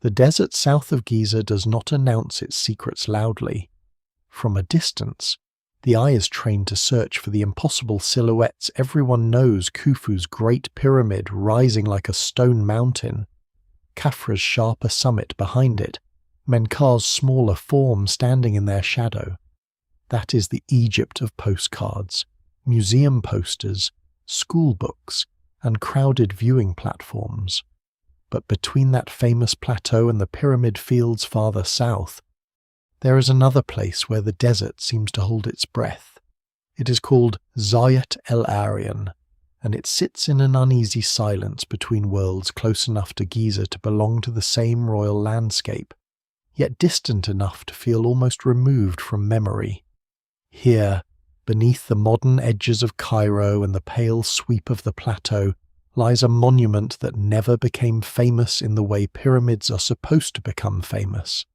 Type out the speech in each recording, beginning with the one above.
The desert south of Giza does not announce its secrets loudly. From a distance, the eye is trained to search for the impossible silhouettes. Everyone knows Khufu's Great Pyramid rising like a stone mountain, Khafra's sharper summit behind it, Menkar's smaller form standing in their shadow. That is the Egypt of postcards, museum posters, school books, and crowded viewing platforms. But between that famous plateau and the pyramid fields farther south, there is another place where the desert seems to hold its breath. It is called Zawyet el-Aryan, and it sits in an uneasy silence between worlds close enough to Giza to belong to the same royal landscape, yet distant enough to feel almost removed from memory. Here, beneath the modern edges of Cairo and the pale sweep of the plateau, lies a monument that never became famous in the way pyramids are supposed to become famous.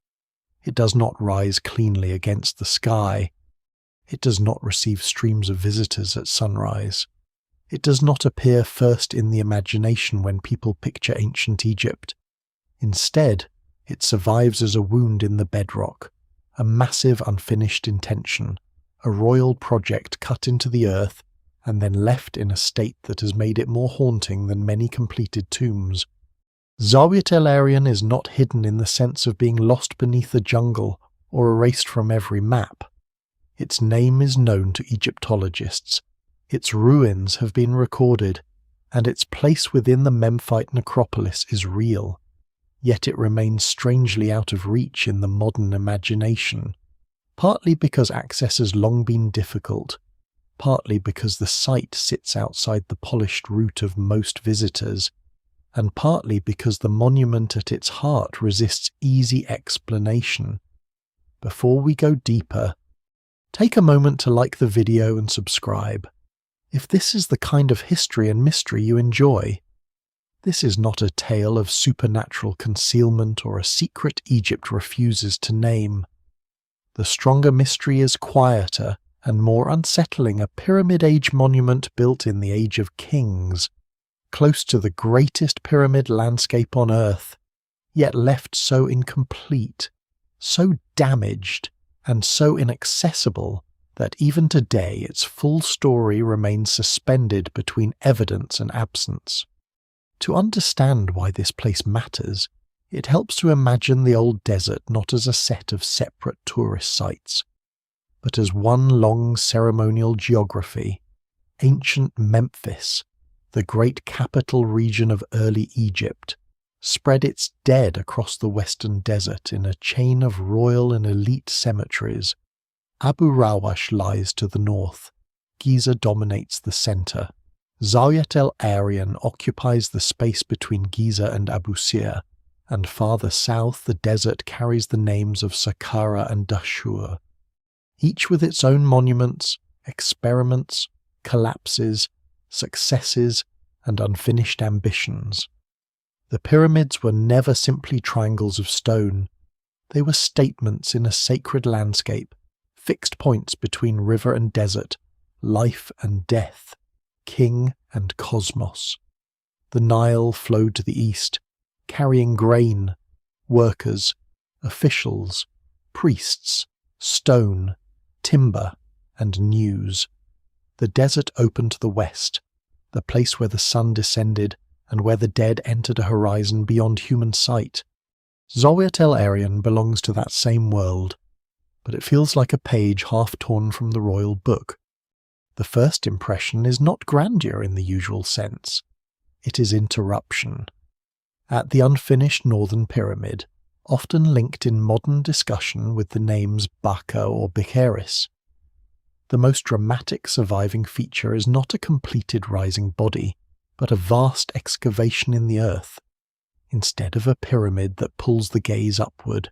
It does not rise cleanly against the sky. It does not receive streams of visitors at sunrise. It does not appear first in the imagination when people picture ancient Egypt. Instead, it survives as a wound in the bedrock, a massive unfinished intention, a royal project cut into the earth and then left in a state that has made it more haunting than many completed tombs. Zawyet el-Aryan is not hidden in the sense of being lost beneath a jungle or erased from every map. Its name is known to Egyptologists, its ruins have been recorded, and its place within the Memphite necropolis is real, yet it remains strangely out of reach in the modern imagination, partly because access has long been difficult, partly because the site sits outside the polished route of most visitors, and partly because the monument at its heart resists easy explanation. Before we go deeper, take a moment to like the video and subscribe. If this is the kind of history and mystery you enjoy, this is not a tale of supernatural concealment or a secret Egypt refuses to name. The stronger mystery is quieter and more unsettling, a pyramid-age monument built in the Age of Kings, close to the greatest pyramid landscape on Earth, yet left so incomplete, so damaged, and so inaccessible that even today its full story remains suspended between evidence and absence. To understand why this place matters, it helps to imagine the old desert not as a set of separate tourist sites, but as one long ceremonial geography. Ancient Memphis, the great capital region of early Egypt, spread its dead across the western desert in a chain of royal and elite cemeteries. Abu Rawash lies to the north. Giza dominates the center. Zawyet el-Aryan occupies the space between Giza and Abusir, and farther south the desert carries the names of Saqqara and Dashur, each with its own monuments, experiments, collapses, successes, and unfinished ambitions. The pyramids were never simply triangles of stone. They were statements in a sacred landscape, fixed points between river and desert, life and death, king and cosmos. The Nile flowed to the east, carrying grain, workers, officials, priests, stone, timber, and news. The desert opened to the west, the place where the sun descended and where the dead entered a horizon beyond human sight. Zawyet el-Aryan belongs to that same world, but it feels like a page half torn from the royal book. The first impression is not grandeur in the usual sense. It is interruption. At the unfinished northern pyramid, often linked in modern discussion with the names Baka or Bikheris, the most dramatic surviving feature is not a completed rising body, but a vast excavation in the earth. Instead of a pyramid that pulls the gaze upward,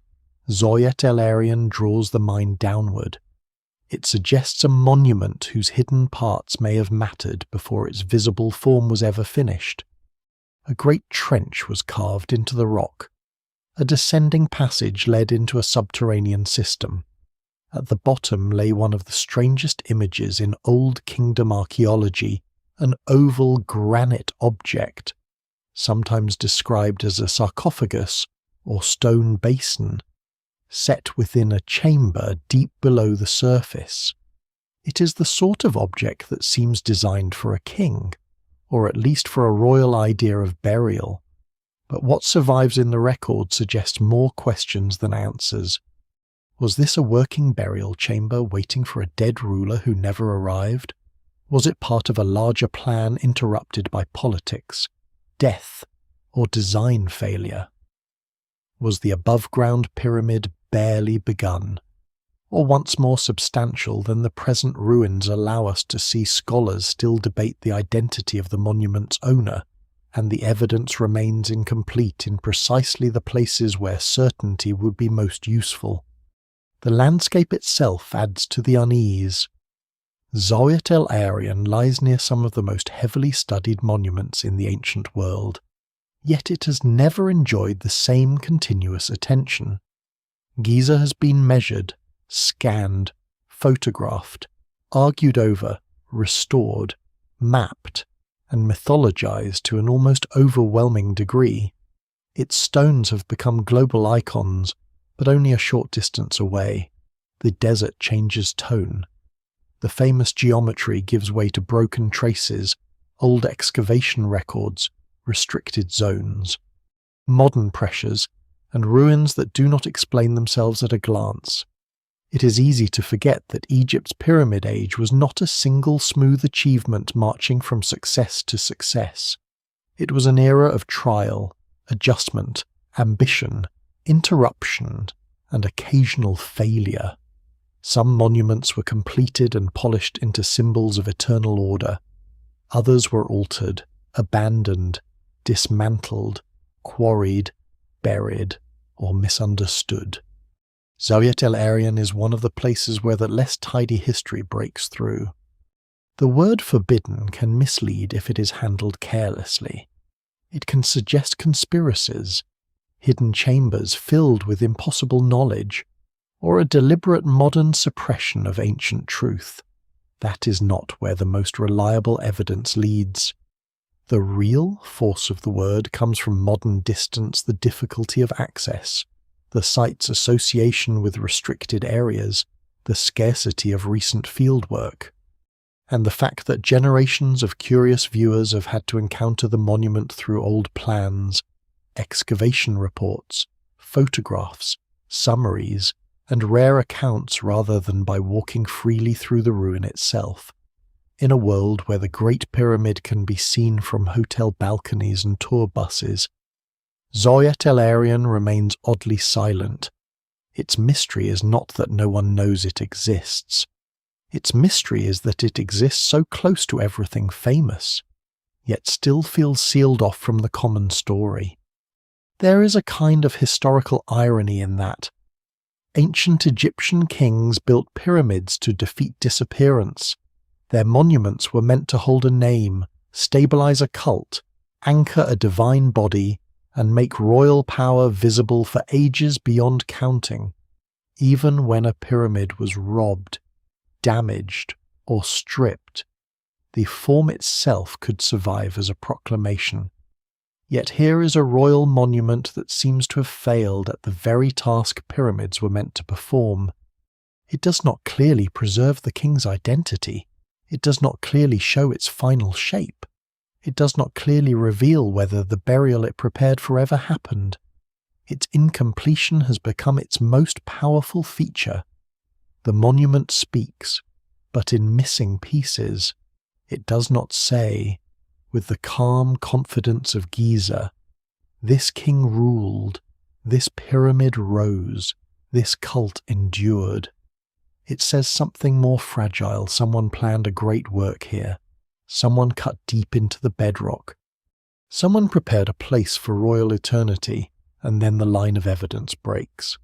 Zawyet el-Aryan draws the mind downward. It suggests a monument whose hidden parts may have mattered before its visible form was ever finished. A great trench was carved into the rock. A descending passage led into a subterranean system. At the bottom lay one of the strangest images in Old Kingdom archaeology, an oval granite object, sometimes described as a sarcophagus or stone basin, set within a chamber deep below the surface. It is the sort of object that seems designed for a king, or at least for a royal idea of burial. But what survives in the record suggests more questions than answers. Was this a working burial chamber waiting for a dead ruler who never arrived? Was it part of a larger plan interrupted by politics, death, or design failure? Was the above-ground pyramid barely begun, or once more substantial than the present ruins allow us to see? Scholars still debate the identity of the monument's owner, and the evidence remains incomplete in precisely the places where certainty would be most useful. The landscape itself adds to the unease. Zawyet el-Aryan lies near some of the most heavily studied monuments in the ancient world, yet it has never enjoyed the same continuous attention. Giza has been measured, scanned, photographed, argued over, restored, mapped, and mythologized to an almost overwhelming degree. Its stones have become global icons, but only a short distance away. The desert changes tone. The famous geometry gives way to broken traces, old excavation records, restricted zones, modern pressures, and ruins that do not explain themselves at a glance. It is easy to forget that Egypt's pyramid age was not a single smooth achievement marching from success to success. It was an era of trial, adjustment, ambition, interruption, and occasional failure. Some monuments were completed and polished into symbols of eternal order. Others were altered, abandoned, dismantled, quarried, buried, or misunderstood. Zawyet el-Aryan is one of the places where the less tidy history breaks through. The word forbidden can mislead if it is handled carelessly. It can suggest conspiracies, hidden chambers filled with impossible knowledge, or a deliberate modern suppression of ancient truth. That is not where the most reliable evidence leads. The real force of the word comes from modern distance, the difficulty of access, the site's association with restricted areas, the scarcity of recent fieldwork, and the fact that generations of curious viewers have had to encounter the monument through old plans, excavation reports, photographs, summaries, and rare accounts rather than by walking freely through the ruin itself. In a world where the Great Pyramid can be seen from hotel balconies and tour buses, Zawyet el-Aryan remains oddly silent. Its mystery is not that no one knows it exists. Its mystery is that it exists so close to everything famous, yet still feels sealed off from the common story. There is a kind of historical irony in that. Ancient Egyptian kings built pyramids to defeat disappearance. Their monuments were meant to hold a name, stabilize a cult, anchor a divine body, and make royal power visible for ages beyond counting. Even when a pyramid was robbed, damaged, or stripped, the form itself could survive as a proclamation. Yet here is a royal monument that seems to have failed at the very task pyramids were meant to perform. It does not clearly preserve the king's identity. It does not clearly show its final shape. It does not clearly reveal whether the burial it prepared for ever happened. Its incompletion has become its most powerful feature. The monument speaks, but in missing pieces, it does not say, with the calm confidence of Giza, "This king ruled, this pyramid rose, this cult endured." It says something more fragile. Someone planned a great work here. Someone cut deep into the bedrock. Someone prepared a place for royal eternity, and then the line of evidence breaks.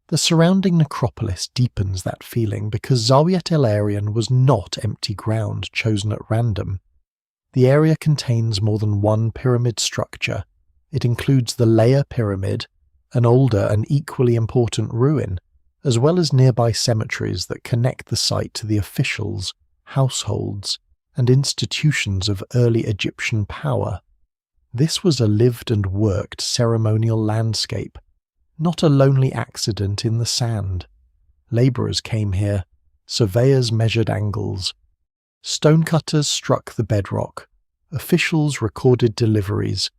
The surrounding necropolis deepens that feeling because Zawyet el-Aryan was not empty ground chosen at random. The area contains more than one pyramid structure. It includes the Layer Pyramid, an older and equally important ruin, as well as nearby cemeteries that connect the site to the officials, households, and institutions of early Egyptian power. This was a lived and worked ceremonial landscape, not a lonely accident in the sand. Labourers came here, surveyors measured angles, stonecutters struck the bedrock, officials recorded deliveries,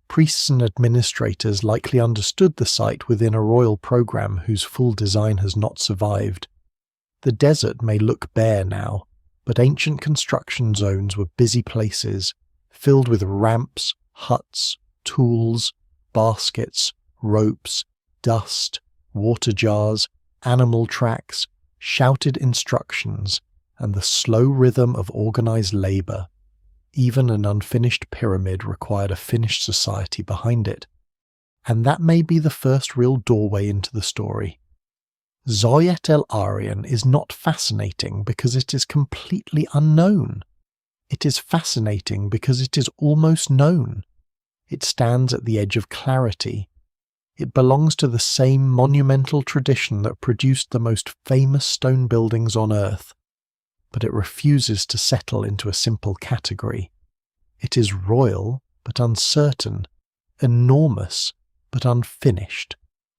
priests and administrators likely understood the site within a royal programme whose full design has not survived. The desert may look bare now, but ancient construction zones were busy places, filled with ramps, huts, tools, baskets, ropes, dust, water jars, animal tracks, shouted instructions, and the slow rhythm of organised labour. Even an unfinished pyramid required a finished society behind it. And that may be the first real doorway into the story. Zawyet el-Aryan is not fascinating because it is completely unknown. It is fascinating because it is almost known. It stands at the edge of clarity. It belongs to the same monumental tradition that produced the most famous stone buildings on Earth, but it refuses to settle into a simple category. It is royal but uncertain, enormous but unfinished,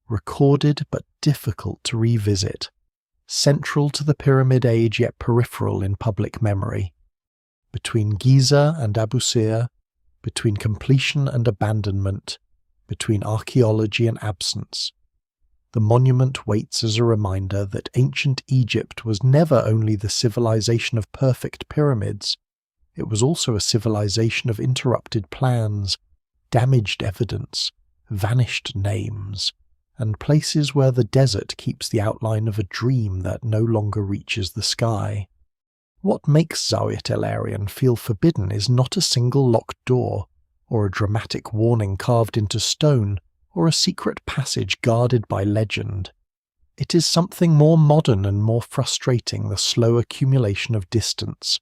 recorded but difficult to revisit, central to the Pyramid Age yet peripheral in public memory. Between Giza and Abusir, between completion and abandonment, between archaeology and absence, the monument waits as a reminder that ancient Egypt was never only the civilization of perfect pyramids, it was also a civilization of interrupted plans, damaged evidence, vanished names, and places where the desert keeps the outline of a dream that no longer reaches the sky. What makes Zawyet el-Aryan feel forbidden is not a single locked door, or a dramatic warning carved into stone, or a secret passage guarded by legend. It is something more modern and more frustrating, the slow accumulation of distance.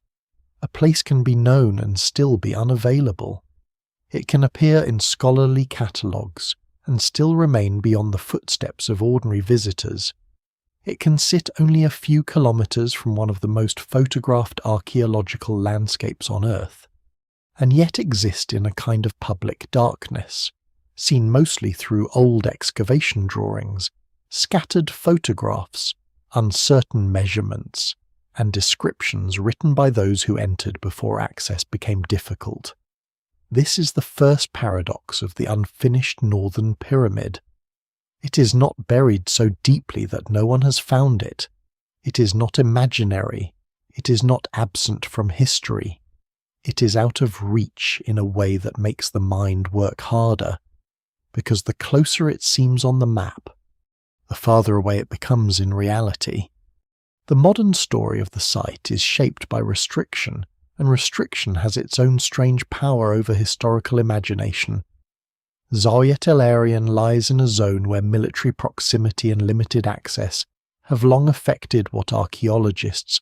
A place can be known and still be unavailable. It can appear in scholarly catalogues and still remain beyond the footsteps of ordinary visitors. It can sit only a few kilometres from one of the most photographed archaeological landscapes on Earth, and yet exist in a kind of public darkness, seen mostly through old excavation drawings, scattered photographs, uncertain measurements, and descriptions written by those who entered before access became difficult. This is the first paradox of the unfinished Northern Pyramid. It is not buried so deeply that no one has found it. It is not imaginary. It is not absent from history. It is out of reach in a way that makes the mind work harder, because the closer it seems on the map, the farther away it becomes in reality. The modern story of the site is shaped by restriction, and restriction has its own strange power over historical imagination. Zawyet el-Aryan lies in a zone where military proximity and limited access have long affected what archaeologists,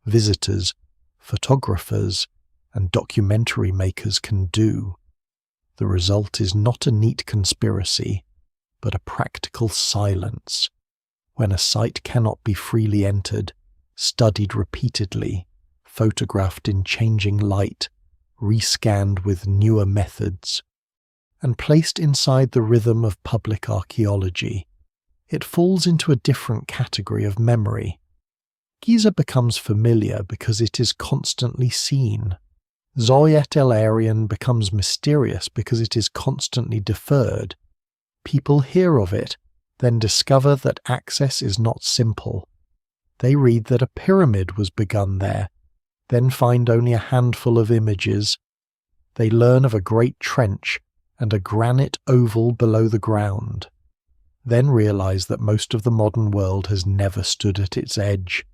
visitors, photographers, and documentary makers can do. The result is not a neat conspiracy, but a practical silence, when a site cannot be freely entered, studied repeatedly, photographed in changing light, rescanned with newer methods, and placed inside the rhythm of public archaeology. It falls into a different category of memory. Giza becomes familiar because it is constantly seen. Zawyet el-Aryan becomes mysterious because it is constantly deferred. People hear of it, then discover that access is not simple. They read that a pyramid was begun there, then find only a handful of images. They learn of a great trench and a granite oval below the ground, then realize that most of the modern world has never stood at its edge.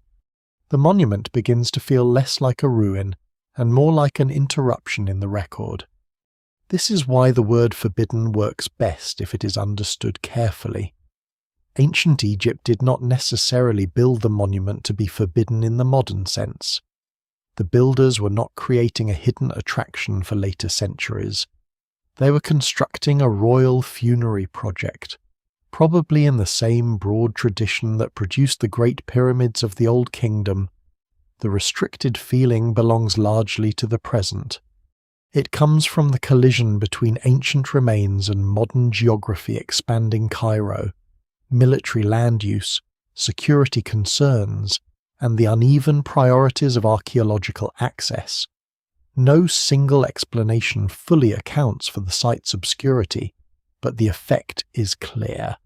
The monument begins to feel less like a ruin and more like an interruption in the record. This is why the word forbidden works best if it is understood carefully. Ancient Egypt did not necessarily build the monument to be forbidden in the modern sense. The builders were not creating a hidden attraction for later centuries. They were constructing a royal funerary project, probably in the same broad tradition that produced the great pyramids of the Old Kingdom. The restricted feeling belongs largely to the present. It comes from the collision between ancient remains and modern geography expanding Cairo, military land use, security concerns, and the uneven priorities of archaeological access. No single explanation fully accounts for the site's obscurity, but the effect is clear.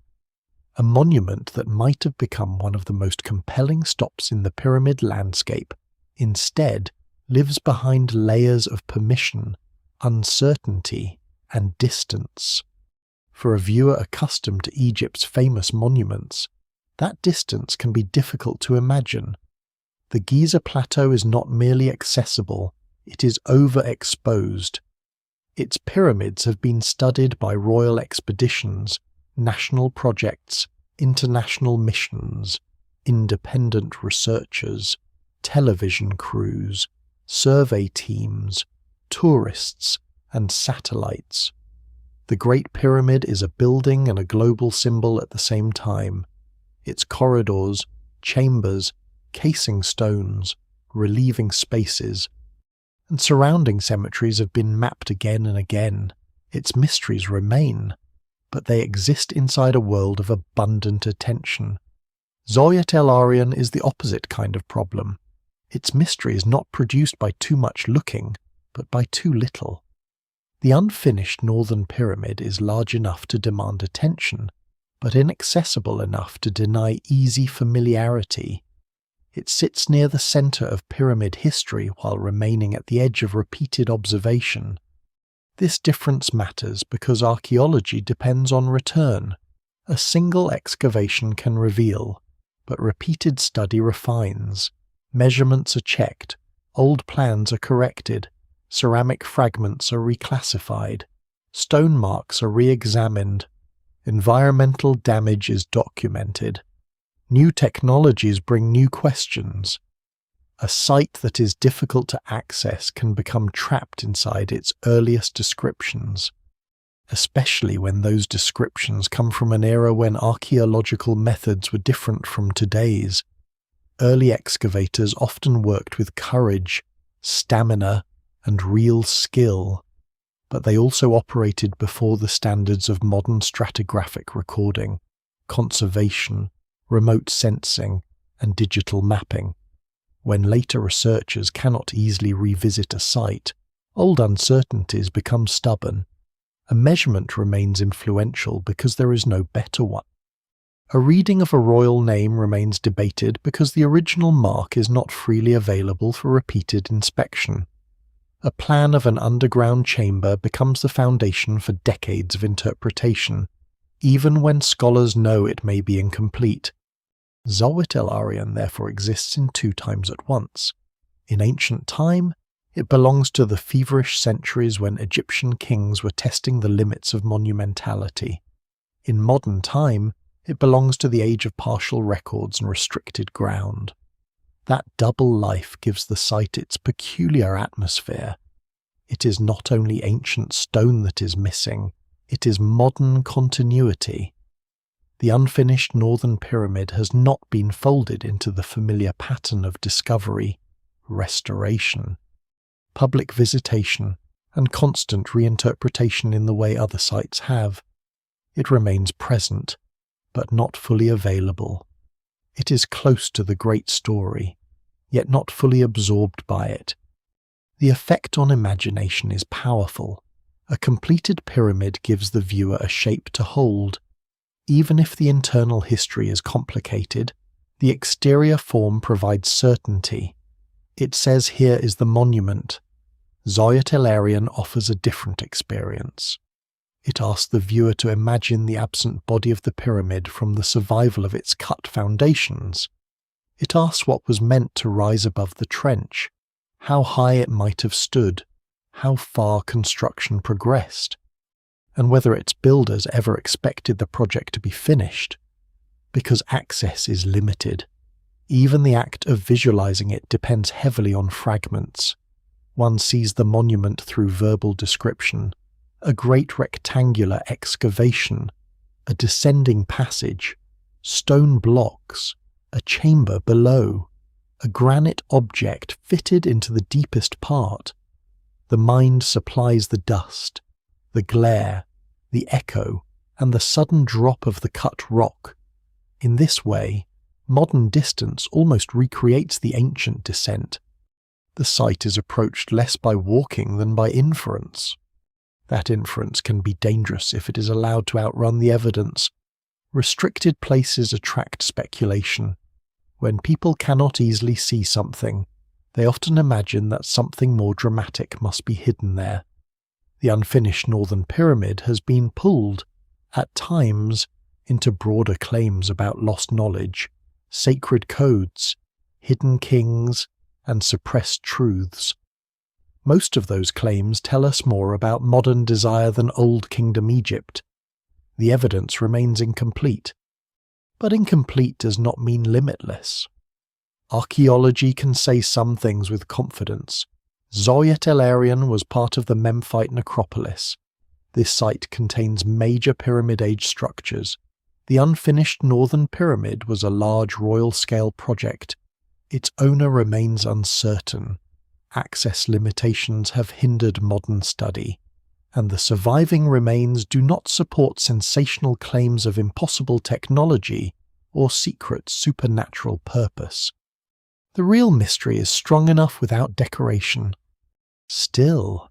A monument that might have become one of the most compelling stops in the pyramid landscape instead lives behind layers of permission, uncertainty, and distance. For a viewer accustomed to Egypt's famous monuments, that distance can be difficult to imagine. The Giza Plateau is not merely accessible, it is overexposed. Its pyramids have been studied by royal expeditions, national projects, international missions, independent researchers, television crews, survey teams, tourists, and satellites. The Great Pyramid is a building and a global symbol at the same time. Its corridors, chambers, casing stones, relieving spaces, and surrounding cemeteries have been mapped again and again. Its mysteries remain, but they exist inside a world of abundant attention. Zawyet el-Aryan is the opposite kind of problem. Its mystery is not produced by too much looking, but by too little. The unfinished northern pyramid is large enough to demand attention, but inaccessible enough to deny easy familiarity. It sits near the center of pyramid history while remaining at the edge of repeated observation. This difference matters because archaeology depends on return. A single excavation can reveal, but repeated study refines. Measurements are checked, old plans are corrected, ceramic fragments are reclassified, stone marks are re-examined, environmental damage is documented. New technologies bring new questions. A site that is difficult to access can become trapped inside its earliest descriptions, especially when those descriptions come from an era when archaeological methods were different from today's. Early excavators often worked with courage, stamina, and real skill, but they also operated before the standards of modern stratigraphic recording, conservation, remote sensing, and digital mapping. When later researchers cannot easily revisit a site, old uncertainties become stubborn. A measurement remains influential because there is no better one. A reading of a royal name remains debated because the original mark is not freely available for repeated inspection. A plan of an underground chamber becomes the foundation for decades of interpretation, even when scholars know it may be incomplete. Zawyet el-Aryan therefore exists in two times at once. In ancient time, it belongs to the feverish centuries when Egyptian kings were testing the limits of monumentality. In modern time, it belongs to the age of partial records and restricted ground. That double life gives the site its peculiar atmosphere. It is not only ancient stone that is missing, it is modern continuity. The unfinished northern pyramid has not been folded into the familiar pattern of discovery, restoration, public visitation, and constant reinterpretation in the way other sites have. It remains present, but not fully available. It is close to the great story, yet not fully absorbed by it. The effect on imagination is powerful. A completed pyramid gives the viewer a shape to hold. Even if the internal history is complicated, the exterior form provides certainty. It says here is the monument. Zawyet el-Aryan offers a different experience. It asks the viewer to imagine the absent body of the pyramid from the survival of its cut foundations. It asks what was meant to rise above the trench, how high it might have stood, how far construction progressed, and whether its builders ever expected the project to be finished. Because access is limited, even the act of visualizing it depends heavily on fragments. One sees the monument through verbal description, a great rectangular excavation, a descending passage, stone blocks, a chamber below, a granite object fitted into the deepest part. The mind supplies the dust, the glare, the echo, and the sudden drop of the cut rock, In this way, modern distance almost recreates the ancient descent. The site is approached less by walking than by inference. That inference can be dangerous if it is allowed to outrun the evidence. Restricted places attract speculation. When people cannot easily see something, they often imagine that something more dramatic must be hidden there. The unfinished Northern Pyramid has been pulled, at times, into broader claims about lost knowledge, sacred codes, hidden kings, and suppressed truths. Most of those claims tell us more about modern desire than Old Kingdom Egypt. The evidence remains incomplete. But incomplete does not mean limitless. Archaeology can say some things with confidence. Zawyet el-Aryan was part of the Memphite necropolis. This site contains major pyramid-age structures. The unfinished Northern Pyramid was a large royal-scale project. Its owner remains uncertain. Access limitations have hindered modern study, and the surviving remains do not support sensational claims of impossible technology or secret supernatural purpose. The real mystery is strong enough without decoration. Still,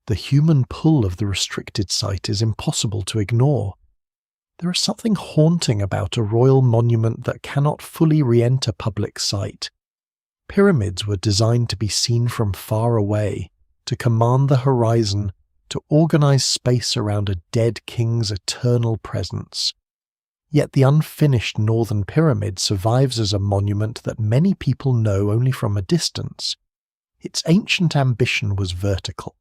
the human pull of the restricted site is impossible to ignore. There is something haunting about a royal monument that cannot fully re-enter public sight. Pyramids were designed to be seen from far away, to command the horizon, to organize space around a dead king's eternal presence. Yet the unfinished Northern Pyramid survives as a monument that many people know only from a distance. Its ancient ambition was vertical,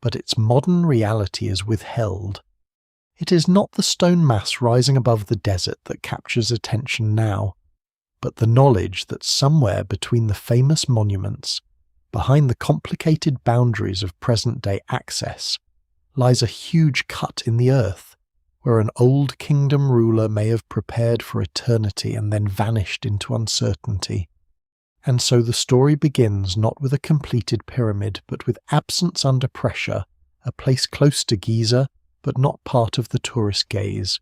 but its modern reality is withheld. It is not the stone mass rising above the desert that captures attention now, but the knowledge that somewhere between the famous monuments, behind the complicated boundaries of present-day access, lies a huge cut in the earth, where an old kingdom ruler may have prepared for eternity and then vanished into uncertainty. And so the story begins not with a completed pyramid, but with absence under pressure, a place close to Giza, but not part of the tourist gaze,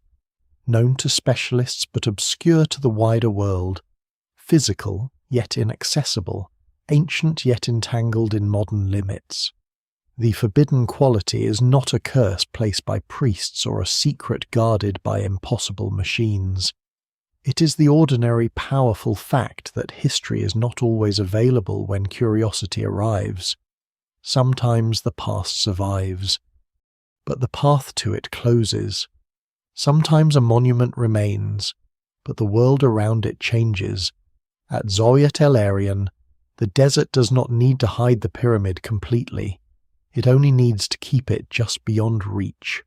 known to specialists but obscure to the wider world, physical yet inaccessible, ancient yet entangled in modern limits. The forbidden quality is not a curse placed by priests or a secret guarded by impossible machines. It is the ordinary powerful fact that history is not always available when curiosity arrives. Sometimes the past survives, but the path to it closes. Sometimes a monument remains, but the world around it changes. At Zawyet el-Aryan, the desert does not need to hide the pyramid completely. It only needs to keep it just beyond reach.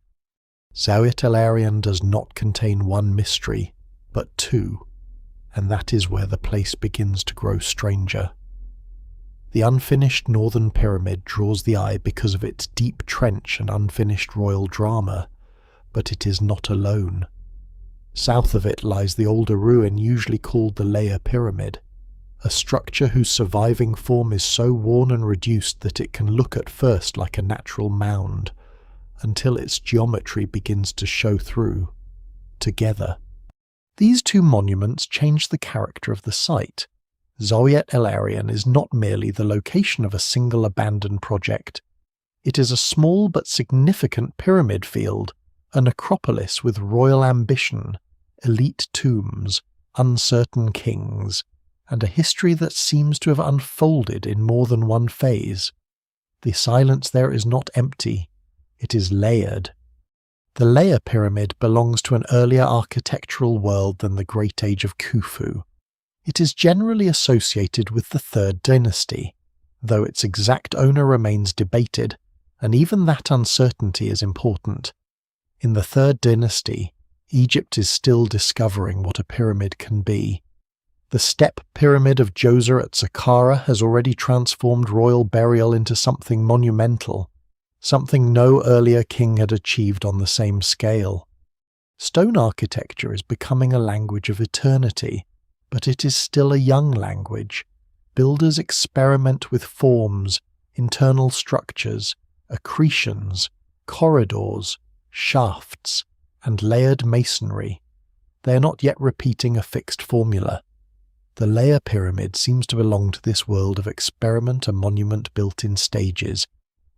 Zawyet el-Aryan does not contain one mystery, but two, and that is where the place begins to grow stranger. The unfinished Northern Pyramid draws the eye because of its deep trench and unfinished royal drama, but it is not alone. South of it lies the older ruin usually called the Layer Pyramid, a structure whose surviving form is so worn and reduced that it can look at first like a natural mound, until its geometry begins to show through, together. These two monuments change the character of the site. Zawyet el-Aryan is not merely the location of a single abandoned project. It is a small but significant pyramid field, a necropolis with royal ambition, elite tombs, uncertain kings, and a history that seems to have unfolded in more than one phase. The silence there is not empty, it is layered. The Layer Pyramid belongs to an earlier architectural world than the Great Age of Khufu. It is generally associated with the Third Dynasty, though its exact owner remains debated, and even that uncertainty is important. In the Third Dynasty, Egypt is still discovering what a pyramid can be. The step pyramid of Djoser at Saqqara has already transformed royal burial into something monumental, something no earlier king had achieved on the same scale. Stone architecture is becoming a language of eternity, but it is still a young language. Builders experiment with forms, internal structures, accretions, corridors, shafts, and layered masonry. they are not yet repeating a fixed formula. The layer pyramid seems to belong to this world of experiment, a monument built in stages,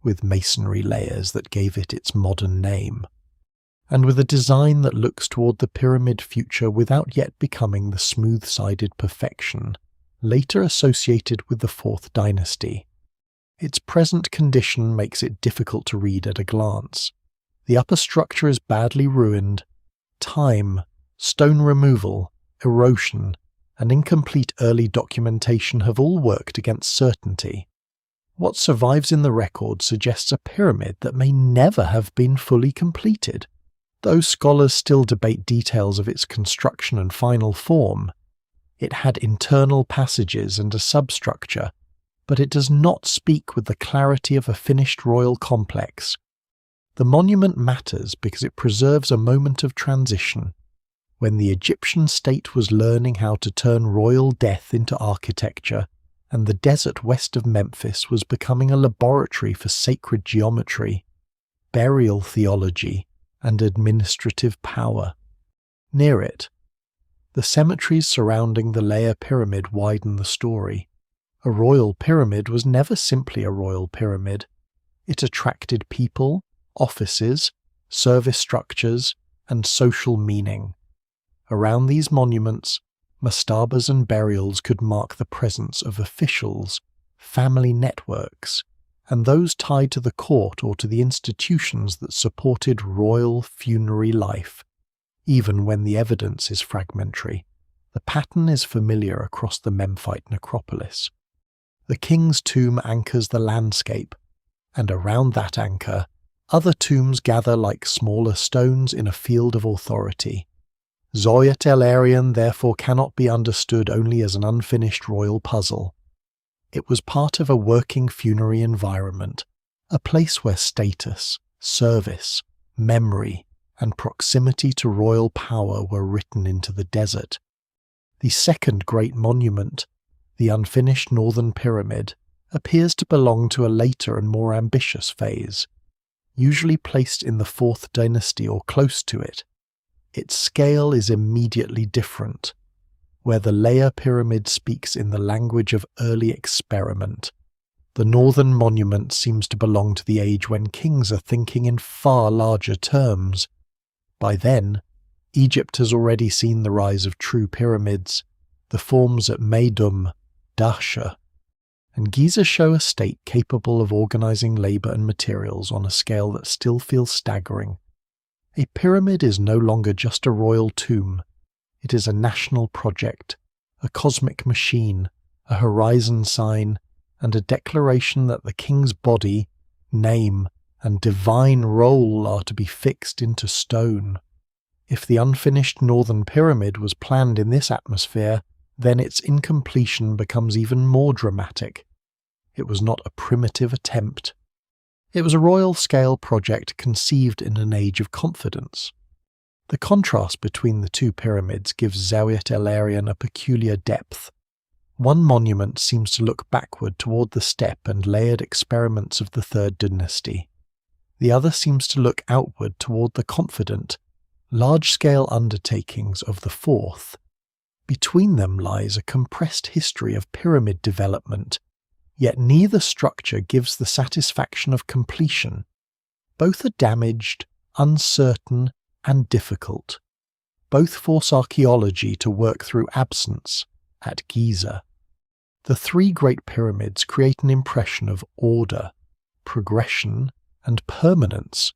with masonry layers that gave it its modern name, and with a design that looks toward the pyramid future without yet becoming the smooth-sided perfection later associated with the Fourth Dynasty. Its present condition makes it difficult to read at a glance. The upper structure is badly ruined. Time, stone removal, erosion, and incomplete early documentation have all worked against certainty. What survives in the record suggests a pyramid that may never have been fully completed. Though scholars still debate details of its construction and final form, it had internal passages and a substructure, but it does not speak with the clarity of a finished royal complex. The monument matters because it preserves a moment of transition, when the Egyptian state was learning how to turn royal death into architecture, and the desert west of Memphis was becoming a laboratory for sacred geometry, burial theology, and administrative power. Near it, the cemeteries surrounding the layer pyramid widen the story. A royal pyramid was never simply a royal pyramid. It attracted people, offices, service structures, and social meaning. Around these monuments, mastabas and burials could mark the presence of officials, family networks, and those tied to the court or to the institutions that supported royal funerary life. Even when the evidence is fragmentary, the pattern is familiar across the Memphite necropolis. The king's tomb anchors the landscape, and around that anchor, other tombs gather like smaller stones in a field of authority. Zawyet el-Aryan therefore cannot be understood only as an unfinished royal puzzle. It was part of a working funerary environment, a place where status, service, memory, and proximity to royal power were written into the desert. The second great monument, the unfinished Northern Pyramid, appears to belong to a later and more ambitious phase, usually placed in the Fourth Dynasty or close to it. Its scale is immediately different, where the layer pyramid speaks in the language of early experiment. The Northern monument seems to belong to the age when kings are thinking in far larger terms. By then, Egypt has already seen the rise of true pyramids, the forms at Meidum, Dahsha, and Giza show a state capable of organizing labor and materials on a scale that still feels staggering. A pyramid is no longer just a royal tomb. It is a national project, a cosmic machine, a horizon sign, and a declaration that the king's body, name, and divine role are to be fixed into stone. If the unfinished Northern Pyramid was planned in this atmosphere, then its incompletion becomes even more dramatic. It was not a primitive attempt. It was a royal-scale project conceived in an age of confidence. The contrast between the two pyramids gives Zawyet el-Aryan a peculiar depth. One monument seems to look backward toward the steppe and layered experiments of the Third Dynasty. The other seems to look outward toward the confident, large-scale undertakings of the Fourth. Between them lies a compressed history of pyramid development, yet neither structure gives the satisfaction of completion. Both are damaged, uncertain, and difficult. Both force archaeology to work through absence at Giza. The three great pyramids create an impression of order, progression, and permanence.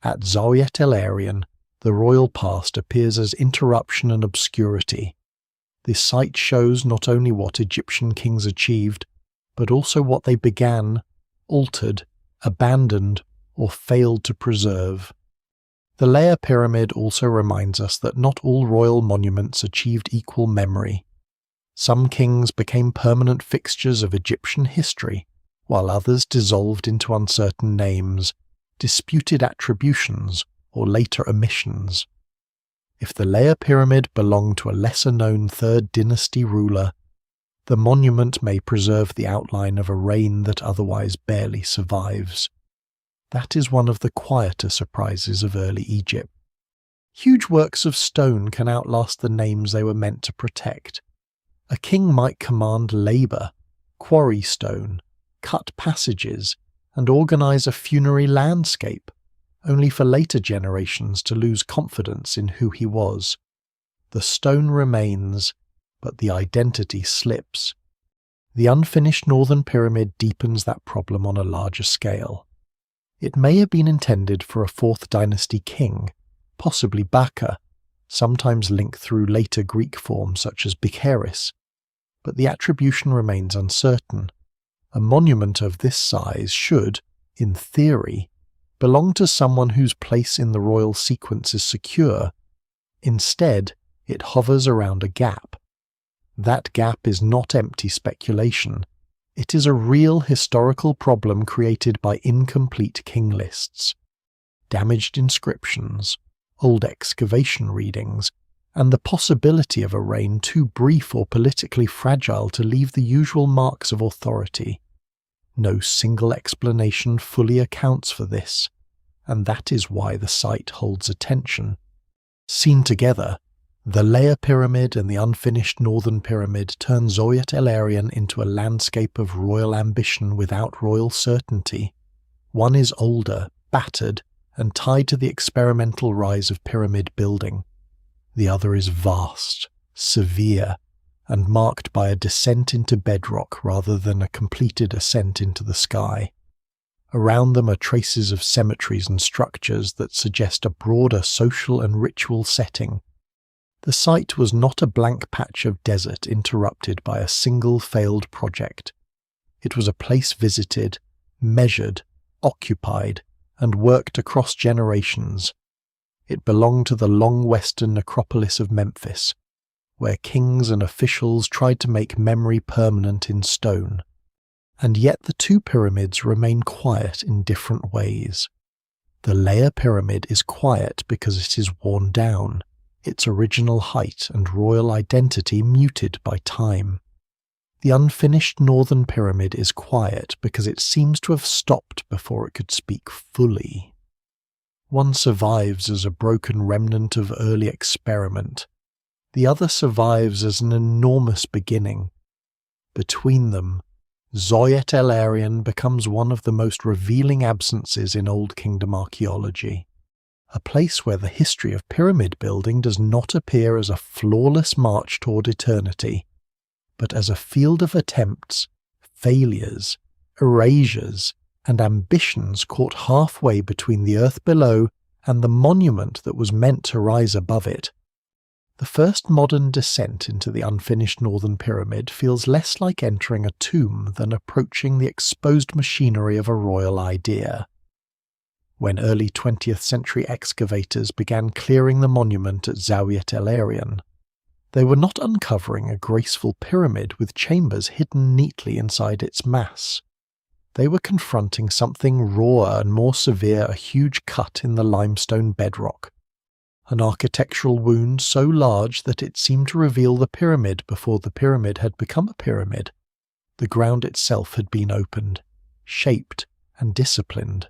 At Zawyet el-Aryan, the royal past appears as interruption and obscurity. This site shows not only what Egyptian kings achieved, but also what they began, altered, abandoned, or failed to preserve. The layer pyramid also reminds us that not all royal monuments achieved equal memory. Some kings became permanent fixtures of Egyptian history, while others dissolved into uncertain names, disputed attributions, or later omissions. If the layer pyramid belonged to a lesser-known Third Dynasty ruler, the monument may preserve the outline of a reign that otherwise barely survives. That is one of the quieter surprises of early Egypt. Huge works of stone can outlast the names they were meant to protect. A king might command labour, quarry stone, cut passages, and organise a funerary landscape, only for later generations to lose confidence in who he was. The stone remains, but the identity slips. The unfinished Northern Pyramid deepens that problem on a larger scale. It may have been intended for a 4th dynasty king, possibly Baka, sometimes linked through later Greek forms such as Bikheris, but the attribution remains uncertain. A monument of this size should, in theory, belong to someone whose place in the royal sequence is secure. Instead, it hovers around a gap. That gap is not empty speculation. It is a real historical problem created by incomplete king lists, damaged inscriptions, old excavation readings, and the possibility of a reign too brief or politically fragile to leave the usual marks of authority. No single explanation fully accounts for this, and that is why the site holds attention. Seen together, the Layer Pyramid and the unfinished Northern Pyramid turn Zawyet el-Aryan into a landscape of royal ambition without royal certainty. One is older, battered, and tied to the experimental rise of pyramid building. The other is vast, severe, and marked by a descent into bedrock rather than a completed ascent into the sky. Around them are traces of cemeteries and structures that suggest a broader social and ritual setting. The site was not a blank patch of desert interrupted by a single failed project. It was a place visited, measured, occupied, and worked across generations. It belonged to the long western necropolis of Memphis, where kings and officials tried to make memory permanent in stone. And yet the two pyramids remain quiet in different ways. The Layer Pyramid is quiet because it is worn down, its original height and royal identity muted by time. The unfinished Northern Pyramid is quiet because it seems to have stopped before it could speak fully. One survives as a broken remnant of early experiment. The other survives as an enormous beginning. Between them, Zawyet el-Aryan becomes one of the most revealing absences in Old Kingdom archaeology. A place where the history of pyramid building does not appear as a flawless march toward eternity, but as a field of attempts, failures, erasures, and ambitions caught halfway between the earth below and the monument that was meant to rise above it. The first modern descent into the unfinished Northern Pyramid feels less like entering a tomb than approaching the exposed machinery of a royal idea. When early 20th century excavators began clearing the monument at Zawyet el-Aryan, they were not uncovering a graceful pyramid with chambers hidden neatly inside its mass. They were confronting something rawer and more severe, a huge cut in the limestone bedrock. An architectural wound so large that it seemed to reveal the pyramid before the pyramid had become a pyramid. The ground itself had been opened, shaped, and disciplined.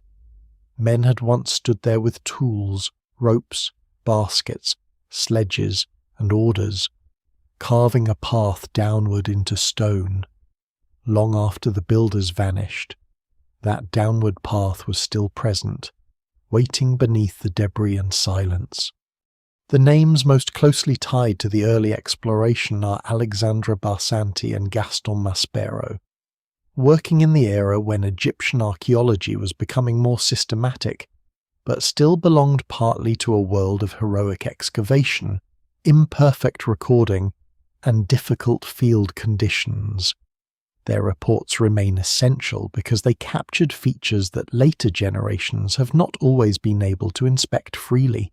Men had once stood there with tools, ropes, baskets, sledges, and orders, carving a path downward into stone. Long after the builders vanished, that downward path was still present, waiting beneath the debris and silence. The names most closely tied to the early exploration are Alexandre Barsanti and Gaston Maspero. Working in the era when Egyptian archaeology was becoming more systematic, but still belonged partly to a world of heroic excavation, imperfect recording, and difficult field conditions. Their reports remain essential because they captured features that later generations have not always been able to inspect freely.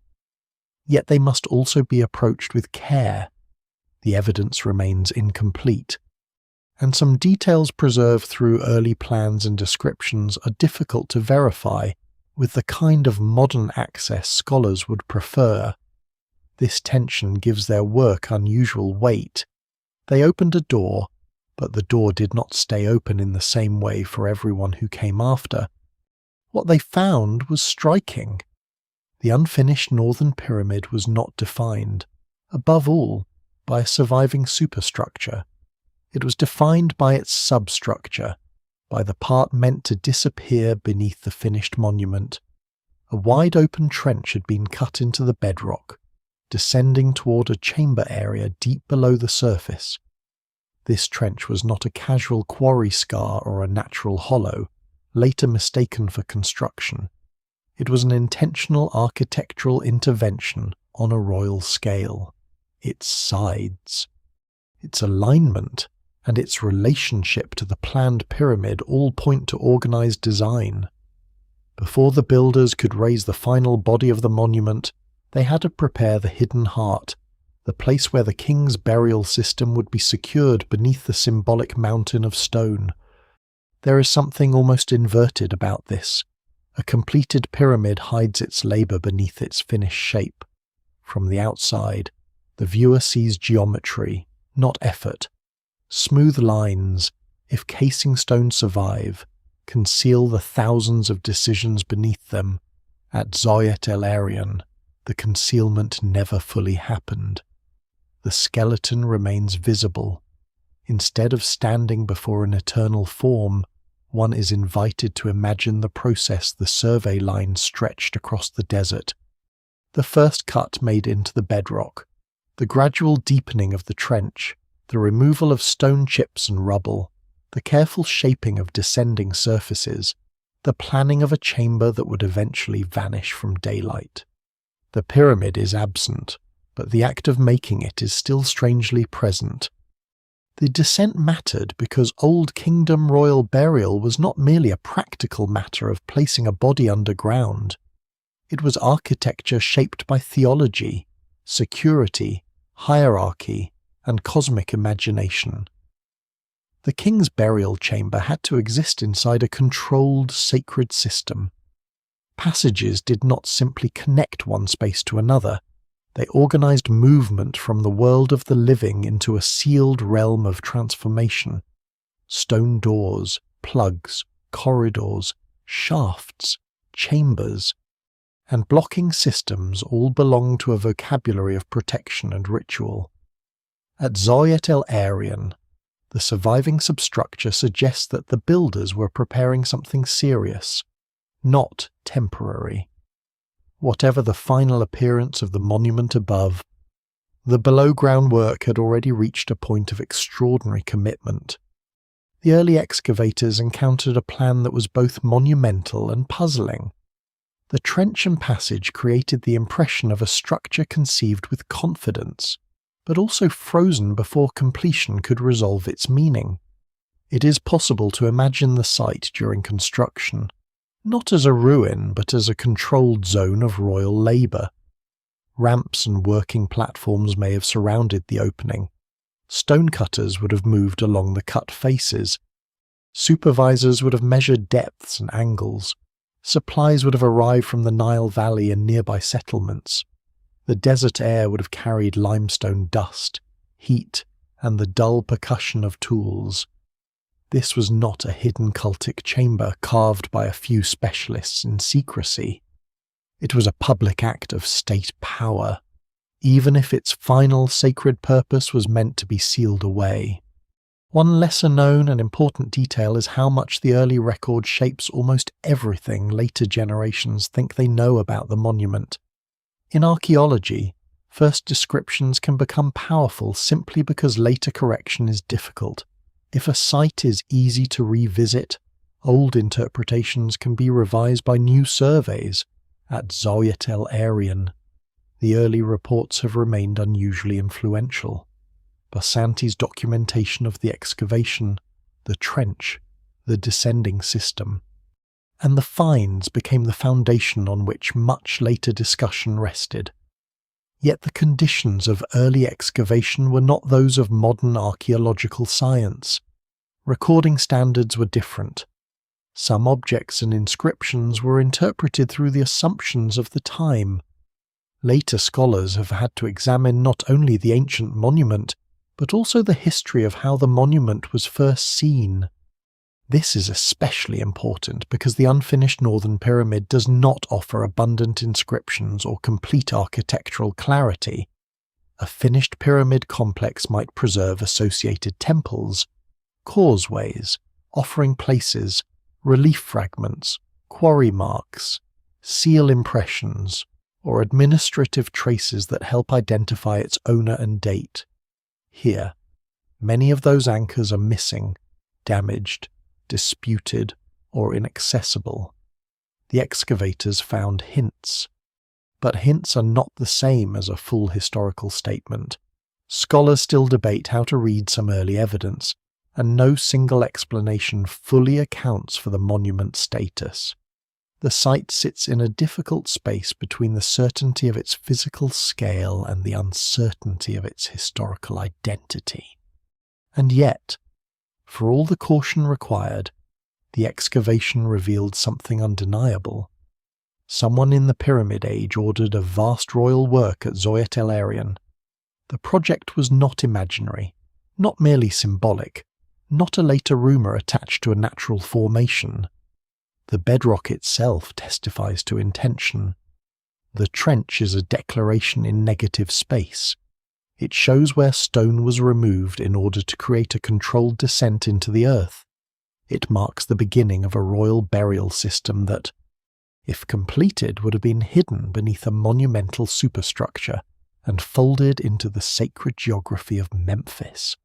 Yet they must also be approached with care. The evidence remains incomplete, and some details preserved through early plans and descriptions are difficult to verify with the kind of modern access scholars would prefer. This tension gives their work unusual weight. They opened a door, but the door did not stay open in the same way for everyone who came after. What they found was striking. The unfinished northern pyramid was not defined, above all, by a surviving superstructure. It was defined by its substructure, by the part meant to disappear beneath the finished monument. A wide-open trench had been cut into the bedrock, descending toward a chamber area deep below the surface. This trench was not a casual quarry scar or a natural hollow, later mistaken for construction. It was an intentional architectural intervention on a royal scale. Its sides, its alignment, and its relationship to the planned pyramid all point to organized design. Before the builders could raise the final body of the monument, they had to prepare the hidden heart, the place where the king's burial system would be secured beneath the symbolic mountain of stone. There is something almost inverted about this. A completed pyramid hides its labor beneath its finished shape. From the outside, the viewer sees geometry, not effort. Smooth lines, if casing stones survive, conceal the thousands of decisions beneath them. At Zawyet el-Aryan, the concealment never fully happened. The skeleton remains visible. Instead of standing before an eternal form, one is invited to imagine the process the survey line stretched across the desert. The first cut made into the bedrock, the gradual deepening of the trench, the removal of stone chips and rubble, the careful shaping of descending surfaces, the planning of a chamber that would eventually vanish from daylight. The pyramid is absent, but the act of making it is still strangely present. The descent mattered because Old Kingdom royal burial was not merely a practical matter of placing a body underground. It was architecture shaped by theology, security, hierarchy, and cosmic imagination. The king's burial chamber had to exist inside a controlled, sacred system. Passages did not simply connect one space to another. They organized movement from the world of the living into a sealed realm of transformation. Stone doors, plugs, corridors, shafts, chambers, and blocking systems all belonged to a vocabulary of protection and ritual. At Zawyet el-Aryan, the surviving substructure suggests that the builders were preparing something serious, not temporary. Whatever the final appearance of the monument above, the below-ground work had already reached a point of extraordinary commitment. The early excavators encountered a plan that was both monumental and puzzling. The trench and passage created the impression of a structure conceived with confidence, but also frozen before completion could resolve its meaning. It is possible to imagine the site during construction, not as a ruin but as a controlled zone of royal labour. Ramps and working platforms may have surrounded the opening. Stonecutters would have moved along the cut faces. Supervisors would have measured depths and angles. Supplies would have arrived from the Nile Valley and nearby settlements. The desert air would have carried limestone dust, heat, and the dull percussion of tools. This was not a hidden cultic chamber carved by a few specialists in secrecy. It was a public act of state power, even if its final sacred purpose was meant to be sealed away. One lesser-known and important detail is how much the early record shapes almost everything later generations think they know about the monument. In archaeology, first descriptions can become powerful simply because later correction is difficult. If a site is easy to revisit, old interpretations can be revised by new surveys. At Zawyet el-Aryan, the early reports have remained unusually influential. Basanti's documentation of the excavation, the trench, the descending system, and the finds became the foundation on which much later discussion rested. Yet the conditions of early excavation were not those of modern archaeological science. Recording standards were different. Some objects and inscriptions were interpreted through the assumptions of the time. Later scholars have had to examine not only the ancient monument, but also the history of how the monument was first seen. This is especially important because the unfinished northern pyramid does not offer abundant inscriptions or complete architectural clarity. A finished pyramid complex might preserve associated temples, causeways, offering places, relief fragments, quarry marks, seal impressions, or administrative traces that help identify its owner and date. Here, many of those anchors are missing, damaged, disputed, or inaccessible. The excavators found hints. But hints are not the same as a full historical statement. Scholars still debate how to read some early evidence, and no single explanation fully accounts for the monument's status. The site sits in a difficult space between the certainty of its physical scale and the uncertainty of its historical identity. And yet, for all the caution required, the excavation revealed something undeniable. Someone in the Pyramid Age ordered a vast royal work at Zawyet el-Aryan. The project was not imaginary, not merely symbolic, not a later rumour attached to a natural formation. The bedrock itself testifies to intention. The trench is a declaration in negative space. It shows where stone was removed in order to create a controlled descent into the earth. It marks the beginning of a royal burial system that, if completed, would have been hidden beneath a monumental superstructure and folded into the sacred geography of Memphis.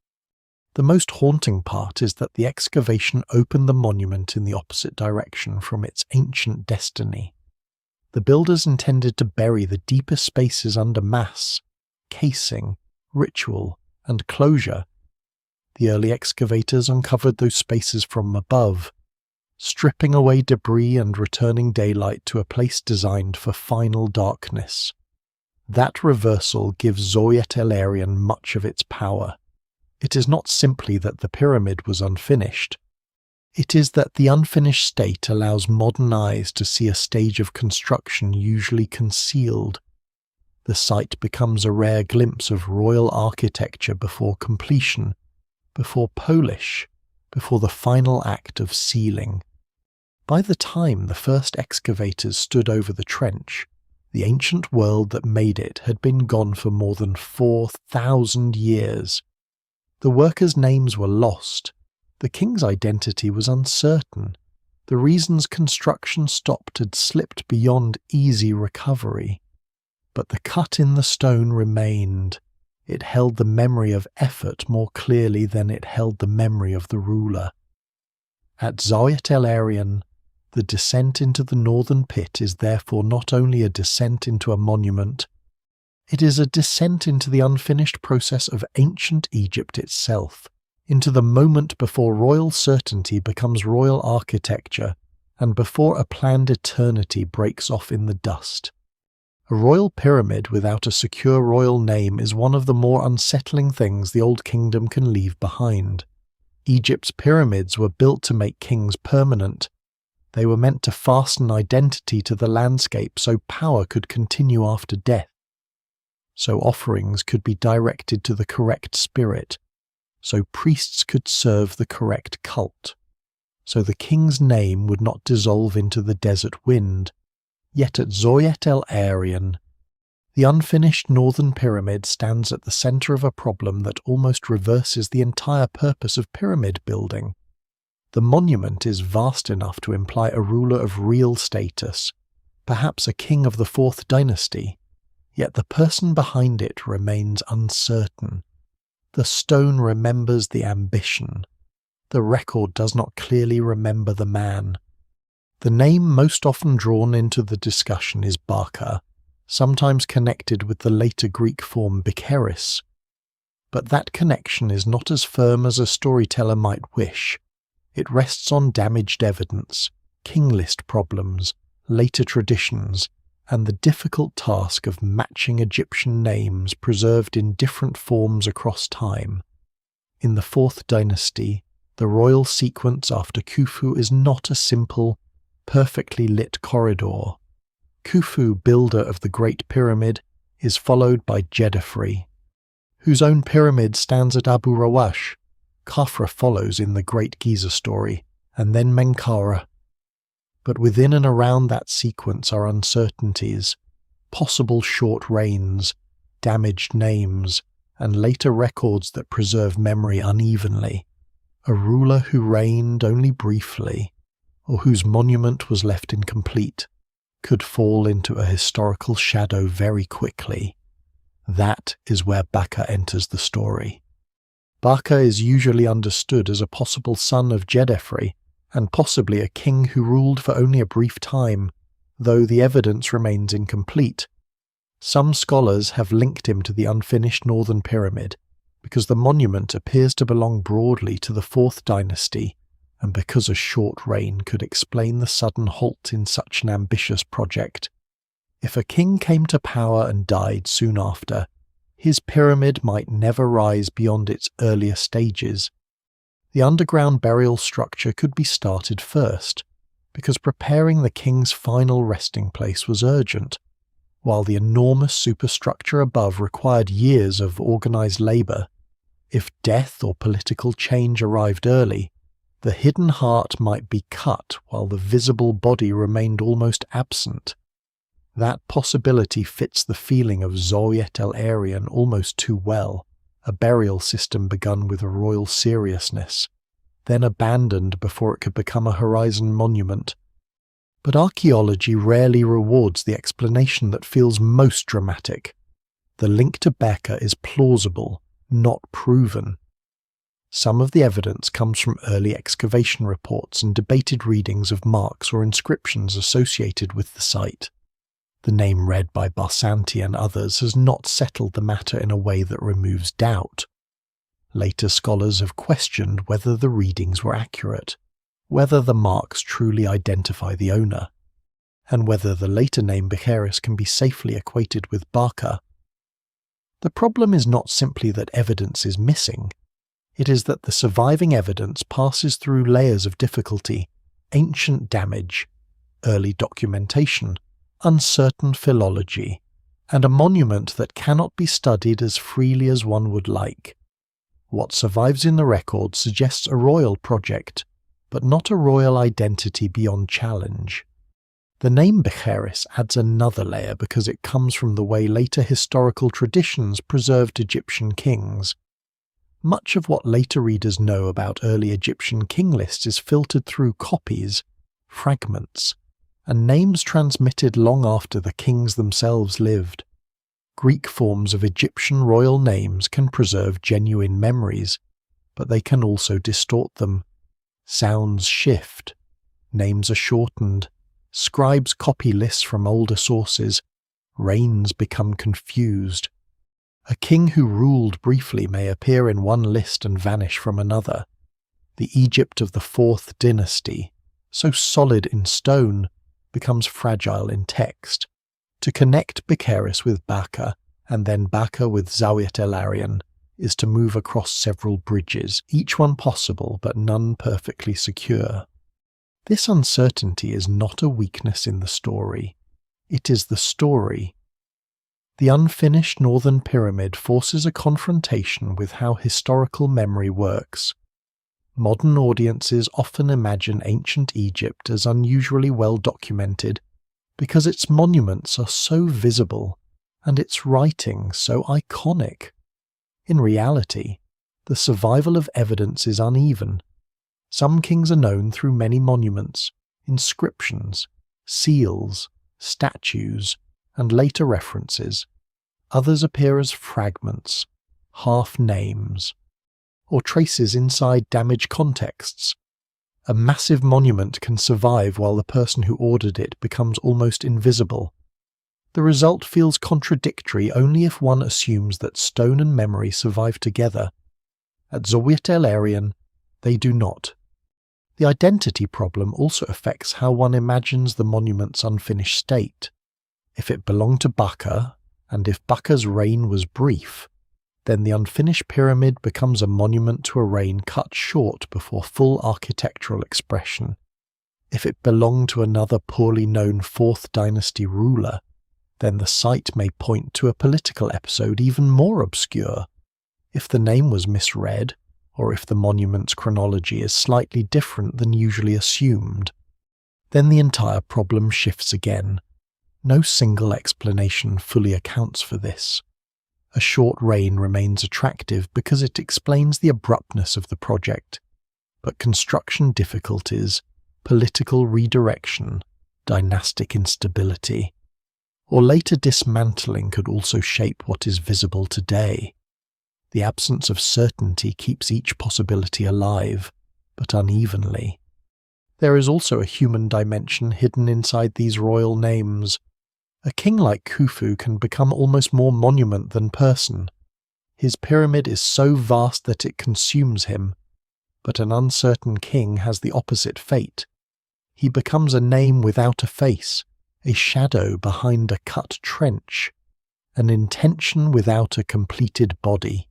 The most haunting part is that the excavation opened the monument in the opposite direction from its ancient destiny. The builders intended to bury the deeper spaces under mass, casing, ritual, and closure. The early excavators uncovered those spaces from above, stripping away debris and returning daylight to a place designed for final darkness. That reversal gives Zawyet el-Aryan much of its power. It is not simply that the pyramid was unfinished. It is that the unfinished state allows modern eyes to see a stage of construction usually concealed. The site becomes a rare glimpse of royal architecture before completion, before polish, before the final act of sealing. By the time the first excavators stood over the trench, the ancient world that made it had been gone for more than 4,000 years. The workers' names were lost. The king's identity was uncertain. The reasons construction stopped had slipped beyond easy recovery. But the cut in the stone remained. It held the memory of effort more clearly than it held the memory of the ruler. At Zawyet el-Aryan, the descent into the northern pit is therefore not only a descent into a monument, it is a descent into the unfinished process of ancient Egypt itself, into the moment before royal certainty becomes royal architecture, and before a planned eternity breaks off in the dust. A royal pyramid without a secure royal name is one of the more unsettling things the Old Kingdom can leave behind. Egypt's pyramids were built to make kings permanent. They were meant to fasten identity to the landscape so power could continue after death, so offerings could be directed to the correct spirit, so priests could serve the correct cult, so the king's name would not dissolve into the desert wind. Yet at Zawyet el-Aryan, the unfinished northern pyramid stands at the center of a problem that almost reverses the entire purpose of pyramid building. The monument is vast enough to imply a ruler of real status, perhaps a king of the 4th dynasty, yet the person behind it remains uncertain. The stone remembers the ambition. The record does not clearly remember the man. The name most often drawn into the discussion is Baka, sometimes connected with the later Greek form Bikheris. But that connection is not as firm as a storyteller might wish. It rests on damaged evidence, king list problems, later traditions, and the difficult task of matching Egyptian names preserved in different forms across time. In the 4th dynasty, the royal sequence after Khufu is not a simple, perfectly lit corridor. Khufu, builder of the Great Pyramid, is followed by Djedefre, whose own pyramid stands at Abu Rawash. Khafra follows in the Great Giza story, and then Menkaure. But within and around that sequence are uncertainties, possible short reigns, damaged names, and later records that preserve memory unevenly. A ruler who reigned only briefly, or whose monument was left incomplete, could fall into a historical shadow very quickly. That is where Baka enters the story. Baka is usually understood as a possible son of Jedefre, and possibly a king who ruled for only a brief time, though the evidence remains incomplete. Some scholars have linked him to the unfinished Northern Pyramid, because the monument appears to belong broadly to the 4th dynasty, and because a short reign could explain the sudden halt in such an ambitious project. If a king came to power and died soon after, his pyramid might never rise beyond its earlier stages. The underground burial structure could be started first, because preparing the king's final resting place was urgent, while the enormous superstructure above required years of organized labor. If death or political change arrived early, the hidden heart might be cut while the visible body remained almost absent. That possibility fits the feeling of Zawyet el-Aryan almost too well, a burial system begun with a royal seriousness, then abandoned before it could become a horizon monument. But archaeology rarely rewards the explanation that feels most dramatic. The link to Baka is plausible, not proven. Some of the evidence comes from early excavation reports and debated readings of marks or inscriptions associated with the site. The name read by Barsanti and others has not settled the matter in a way that removes doubt. Later scholars have questioned whether the readings were accurate, whether the marks truly identify the owner, and whether the later name Bikheris can be safely equated with Baka. The problem is not simply that evidence is missing. It is that the surviving evidence passes through layers of difficulty, ancient damage, early documentation, uncertain philology, and a monument that cannot be studied as freely as one would like. What survives in the record suggests a royal project, but not a royal identity beyond challenge. The name Bikheris adds another layer because it comes from the way later historical traditions preserved Egyptian kings. Much of what later readers know about early Egyptian king lists is filtered through copies, fragments, and names transmitted long after the kings themselves lived. Greek forms of Egyptian royal names can preserve genuine memories, but they can also distort them. Sounds shift, names are shortened, scribes copy lists from older sources, reigns become confused. A king who ruled briefly may appear in one list and vanish from another. The Egypt of the 4th dynasty, so solid in stone, becomes fragile in text. To connect Bikheris with Baka, and then Baka with Zawyet el-Aryan, is to move across several bridges, each one possible but none perfectly secure. This uncertainty is not a weakness in the story. It is the story. The unfinished Northern Pyramid forces a confrontation with how historical memory works. Modern audiences often imagine ancient Egypt as unusually well documented because its monuments are so visible and its writing so iconic. In reality, the survival of evidence is uneven. Some kings are known through many monuments, inscriptions, seals, statues, and later references. Others appear as fragments, half-names, or traces inside damaged contexts. A massive monument can survive while the person who ordered it becomes almost invisible. The result feels contradictory only if one assumes that stone and memory survive together. At Zawyet el-Aryan, they do not. The identity problem also affects how one imagines the monument's unfinished state. If it belonged to Baka, and if Baka's reign was brief, then the unfinished pyramid becomes a monument to a reign cut short before full architectural expression. If it belonged to another poorly known 4th dynasty ruler, then the site may point to a political episode even more obscure. If the name was misread, or if the monument's chronology is slightly different than usually assumed. Then the entire problem shifts again. No single explanation fully accounts for this. A short reign remains attractive because it explains the abruptness of the project, but construction difficulties, political redirection, dynastic instability, or later dismantling could also shape what is visible today. The absence of certainty keeps each possibility alive, but unevenly. There is also a human dimension hidden inside these royal names. A king like Khufu can become almost more monument than person. His pyramid is so vast that it consumes him, but an uncertain king has the opposite fate. He becomes a name without a face, a shadow behind a cut trench, an intention without a completed body.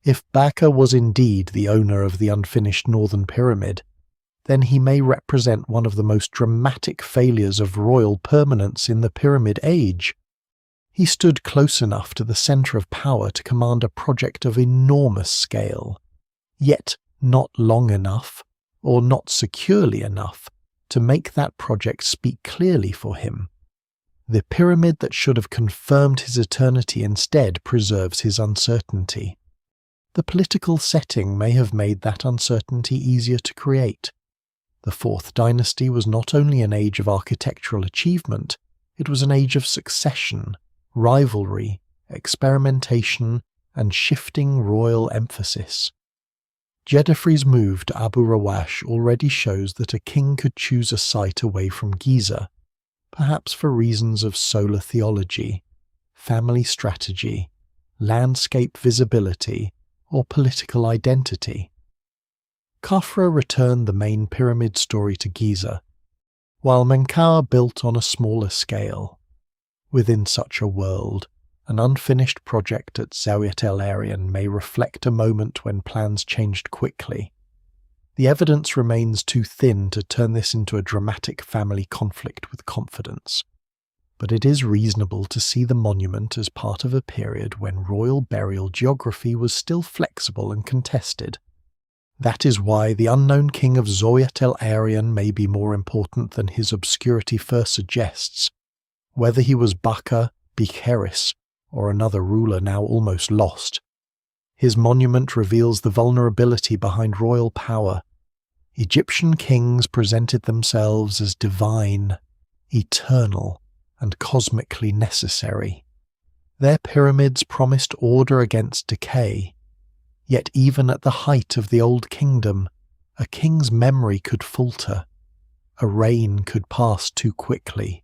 If Baka was indeed the owner of the unfinished northern pyramid, then he may represent one of the most dramatic failures of royal permanence in the Pyramid Age. He stood close enough to the centre of power to command a project of enormous scale, yet not long enough, or not securely enough, to make that project speak clearly for him. The pyramid that should have confirmed his eternity instead preserves his uncertainty. The political setting may have made that uncertainty easier to create. The Fourth Dynasty was not only an age of architectural achievement, it was an age of succession, rivalry, experimentation, and shifting royal emphasis. Jedefre's move to Abu Rawash already shows that a king could choose a site away from Giza, perhaps for reasons of solar theology, family strategy, landscape visibility, or political identity. Khafra returned the main pyramid story to Giza, while Menkaure built on a smaller scale. Within such a world, an unfinished project at Zawyet el-Aryan may reflect a moment when plans changed quickly. The evidence remains too thin to turn this into a dramatic family conflict with confidence, but it is reasonable to see the monument as part of a period when royal burial geography was still flexible and contested. That is why the unknown king of Zawyet el-Aryan may be more important than his obscurity first suggests. Whether he was Baka, Bikheris, or another ruler now almost lost, his monument reveals the vulnerability behind royal power. Egyptian kings presented themselves as divine, eternal, and cosmically necessary. Their pyramids promised order against decay. Yet even at the height of the Old Kingdom, a king's memory could falter. A reign could pass too quickly.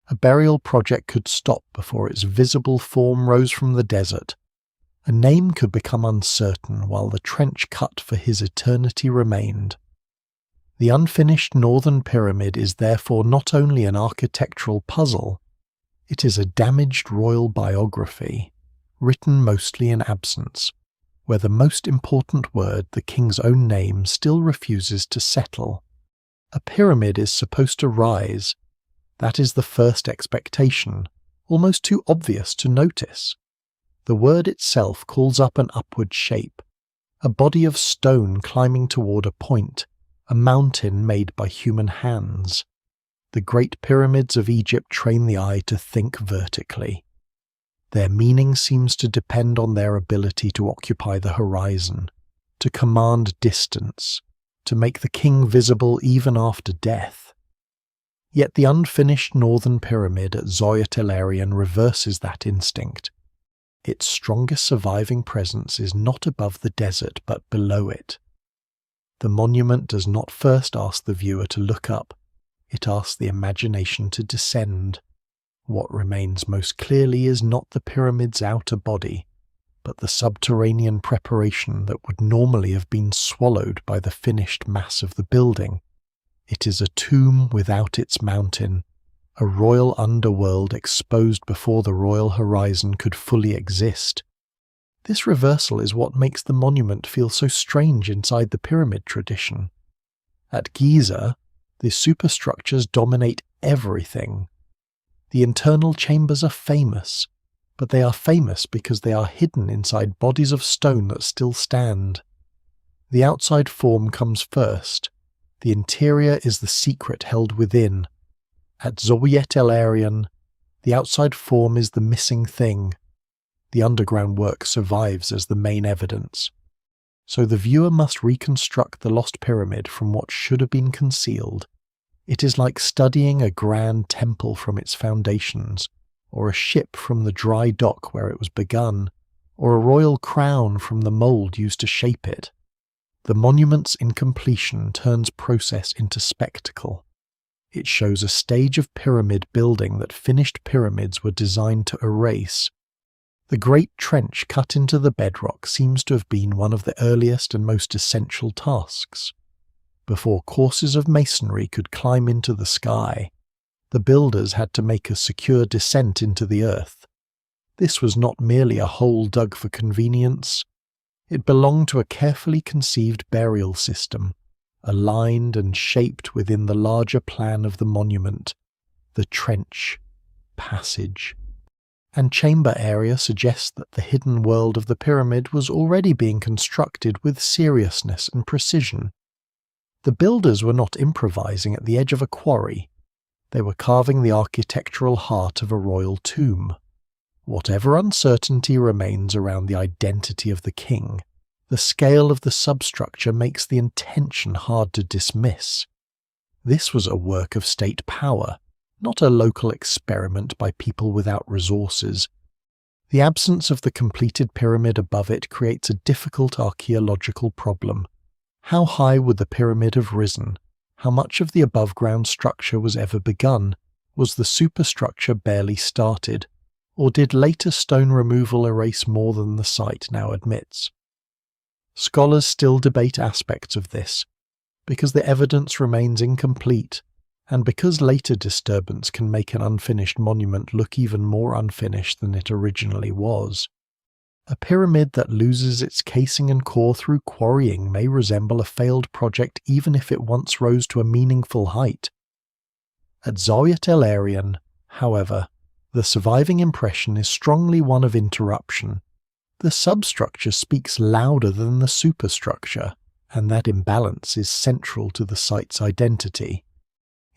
A burial project could stop before its visible form rose from the desert. A name could become uncertain while the trench cut for his eternity remained. The unfinished northern pyramid is therefore not only an architectural puzzle, it is a damaged royal biography, written mostly in absence, where the most important word, the king's own name, still refuses to settle. A pyramid is supposed to rise. That is the first expectation, almost too obvious to notice. The word itself calls up an upward shape, a body of stone climbing toward a point, a mountain made by human hands. The great pyramids of Egypt train the eye to think vertically. Their meaning seems to depend on their ability to occupy the horizon, to command distance, to make the king visible even after death. Yet the unfinished northern pyramid at Zawyet el-Aryan reverses that instinct. Its strongest surviving presence is not above the desert but below it. The monument does not first ask the viewer to look up, it asks the imagination to descend. What remains most clearly is not the pyramid's outer body, but the subterranean preparation that would normally have been swallowed by the finished mass of the building. It is a tomb without its mountain, a royal underworld exposed before the royal horizon could fully exist. This reversal is what makes the monument feel so strange inside the pyramid tradition. At Giza, the superstructures dominate everything. The internal chambers are famous, but they are famous because they are hidden inside bodies of stone that still stand. The outside form comes first. The interior is the secret held within. At Zawyet el-Aryan, the outside form is the missing thing. The underground work survives as the main evidence. So the viewer must reconstruct the lost pyramid from what should have been concealed. It is like studying a grand temple from its foundations, or a ship from the dry dock where it was begun, or a royal crown from the mould used to shape it. The monument's incompletion turns process into spectacle. It shows a stage of pyramid building that finished pyramids were designed to erase. The great trench cut into the bedrock seems to have been one of the earliest and most essential tasks. Before courses of masonry could climb into the sky, the builders had to make a secure descent into the earth. This was not merely a hole dug for convenience. It belonged to a carefully conceived burial system, aligned and shaped within the larger plan of the monument, the trench, passage, and chamber area suggests that the hidden world of the pyramid was already being constructed with seriousness and precision. The builders were not improvising at the edge of a quarry. They were carving the architectural heart of a royal tomb. Whatever uncertainty remains around the identity of the king, the scale of the substructure makes the intention hard to dismiss. This was a work of state power, not a local experiment by people without resources. The absence of the completed pyramid above it creates a difficult archaeological problem. How high would the pyramid have risen? How much of the above-ground structure was ever begun? Was the superstructure barely started? Or did later stone removal erase more than the site now admits? Scholars still debate aspects of this, because the evidence remains incomplete, and because later disturbance can make an unfinished monument look even more unfinished than it originally was. A pyramid that loses its casing and core through quarrying may resemble a failed project even if it once rose to a meaningful height. At Zawyet el-Aryan, however, the surviving impression is strongly one of interruption. The substructure speaks louder than the superstructure, and that imbalance is central to the site's identity.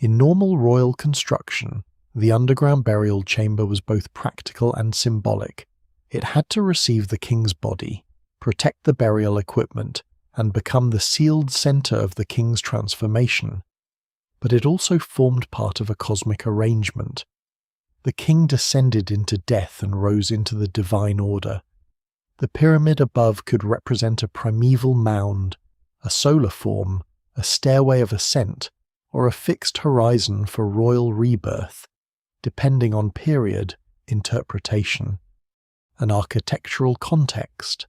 In normal royal construction, the underground burial chamber was both practical and symbolic. It had to receive the king's body, protect the burial equipment, and become the sealed center of the king's transformation. But it also formed part of a cosmic arrangement. The king descended into death and rose into the divine order. The pyramid above could represent a primeval mound, a solar form, a stairway of ascent, or a fixed horizon for royal rebirth, depending on period, interpretation, an architectural context.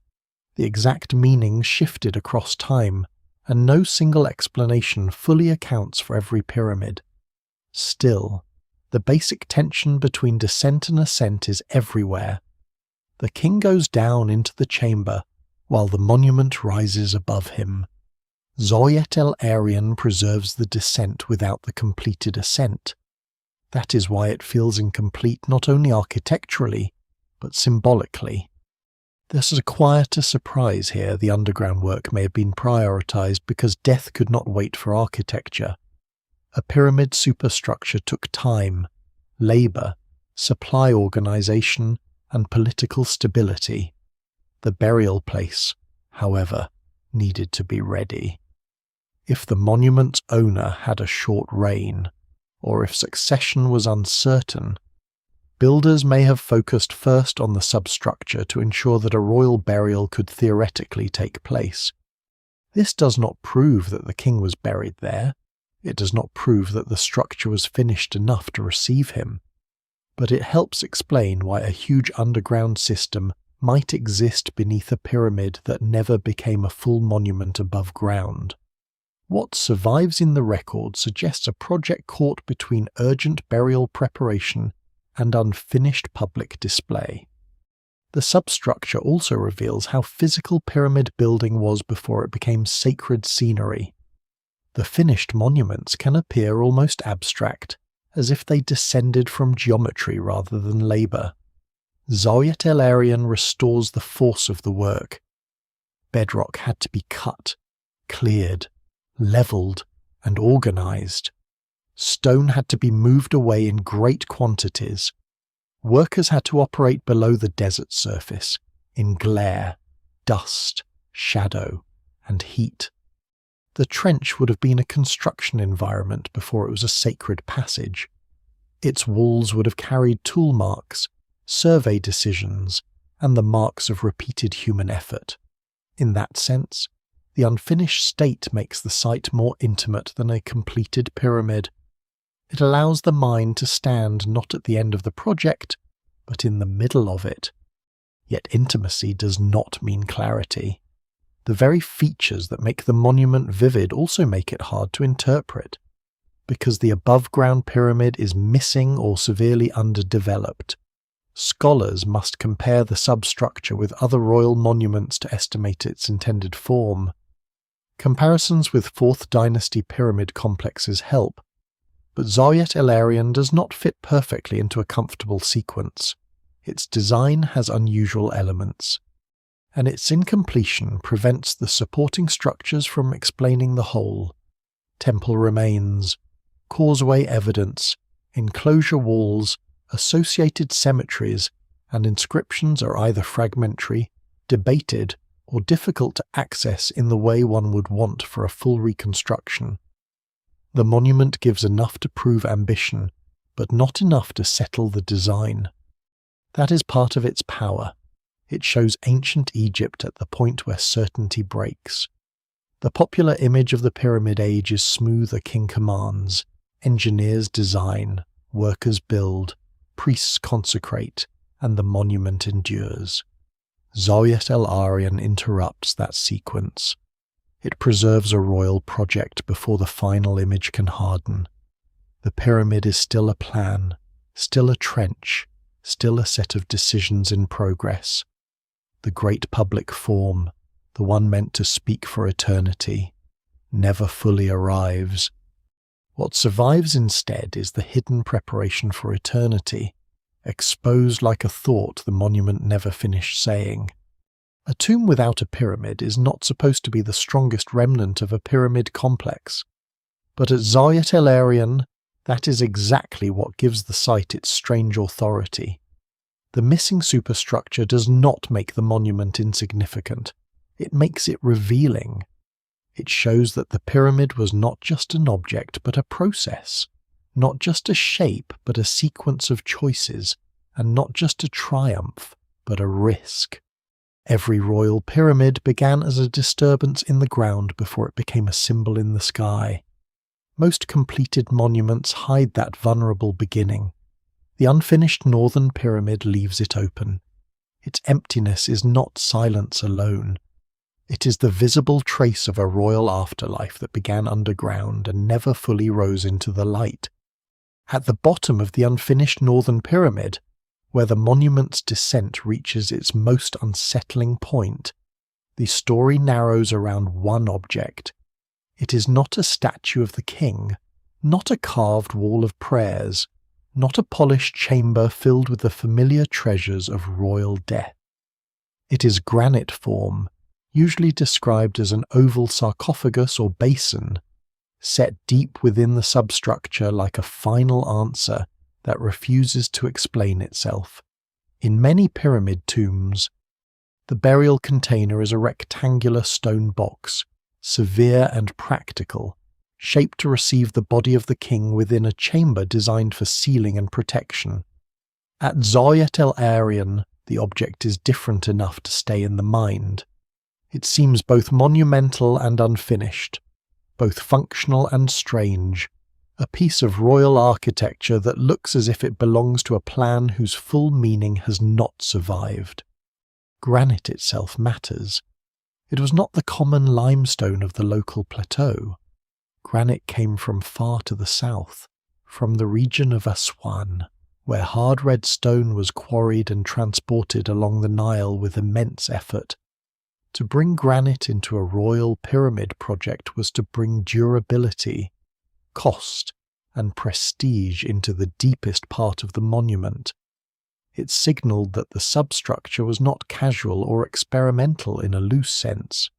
The exact meaning shifted across time, and no single explanation fully accounts for every pyramid. Still, the basic tension between descent and ascent is everywhere. The king goes down into the chamber, while the monument rises above him. Zawyet el-Aryan preserves the descent without the completed ascent. That is why it feels incomplete not only architecturally, but symbolically. There's a quieter surprise here. The underground work may have been prioritized because death could not wait for architecture. A pyramid superstructure took time, labor, supply organization, and political stability. The burial place, however, needed to be ready. If the monument's owner had a short reign, or if succession was uncertain, builders may have focused first on the substructure to ensure that a royal burial could theoretically take place. This does not prove that the king was buried there. It does not prove that the structure was finished enough to receive him. But it helps explain why a huge underground system might exist beneath a pyramid that never became a full monument above ground. What survives in the record suggests a project caught between urgent burial preparation and unfinished public display. The substructure also reveals how physical pyramid building was before it became sacred scenery. The finished monuments can appear almost abstract, as if they descended from geometry rather than labor. Zawyet el-Aryan restores the force of the work. Bedrock had to be cut, cleared, levelled, and organised. Stone had to be moved away in great quantities. Workers had to operate below the desert surface, in glare, dust, shadow, and heat. The trench would have been a construction environment before it was a sacred passage. Its walls would have carried tool marks, survey decisions, and the marks of repeated human effort. In that sense, the unfinished state makes the site more intimate than a completed pyramid. It allows the mind to stand not at the end of the project, but in the middle of it. Yet intimacy does not mean clarity. The very features that make the monument vivid also make it hard to interpret, because the above-ground pyramid is missing or severely underdeveloped. Scholars must compare the substructure with other royal monuments to estimate its intended form. Comparisons with 4th Dynasty pyramid complexes help, but Zawyet el-Aryan does not fit perfectly into a comfortable sequence. Its design has unusual elements, and its incompletion prevents the supporting structures from explaining the whole. Temple remains, causeway evidence, enclosure walls, associated cemeteries, and inscriptions are either fragmentary, debated, or difficult to access in the way one would want for a full reconstruction. The monument gives enough to prove ambition, but not enough to settle the design. That is part of its power. It shows ancient Egypt at the point where certainty breaks. The popular image of the Pyramid Age is smooth a king commands, engineers design, workers build, priests consecrate, and the monument endures. Zawyet el-Aryan interrupts that sequence. It preserves a royal project before the final image can harden. The pyramid is still a plan, still a trench, still a set of decisions in progress. The great public form, the one meant to speak for eternity, never fully arrives. What survives instead is the hidden preparation for eternity, exposed like a thought the monument never finished saying. A tomb without a pyramid is not supposed to be the strongest remnant of a pyramid complex, but at Zawyet el-Aryan, that is exactly what gives the site its strange authority. The missing superstructure does not make the monument insignificant, it makes it revealing. It shows that the pyramid was not just an object but a process, not just a shape but a sequence of choices, and not just a triumph but a risk. Every royal pyramid began as a disturbance in the ground before it became a symbol in the sky. Most completed monuments hide that vulnerable beginning. The unfinished northern pyramid leaves it open. Its emptiness is not silence alone. It is the visible trace of a royal afterlife that began underground and never fully rose into the light. At the bottom of the unfinished northern pyramid, where the monument's descent reaches its most unsettling point, the story narrows around one object. It is not a statue of the king, not a carved wall of prayers, not a polished chamber filled with the familiar treasures of royal death. It is granite form, usually described as an oval sarcophagus or basin, set deep within the substructure like a final answer that refuses to explain itself. In many pyramid tombs, the burial container is a rectangular stone box, severe and practical, shaped to receive the body of the king within a chamber designed for sealing and protection. At Zawyet el-Aryan, the object is different enough to stay in the mind. It seems both monumental and unfinished, both functional and strange, a piece of royal architecture that looks as if it belongs to a plan whose full meaning has not survived. Granite itself matters. It was not the common limestone of the local plateau. Granite came from far to the south, from the region of Aswan, where hard red stone was quarried and transported along the Nile with immense effort. To bring granite into a royal pyramid project was to bring durability, cost, and prestige into the deepest part of the monument. It signalled that the substructure was not casual or experimental in a loose sense.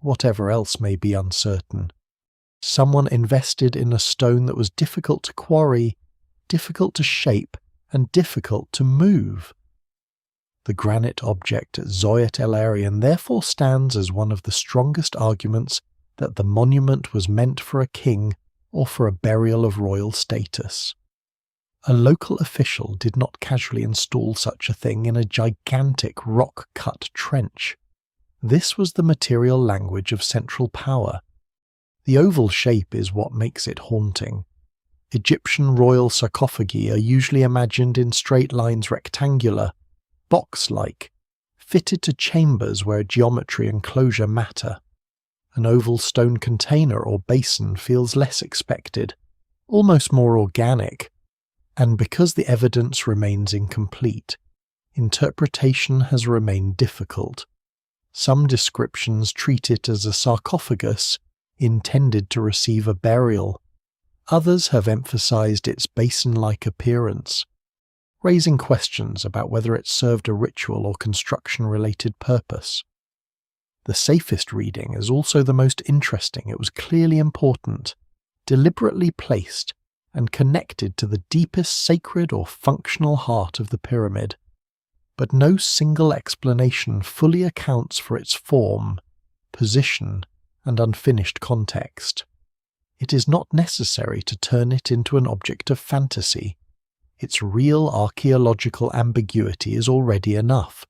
whatever else may be uncertain. Someone invested in a stone that was difficult to quarry, difficult to shape, and difficult to move. The granite object at Zawyet el-Aryan therefore stands as one of the strongest arguments that the monument was meant for a king or for a burial of royal status. A local official did not casually install such a thing in a gigantic rock-cut trench. This was the material language of central power. The oval shape is what makes it haunting. Egyptian royal sarcophagi are usually imagined in straight lines, rectangular, box-like, fitted to chambers where geometry and closure matter. An oval stone container or basin feels less expected, almost more organic, and because the evidence remains incomplete, interpretation has remained difficult. Some descriptions treat it as a sarcophagus intended to receive a burial. Others have emphasized its basin-like appearance, raising questions about whether it served a ritual or construction-related purpose. The safest reading is also the most interesting. It was clearly important, deliberately placed, and connected to the deepest sacred or functional heart of the pyramid. But no single explanation fully accounts for its form, position, and unfinished context. It is not necessary to turn it into an object of fantasy. Its real archaeological ambiguity is already enough.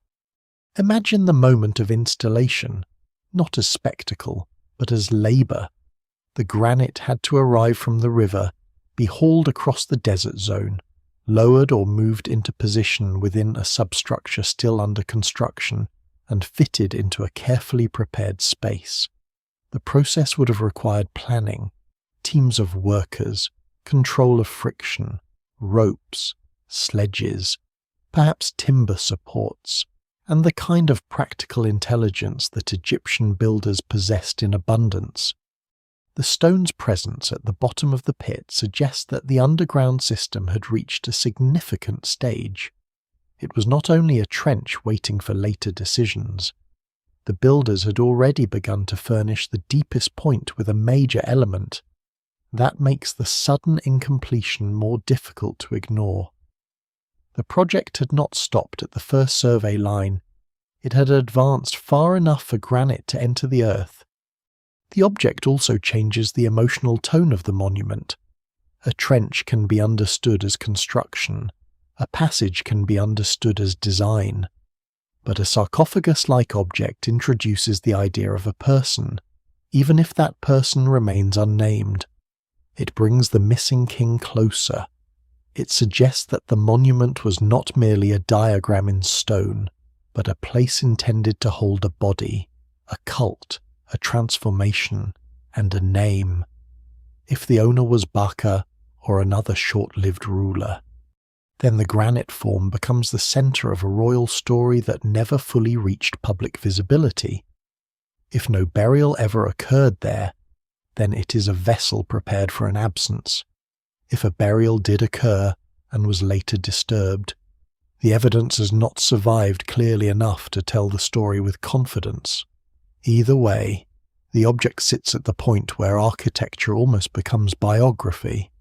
Imagine the moment of installation, not as spectacle, but as labour. The granite had to arrive from the river, be hauled across the desert zone, lowered or moved into position within a substructure still under construction, and fitted into a carefully prepared space. The process would have required planning, teams of workers, control of friction, ropes, sledges, perhaps timber supports, and the kind of practical intelligence that Egyptian builders possessed in abundance. The stone's presence at the bottom of the pit suggests that the underground system had reached a significant stage. It was not only a trench waiting for later decisions. The builders had already begun to furnish the deepest point with a major element. That makes the sudden incompletion more difficult to ignore. The project had not stopped at the first survey line. It had advanced far enough for granite to enter the earth. The object also changes the emotional tone of the monument. A trench can be understood as construction. A passage can be understood as design. But a sarcophagus-like object introduces the idea of a person, even if that person remains unnamed. It brings the missing king closer. It suggests that the monument was not merely a diagram in stone, but a place intended to hold a body, a cult, a transformation, and a name. If the owner was Baka or another short-lived ruler, then the granite form becomes the center of a royal story that never fully reached public visibility. If no burial ever occurred there, then it is a vessel prepared for an absence. If a burial did occur and was later disturbed, the evidence has not survived clearly enough to tell the story with confidence. Either way, the object sits at the point where architecture almost becomes biography.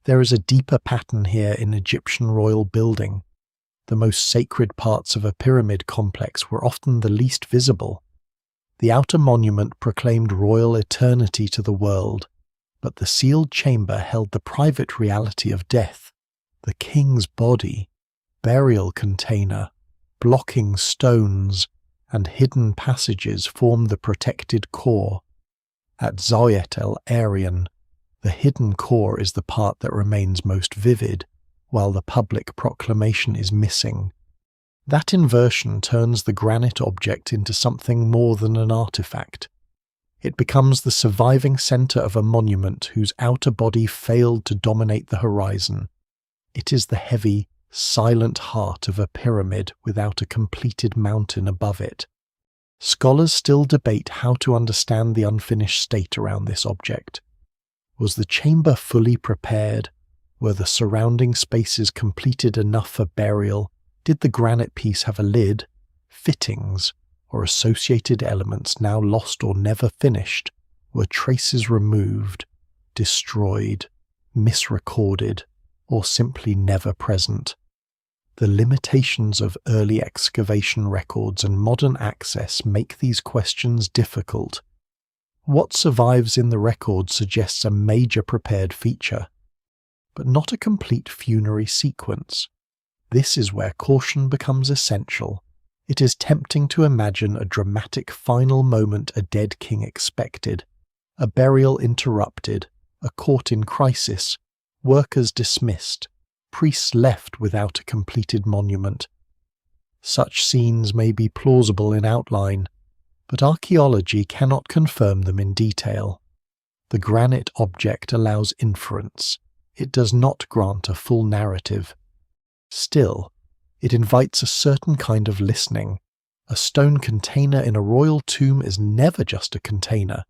There is a deeper pattern here in Egyptian royal building. The most sacred parts of a pyramid complex were often the least visible. The outer monument proclaimed royal eternity to the world, but the sealed chamber held the private reality of death, the king's body, burial container, blocking stones, and hidden passages formed the protected core. At Zawyet el-Aryan, the hidden core is the part that remains most vivid, while the public proclamation is missing. That inversion turns the granite object into something more than an artifact. It becomes the surviving center of a monument whose outer body failed to dominate the horizon. It is the heavy, silent heart of a pyramid without a completed mountain above it. Scholars still debate how to understand the unfinished state around this object. Was the chamber fully prepared? Were the surrounding spaces completed enough for burial? Did the granite piece have a lid, fittings, or associated elements now lost or never finished were traces removed, destroyed, misrecorded, or simply never present. The limitations of early excavation records and modern access make these questions difficult. What survives in the record suggests a major prepared feature, but not a complete funerary sequence. This is where caution becomes essential. It is tempting to imagine a dramatic final moment a dead king expected, a burial interrupted, a court in crisis, workers dismissed, priests left without a completed monument. Such scenes may be plausible in outline, but archaeology cannot confirm them in detail. The granite object allows inference. It does not grant a full narrative. Still, it invites a certain kind of listening. A stone container in a royal tomb is never just a container.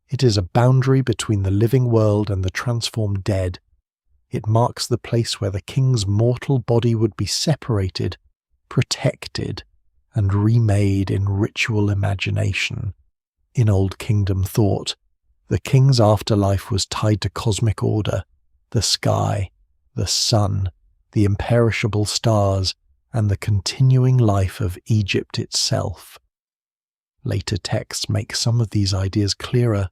It is a boundary between the living world and the transformed dead. It marks the place where the king's mortal body would be separated, protected, and remade in ritual imagination. In Old Kingdom thought, the king's afterlife was tied to cosmic order, the sky, the sun, the imperishable stars, and the continuing life of Egypt itself. Later texts make some of these ideas clearer,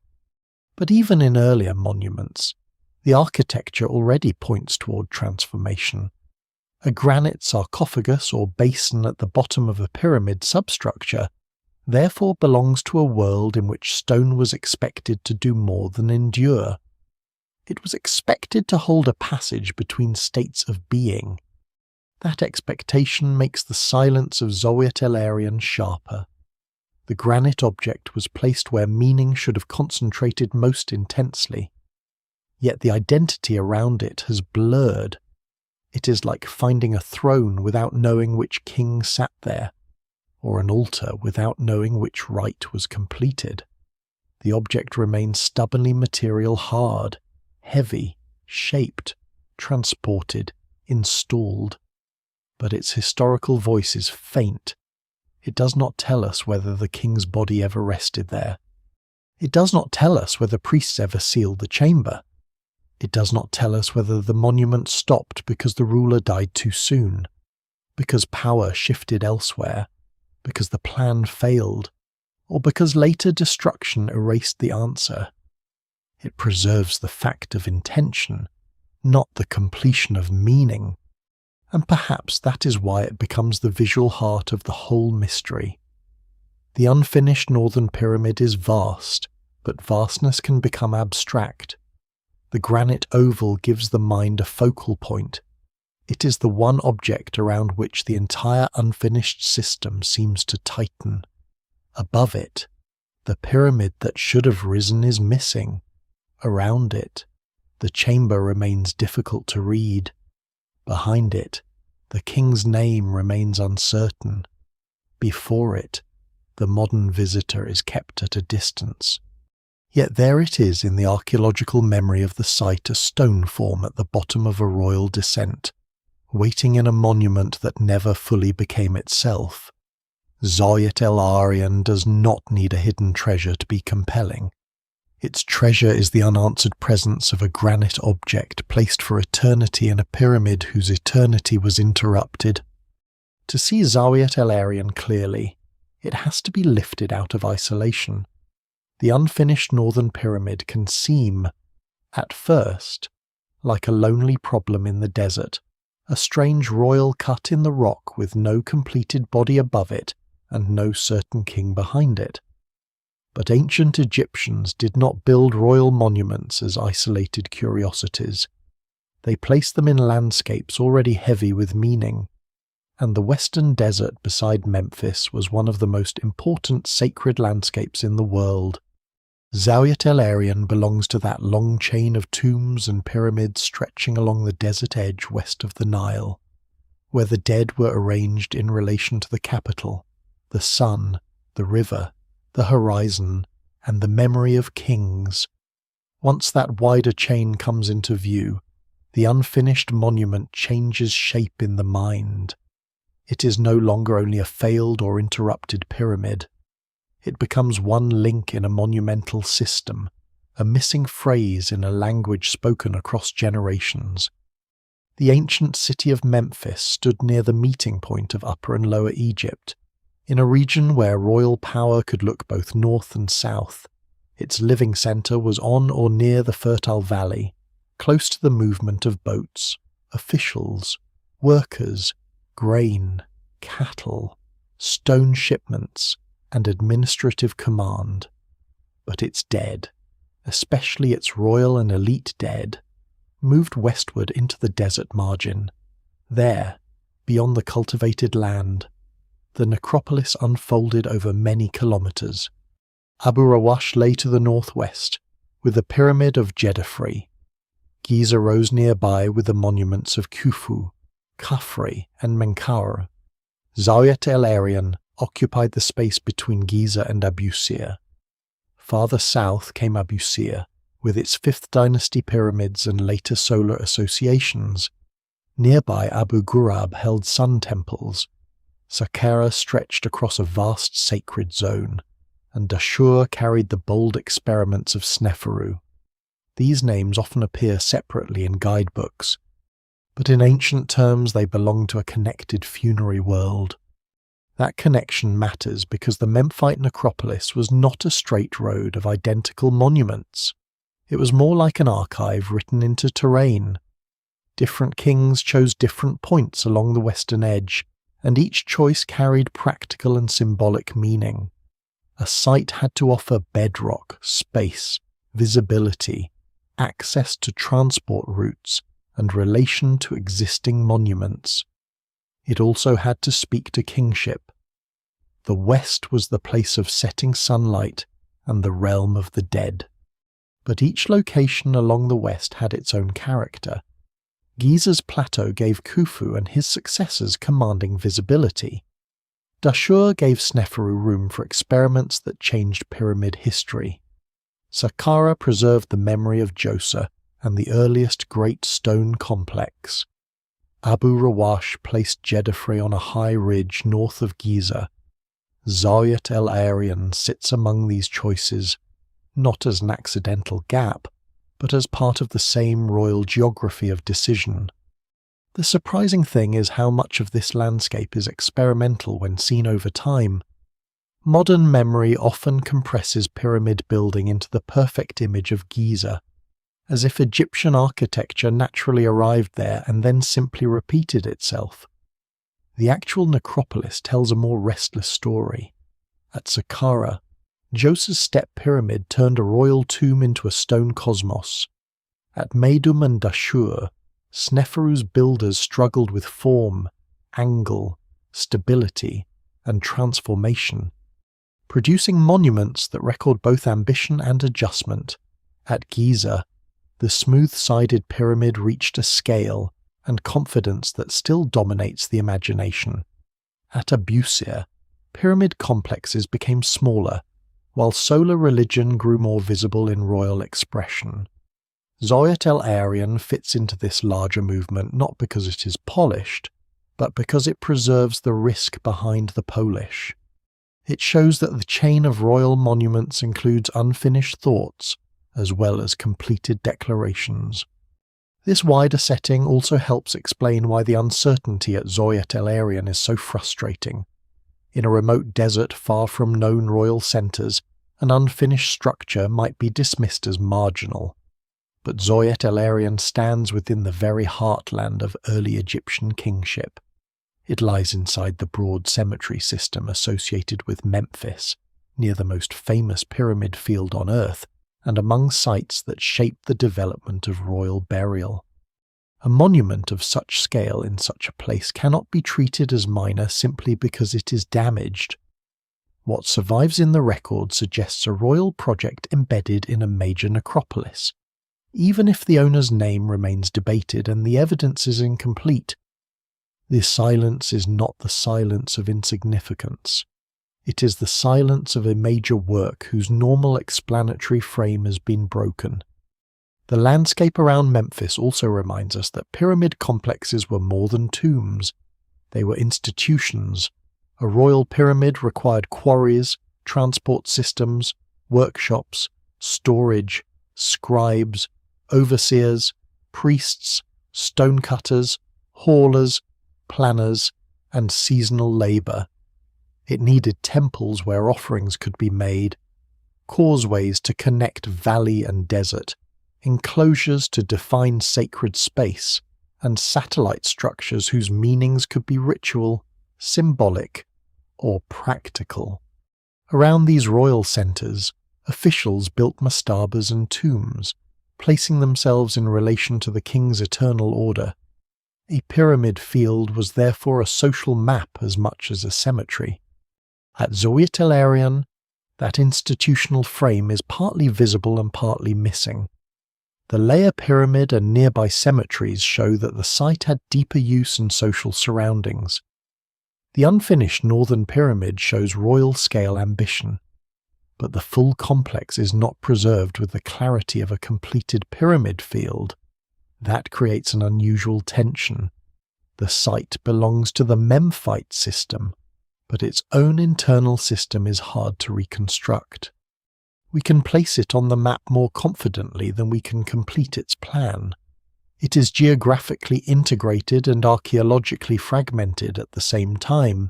but even in earlier monuments, the architecture already points toward transformation. A granite sarcophagus or basin at the bottom of a pyramid substructure therefore belongs to a world in which stone was expected to do more than endure. It was expected to hold a passage between states of being. That expectation makes the silence of Zawyet el-Aryan sharper. The granite object was placed where meaning should have concentrated most intensely. Yet the identity around it has blurred. It is like finding a throne without knowing which king sat there, or an altar without knowing which rite was completed. The object remains stubbornly material hard, heavy, shaped, transported, installed. But its historical voice is faint. It does not tell us whether the king's body ever rested there. It does not tell us whether priests ever sealed the chamber. It does not tell us whether the monument stopped because the ruler died too soon, because power shifted elsewhere, because the plan failed, or because later destruction erased the answer. It preserves the fact of intention, not the completion of meaning. And perhaps that is why it becomes the visual heart of the whole mystery. The unfinished northern pyramid is vast, but vastness can become abstract. The granite oval gives the mind a focal point. It is the one object around which the entire unfinished system seems to tighten. Above it, the pyramid that should have risen is missing. Around it, the chamber remains difficult to read. Behind it, the king's name remains uncertain. Before it, the modern visitor is kept at a distance. Yet there it is in the archaeological memory of the site, a stone form at the bottom of a royal descent, waiting in a monument that never fully became itself. Zawyet el-Aryan does not need a hidden treasure to be compelling. Its treasure is the unanswered presence of a granite object placed for eternity in a pyramid whose eternity was interrupted. To see Zawyet el-Aryan clearly, it has to be lifted out of isolation. The unfinished northern pyramid can seem, at first, like a lonely problem in the desert, a strange royal cut in the rock with no completed body above it and no certain king behind it. But ancient Egyptians did not build royal monuments as isolated curiosities. They placed them in landscapes already heavy with meaning, and the western desert beside Memphis was one of the most important sacred landscapes in the world. Zawyet el-Aryan belongs to that long chain of tombs and pyramids stretching along the desert edge west of the Nile, where the dead were arranged in relation to the capital, the sun, the river, the horizon, and the memory of kings. Once that wider chain comes into view, the unfinished monument changes shape in the mind. It is no longer only a failed or interrupted pyramid. it becomes one link in a monumental system, a missing phrase in a language spoken across generations. The ancient city of Memphis stood near the meeting point of Upper and Lower Egypt, in a region where royal power could look both north and south. Its living centre was on or near the fertile valley, close to the movement of boats, officials, workers, grain, cattle, stone shipments, and administrative command. But its dead, especially its royal and elite dead, moved westward into the desert margin. There, beyond the cultivated land, the necropolis unfolded over many kilometres. Abu Rawash lay to the northwest, with the pyramid of Djedefre. Giza rose nearby with the monuments of Khufu, Khafre, and Menkaure. Zawyet el-Aryan occupied the space between Giza and Abusir. Farther south came Abusir, with its 5th dynasty pyramids and later solar associations. Nearby, Abu Ghurab held sun temples. Saqqara stretched across a vast sacred zone, and Dashur carried the bold experiments of Sneferu. These names often appear separately in guidebooks, but in ancient terms they belong to a connected funerary world. That connection matters because the Memphite necropolis was not a straight road of identical monuments. It was more like an archive written into terrain. Different kings chose different points along the western edge, and each choice carried practical and symbolic meaning. A site had to offer bedrock, space, visibility, access to transport routes, and relation to existing monuments. It also had to speak to kingship. The west was the place of setting sunlight and the realm of the dead. But each location along the west had its own character. Giza's plateau gave Khufu and his successors commanding visibility. Dashur gave Sneferu room for experiments that changed pyramid history. Saqqara preserved the memory of Djoser and the earliest great stone complex. Abu Rawash placed Djedefre on a high ridge north of Giza. Zawyet el-Aryan sits among these choices, not as an accidental gap, but as part of the same royal geography of decision. The surprising thing is how much of this landscape is experimental when seen over time. Modern memory often compresses pyramid building into the perfect image of Giza, as if Egyptian architecture naturally arrived there and then simply repeated itself. The actual necropolis tells a more restless story. At Saqqara, Djoser's step pyramid turned a royal tomb into a stone cosmos. At Meidum and Dashur, Sneferu's builders struggled with form, angle, stability, and transformation, producing monuments that record both ambition and adjustment. At Giza, the smooth-sided pyramid reached a scale and confidence that still dominates the imagination. At Abusir, pyramid complexes became smaller, while solar religion grew more visible in royal expression. Zawyet el-Aryan fits into this larger movement not because it is polished, but because it preserves the risk behind the polish. It shows that the chain of royal monuments includes unfinished thoughts, as well as completed declarations. This wider setting also helps explain why the uncertainty at Zawyet el-Aryan is so frustrating. In a remote desert far from known royal centres, an unfinished structure might be dismissed as marginal. But Zawyet el-Aryan stands within the very heartland of early Egyptian kingship. It lies inside the broad cemetery system associated with Memphis, near the most famous pyramid field on Earth, and among sites that shaped the development of royal burial. A monument of such scale in such a place cannot be treated as minor simply because it is damaged. What survives in the record suggests a royal project embedded in a major necropolis, even if the owner's name remains debated and the evidence is incomplete. This silence is not the silence of insignificance. It is the silence of a major work whose normal explanatory frame has been broken. The landscape around Memphis also reminds us that pyramid complexes were more than tombs. They were institutions. A royal pyramid required quarries, transport systems, workshops, storage, scribes, overseers, priests, stonecutters, haulers, planners, and seasonal labour. It needed temples where offerings could be made, causeways to connect valley and desert, enclosures to define sacred space, and satellite structures whose meanings could be ritual, symbolic, or practical. Around these royal centres, officials built mastabas and tombs, placing themselves in relation to the king's eternal order. A pyramid field was therefore a social map as much as a cemetery. At Zawyet el-Aryan, that institutional frame is partly visible and partly missing. The layer pyramid and nearby cemeteries show that the site had deeper use and social surroundings. The unfinished northern pyramid shows royal-scale ambition, but the full complex is not preserved with the clarity of a completed pyramid field. That creates an unusual tension. The site belongs to the Memphite system, but its own internal system is hard to reconstruct. We can place it on the map more confidently than we can complete its plan. It is geographically integrated and archaeologically fragmented at the same time.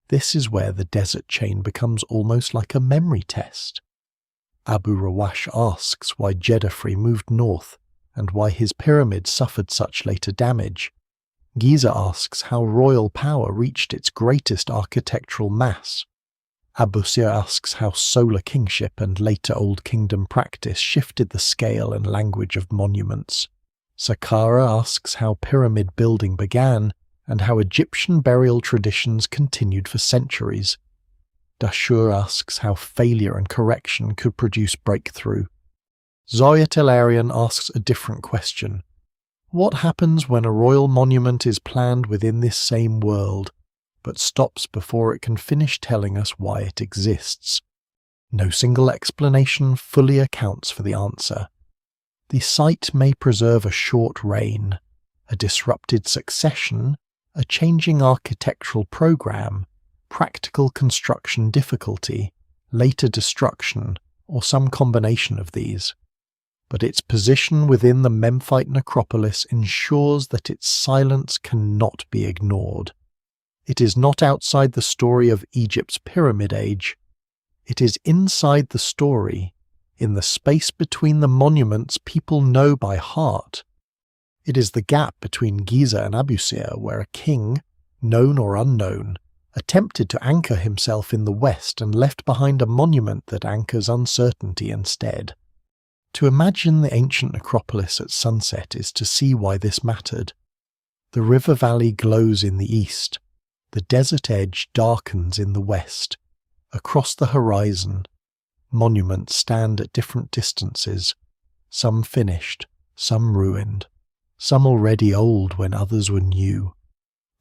This is where the desert chain becomes almost like a memory test. Abu Rawash asks why Jedafri moved north and why his pyramid suffered such later damage. Giza asks how royal power reached its greatest architectural mass. Abusir asks how solar kingship and later Old Kingdom practice shifted the scale and language of monuments. Saqqara asks how pyramid building began and how Egyptian burial traditions continued for centuries. Dashur asks how failure and correction could produce breakthrough. Zawyet el-Aryan asks a different question. What happens when a royal monument is planned within this same world, but stops before it can finish telling us why it exists? No single explanation fully accounts for the answer. The site may preserve a short reign, a disrupted succession, a changing architectural program, practical construction difficulty, later destruction, or some combination of these. But its position within the Memphite necropolis ensures that its silence cannot be ignored. It is not outside the story of Egypt's Pyramid Age. It is inside the story, in the space between the monuments people know by heart. It is the gap between Giza and Abusir where a king, known or unknown, attempted to anchor himself in the West and left behind a monument that anchors uncertainty instead. To imagine the ancient necropolis at sunset is to see why this mattered. The river valley glows in the east. The desert edge darkens in the west. Across the horizon, monuments stand at different distances, some finished, some ruined, some already old when others were new.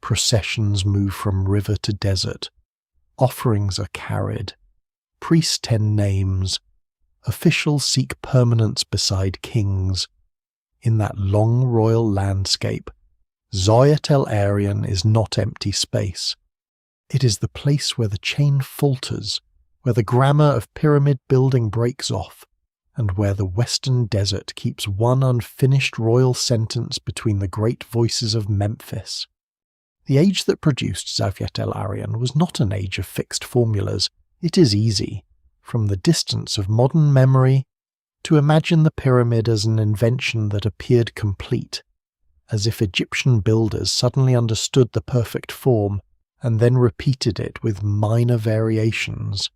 Processions move from river to desert. Offerings are carried. Priests tend names. Officials seek permanence beside kings. In that long royal landscape, Zawyet el-Aryan is not empty space. It is the place where the chain falters, where the grammar of pyramid building breaks off, and where the western desert keeps one unfinished royal sentence between the great voices of Memphis. The age that produced Zawyet el-Aryan was not an age of fixed formulas. It is easy, from the distance of modern memory, to imagine the pyramid as an invention that appeared complete, as if Egyptian builders suddenly understood the perfect form and then repeated it with minor variations.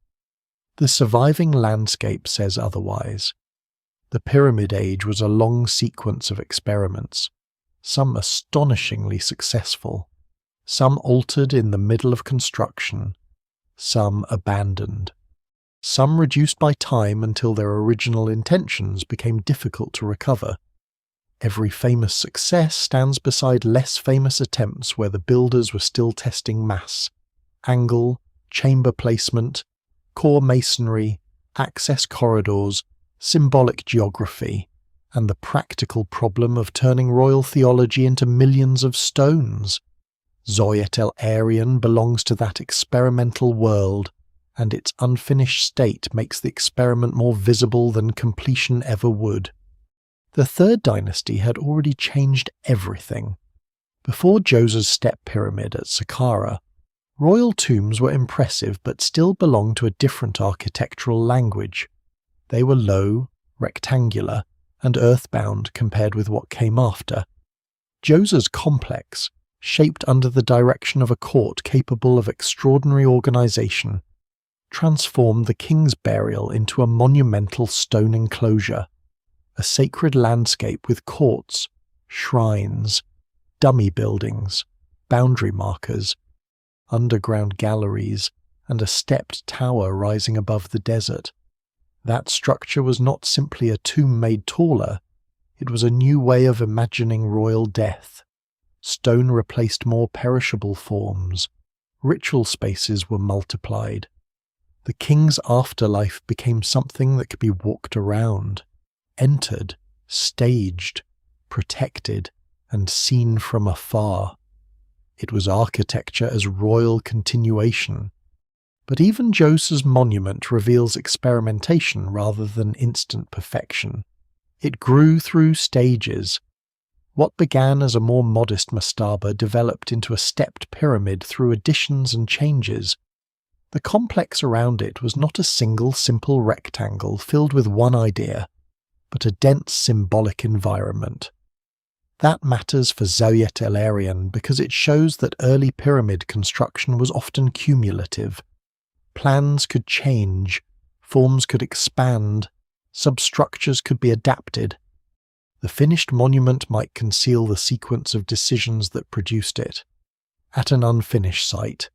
The surviving landscape says otherwise. The Pyramid Age was a long sequence of experiments, some astonishingly successful, some altered in the middle of construction, some abandoned, some reduced by time until their original intentions became difficult to recover. Every famous success stands beside less famous attempts where the builders were still testing mass, angle, chamber placement, core masonry, access corridors, symbolic geography, and the practical problem of turning royal theology into millions of stones. Zawyet el-Aryan belongs to that experimental world, and its unfinished state makes the experiment more visible than completion ever would. The Third Dynasty had already changed everything. Before Djoser's step pyramid at Saqqara, royal tombs were impressive but still belonged to a different architectural language. They were low, rectangular, and earthbound compared with what came after. Djoser's complex, shaped under the direction of a court capable of extraordinary organization, transformed the king's burial into a monumental stone enclosure, a sacred landscape with courts, shrines, dummy buildings, boundary markers, underground galleries, and a stepped tower rising above the desert. That structure was not simply a tomb made taller, it was a new way of imagining royal death. Stone replaced more perishable forms. Ritual spaces were multiplied. The king's afterlife became something that could be walked around, entered, staged, protected, and seen from afar. It was architecture as royal continuation. But even Djoser's monument reveals experimentation rather than instant perfection. It grew through stages. What began as a more modest mastaba developed into a stepped pyramid through additions and changes. The complex around it was not a single simple rectangle filled with one idea, but a dense symbolic environment. That matters for Zawyet el-Aryan because it shows that early pyramid construction was often cumulative. Plans could change, forms could expand, substructures could be adapted. The finished monument might conceal the sequence of decisions that produced it. At an unfinished site,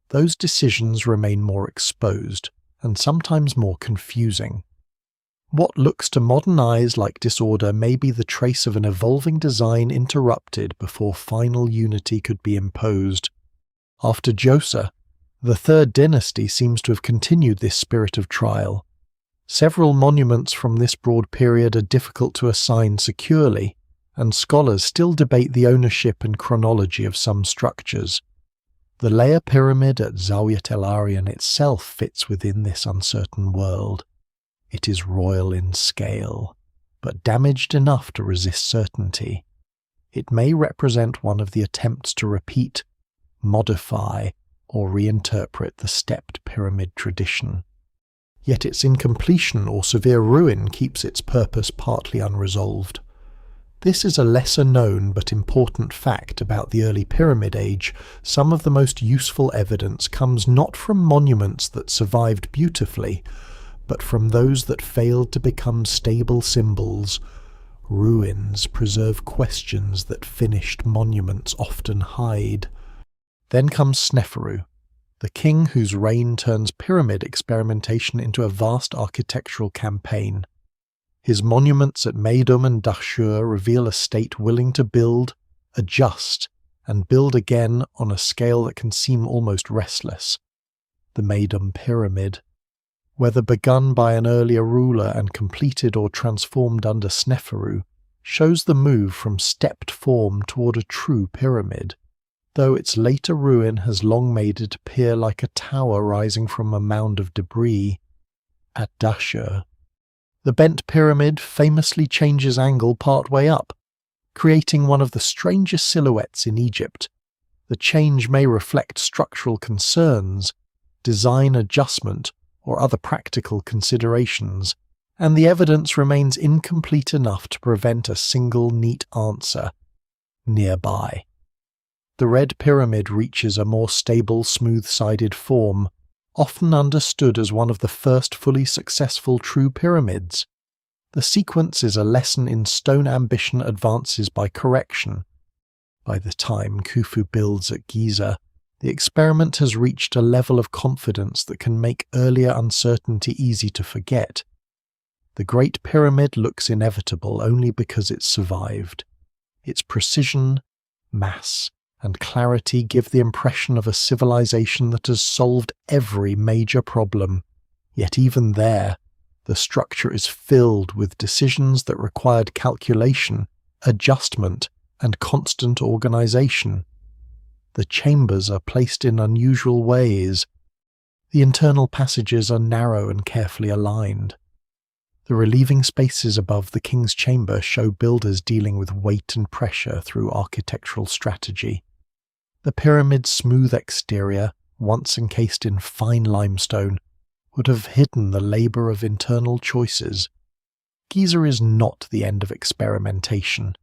those decisions remain more exposed and sometimes more confusing. What looks to modern eyes like disorder may be the trace of an evolving design interrupted before final unity could be imposed. After Djoser, the Third Dynasty seems to have continued this spirit of trial. Several monuments from this broad period are difficult to assign securely, and scholars still debate the ownership and chronology of some structures. The layer pyramid at Zawyet el-Aryan itself fits within this uncertain world. It is royal in scale, but damaged enough to resist certainty. It may represent one of the attempts to repeat, modify, or reinterpret the stepped pyramid tradition. Yet its incompletion or severe ruin keeps its purpose partly unresolved. This is a lesser-known but important fact about the early Pyramid Age. Some of the most useful evidence comes not from monuments that survived beautifully, but from those that failed to become stable symbols. Ruins preserve questions that finished monuments often hide. Then comes Sneferu, the king whose reign turns pyramid experimentation into a vast architectural campaign. His monuments at Meidum and Dahshur reveal a state willing to build, adjust, and build again on a scale that can seem almost restless. The Meidum Pyramid, whether begun by an earlier ruler and completed or transformed under Sneferu, shows the move from stepped form toward a true pyramid, though its later ruin has long made it appear like a tower rising from a mound of debris. At Dahshur, the bent pyramid famously changes angle partway up, creating one of the strangest silhouettes in Egypt. The change may reflect structural concerns, design adjustment, or other practical considerations, and the evidence remains incomplete enough to prevent a single neat answer. Nearby, the Red Pyramid reaches a more stable, smooth-sided form, often understood as one of the first fully successful true pyramids. The sequence is a lesson in stone ambition advances by correction. By the time Khufu builds at Giza, the experiment has reached a level of confidence that can make earlier uncertainty easy to forget. The Great Pyramid looks inevitable only because it survived. Its precision, mass, and clarity give the impression of a civilization that has solved every major problem. Yet even there, the structure is filled with decisions that required calculation, adjustment, and constant organization. The chambers are placed in unusual ways. The internal passages are narrow and carefully aligned. The relieving spaces above the king's chamber show builders dealing with weight and pressure through architectural strategy. The pyramid's smooth exterior, once encased in fine limestone, would have hidden the labour of internal choices. Giza is not the end of experimentation.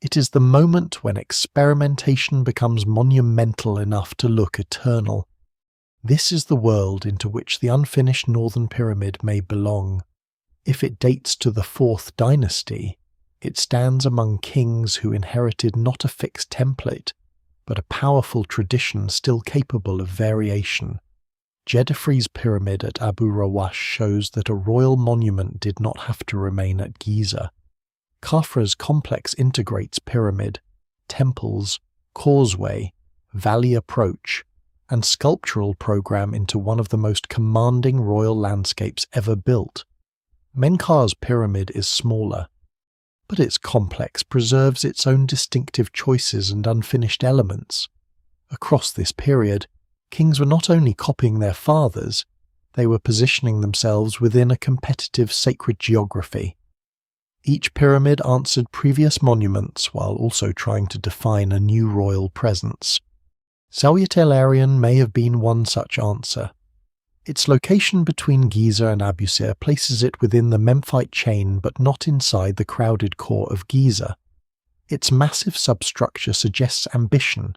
It is the moment when experimentation becomes monumental enough to look eternal. This is the world into which the unfinished northern pyramid may belong. If it dates to the 4th dynasty, it stands among kings who inherited not a fixed template, but a powerful tradition still capable of variation. Djedefre's pyramid at Abu Rawash shows that a royal monument did not have to remain at Giza. Khafra's complex integrates pyramid, temples, causeway, valley approach, and sculptural program into one of the most commanding royal landscapes ever built. Menkar's pyramid is smaller, but its complex preserves its own distinctive choices and unfinished elements. Across this period, kings were not only copying their fathers, they were positioning themselves within a competitive sacred geography. Each pyramid answered previous monuments while also trying to define a new royal presence. Zawyet el-Aryan may have been one such answer. Its location between Giza and Abusir places it within the Memphite chain but not inside the crowded core of Giza. Its massive substructure suggests ambition.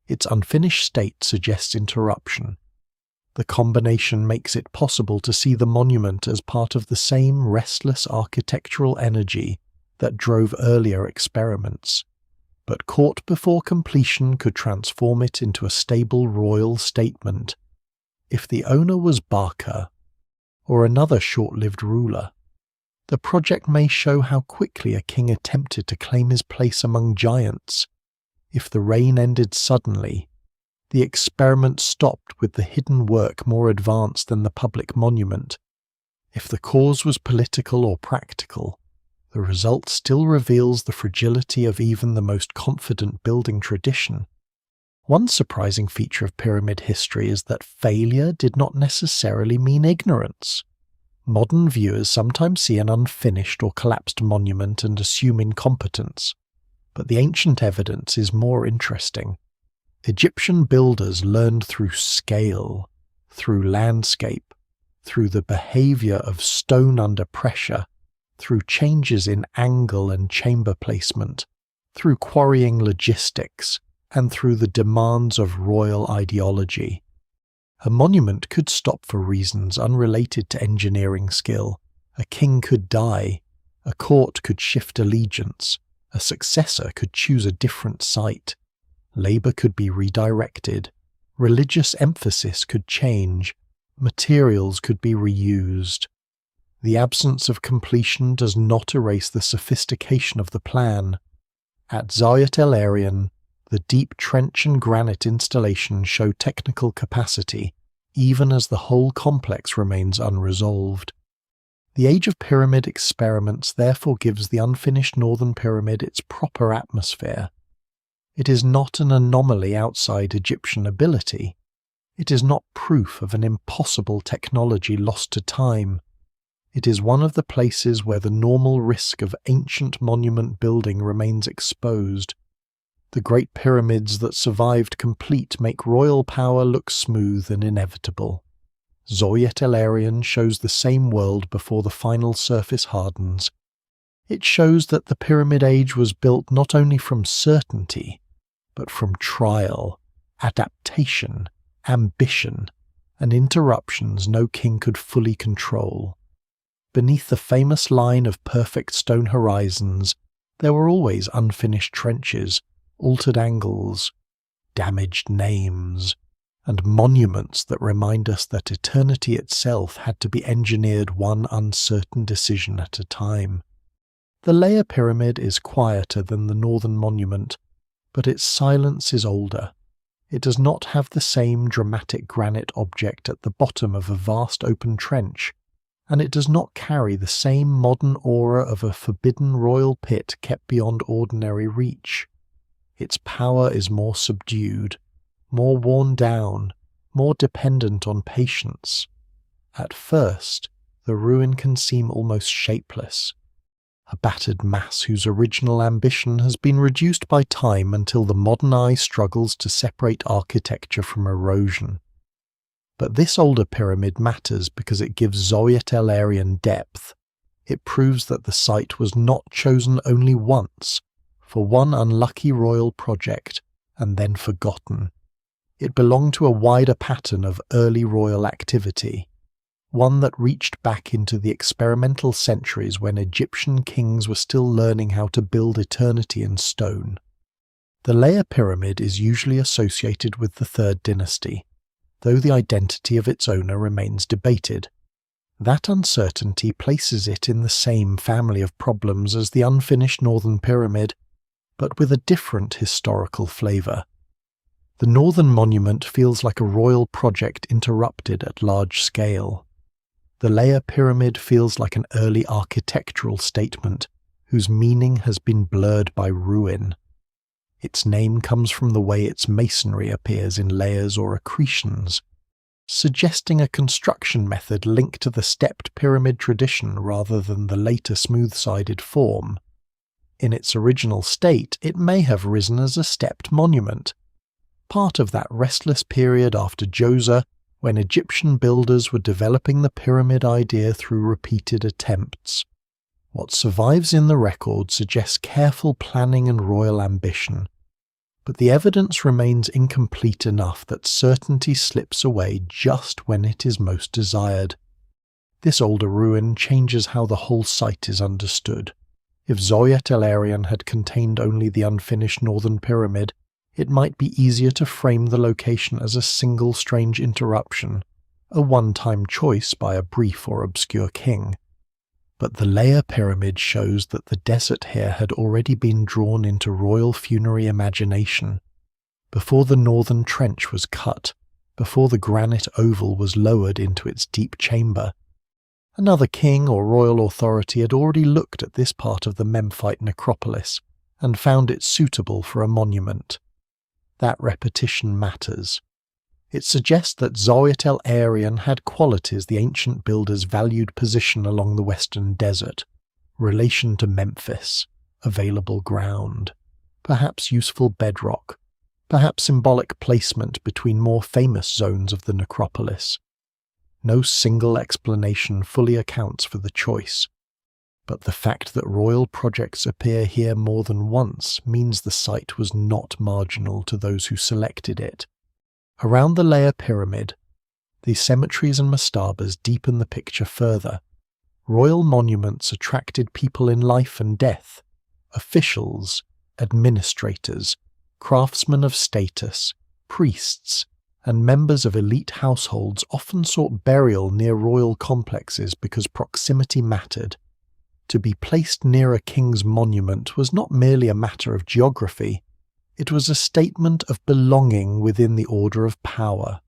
Its unfinished state suggests interruption. The combination makes it possible to see the monument as part of the same restless architectural energy that drove earlier experiments, but caught before completion could transform it into a stable royal statement. If the owner was Baka, or another short-lived ruler, the project may show how quickly a king attempted to claim his place among giants. If the reign ended suddenly, the experiment stopped with the hidden work more advanced than the public monument. If the cause was political or practical, the result still reveals the fragility of even the most confident building tradition. One surprising feature of pyramid history is that failure did not necessarily mean ignorance. Modern viewers sometimes see an unfinished or collapsed monument and assume incompetence, but the ancient evidence is more interesting. Egyptian builders learned through scale, through landscape, through the behavior of stone under pressure, through changes in angle and chamber placement, through quarrying logistics, and through the demands of royal ideology. A monument could stop for reasons unrelated to engineering skill. A king could die, a court could shift allegiance, a successor could choose a different site, labor could be redirected, religious emphasis could change, materials could be reused. The absence of completion does not erase the sophistication of the plan. At Zawyet el-Aryan, the deep trench and granite installations show technical capacity, even as the whole complex remains unresolved. The Age of Pyramid experiments therefore gives the unfinished Northern Pyramid its proper atmosphere. It is not an anomaly outside Egyptian ability. It is not proof of an impossible technology lost to time. It is one of the places where the normal risk of ancient monument building remains exposed. The great pyramids that survived complete make royal power look smooth and inevitable. Zawyet el-Aryan shows the same world before the final surface hardens. It shows that the Pyramid Age was built not only from certainty, but from trial, adaptation, ambition, and interruptions no king could fully control. Beneath the famous line of perfect stone horizons, there were always unfinished trenches, altered angles, damaged names, and monuments that remind us that eternity itself had to be engineered one uncertain decision at a time. The layer pyramid is quieter than the northern monument, but its silence is older. It does not have the same dramatic granite object at the bottom of a vast open trench, and it does not carry the same modern aura of a forbidden royal pit kept beyond ordinary reach. Its power is more subdued, more worn down, more dependent on patience. At first, the ruin can seem almost shapeless, a battered mass whose original ambition has been reduced by time until the modern eye struggles to separate architecture from erosion. But this older pyramid matters because it gives Zawyet el-Aryan depth. It proves that the site was not chosen only once, for one unlucky royal project, and then forgotten. It belonged to a wider pattern of early royal activity, one that reached back into the experimental centuries when Egyptian kings were still learning how to build eternity in stone. The layer pyramid is usually associated with the Third Dynasty, though the identity of its owner remains debated. That uncertainty places it in the same family of problems as the unfinished Northern Pyramid, but with a different historical flavour. The Northern Monument feels like a royal project interrupted at large scale. The layer pyramid feels like an early architectural statement whose meaning has been blurred by ruin. Its name comes from the way its masonry appears in layers or accretions, suggesting a construction method linked to the stepped pyramid tradition rather than the later smooth-sided form. In its original state, it may have risen as a stepped monument, part of that restless period after Djoser when Egyptian builders were developing the pyramid idea through repeated attempts. What survives in the record suggests careful planning and royal ambition, but the evidence remains incomplete enough that certainty slips away just when it is most desired. This older ruin changes how the whole site is understood. If Zawyet el-Aryan had contained only the unfinished Northern Pyramid, it might be easier to frame the location as a single strange interruption, a one-time choice by a brief or obscure king. But the layer pyramid shows that the desert here had already been drawn into royal funerary imagination. Before the northern trench was cut, before the granite oval was lowered into its deep chamber, another king or royal authority had already looked at this part of the Memphite necropolis and found it suitable for a monument. That repetition matters. It suggests that Zawyet el-Aryan had qualities the ancient builders valued: position along the western desert, relation to Memphis, available ground, perhaps useful bedrock, perhaps symbolic placement between more famous zones of the necropolis. No single explanation fully accounts for the choice, but the fact that royal projects appear here more than once means the site was not marginal to those who selected it. Around the layer pyramid, the cemeteries and mastabas deepen the picture further. Royal monuments attracted people in life and death, officials, administrators, craftsmen of status, priests, and members of elite households often sought burial near royal complexes because proximity mattered. To be placed near a king's monument was not merely a matter of geography, it was a statement of belonging within the order of power.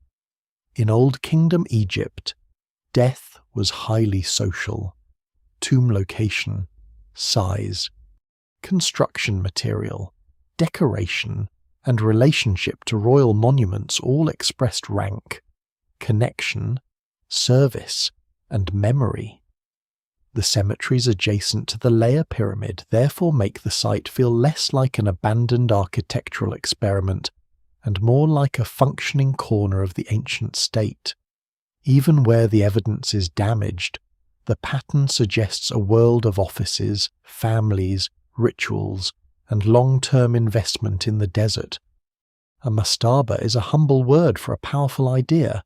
In Old Kingdom Egypt, death was highly social. Tomb location, size, construction material, decoration, and relationship to royal monuments all expressed rank, connection, service, and memory. The cemeteries adjacent to the layer pyramid therefore make the site feel less like an abandoned architectural experiment and more like a functioning corner of the ancient state. Even where the evidence is damaged, the pattern suggests a world of offices, families, rituals, and long-term investment in the desert. A mastaba is a humble word for a powerful idea.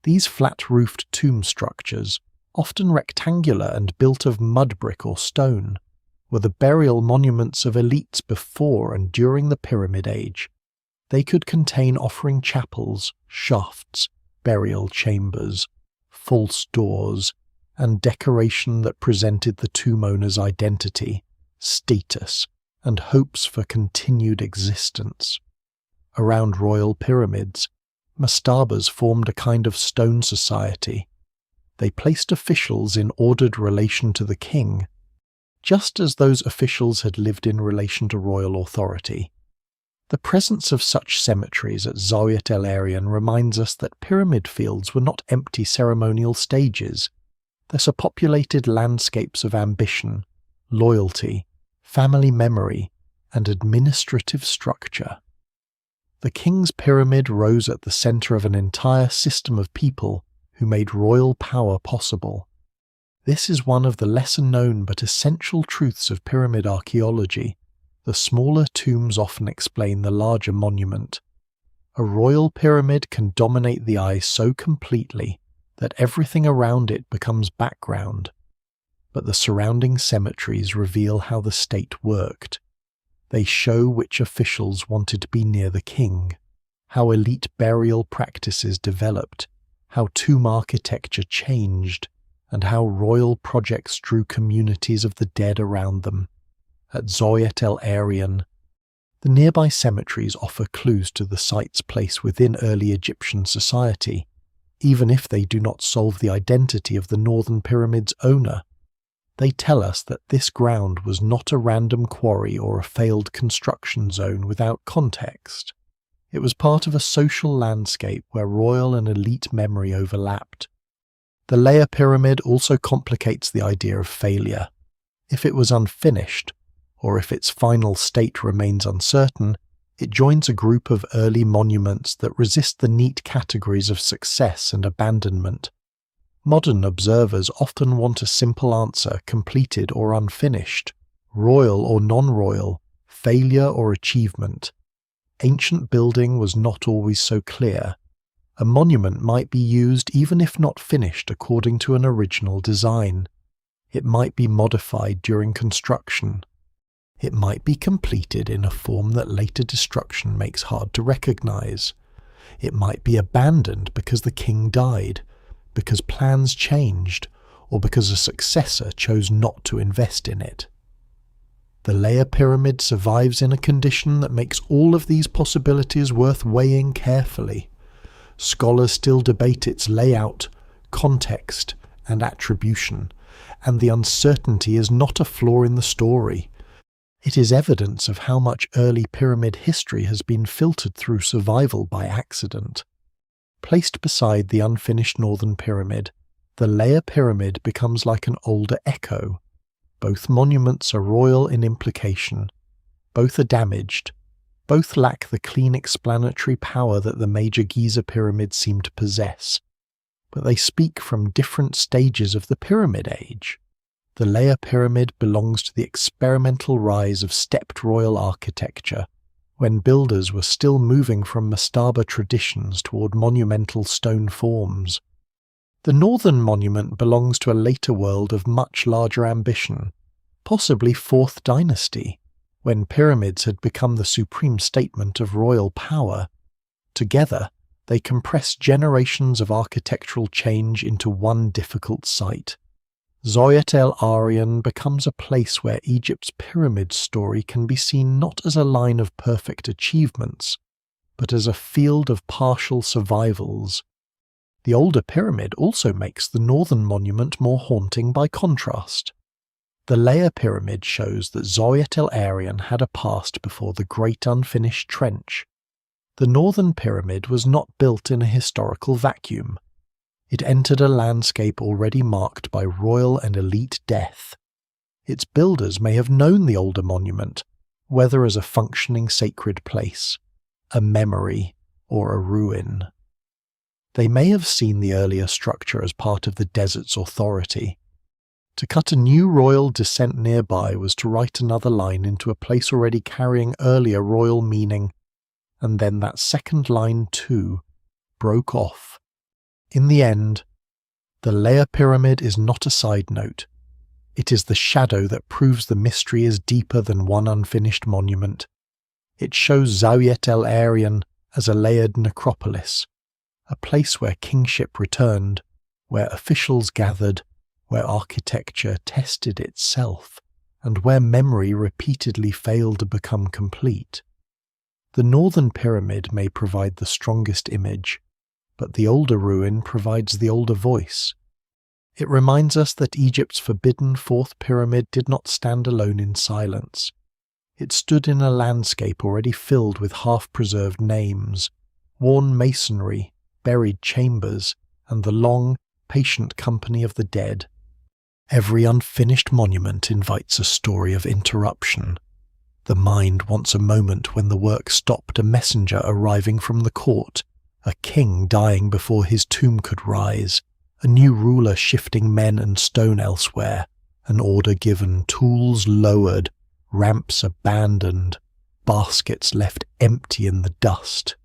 These flat-roofed tomb structures, often rectangular and built of mud brick or stone, were the burial monuments of elites before and during the Pyramid Age. They could contain offering chapels, shafts, burial chambers, false doors, and decoration that presented the tomb owner's identity, status, and hopes for continued existence. Around royal pyramids, mastabas formed a kind of stone society. They placed officials in ordered relation to the king, just as those officials had lived in relation to royal authority. The presence of such cemeteries at Zawyet el-Aryan reminds us that pyramid fields were not empty ceremonial stages. They're populated landscapes of ambition, loyalty, family memory, and administrative structure. The king's pyramid rose at the center of an entire system of people who made royal power possible. This is one of the lesser-known but essential truths of pyramid archaeology. The smaller tombs often explain the larger monument. A royal pyramid can dominate the eye so completely that everything around it becomes background, but the surrounding cemeteries reveal how the state worked. They show which officials wanted to be near the king, how elite burial practices developed, how tomb architecture changed, and how royal projects drew communities of the dead around them. At Zawyet el-Aryan, the nearby cemeteries offer clues to the site's place within early Egyptian society, even if they do not solve the identity of the Northern Pyramid's owner. They tell us that this ground was not a random quarry or a failed construction zone without context. It was part of a social landscape where royal and elite memory overlapped. The layer pyramid also complicates the idea of failure. If it was unfinished, or if its final state remains uncertain, it joins a group of early monuments that resist the neat categories of success and abandonment. Modern observers often want a simple answer, completed or unfinished, royal or non-royal, failure or achievement. Ancient building was not always so clear. A monument might be used even if not finished according to an original design. It might be modified during construction. It might be completed in a form that later destruction makes hard to recognize. It might be abandoned because the king died, because plans changed, or because a successor chose not to invest in it. The layer pyramid survives in a condition that makes all of these possibilities worth weighing carefully. Scholars still debate its layout, context, and attribution, and the uncertainty is not a flaw in the story. It is evidence of how much early pyramid history has been filtered through survival by accident. Placed beside the unfinished Northern Pyramid, the layer pyramid becomes like an older echo. Both monuments are royal in implication. Both are damaged. Both lack the clean explanatory power that the major Giza pyramids seem to possess. But they speak from different stages of the Pyramid Age. The layer pyramid belongs to the experimental rise of stepped royal architecture, when builders were still moving from mastaba traditions toward monumental stone forms. The northern monument belongs to a later world of much larger ambition, possibly 4th dynasty, when pyramids had become the supreme statement of royal power. Together, they compress generations of architectural change into one difficult site. Zawyet el-Aryan becomes a place where Egypt's pyramid story can be seen not as a line of perfect achievements, but as a field of partial survivals. The older pyramid also makes the northern monument more haunting by contrast. The layer pyramid shows that Zawyet el-Aryan had a past before the Great Unfinished Trench. The northern pyramid was not built in a historical vacuum. It entered a landscape already marked by royal and elite death. Its builders may have known the older monument, whether as a functioning sacred place, a memory, or a ruin. They may have seen the earlier structure as part of the desert's authority. To cut a new royal descent nearby was to write another line into a place already carrying earlier royal meaning, and then that second line too broke off. In the end, the layer pyramid is not a side note. It is the shadow that proves the mystery is deeper than one unfinished monument. It shows Zawyet el-Aryan as a layered necropolis, a place where kingship returned, where officials gathered, where architecture tested itself, and where memory repeatedly failed to become complete. The northern pyramid may provide the strongest image, but the older ruin provides the older voice. It reminds us that Egypt's forbidden 4th pyramid did not stand alone in silence. It stood in a landscape already filled with half-preserved names, worn masonry, buried chambers, and the long, patient company of the dead. Every unfinished monument invites a story of interruption. The mind wants a moment when the work stopped, a messenger arriving from the court, a king dying before his tomb could rise, a new ruler shifting men and stone elsewhere, an order given, tools lowered, ramps abandoned, baskets left empty in the dust.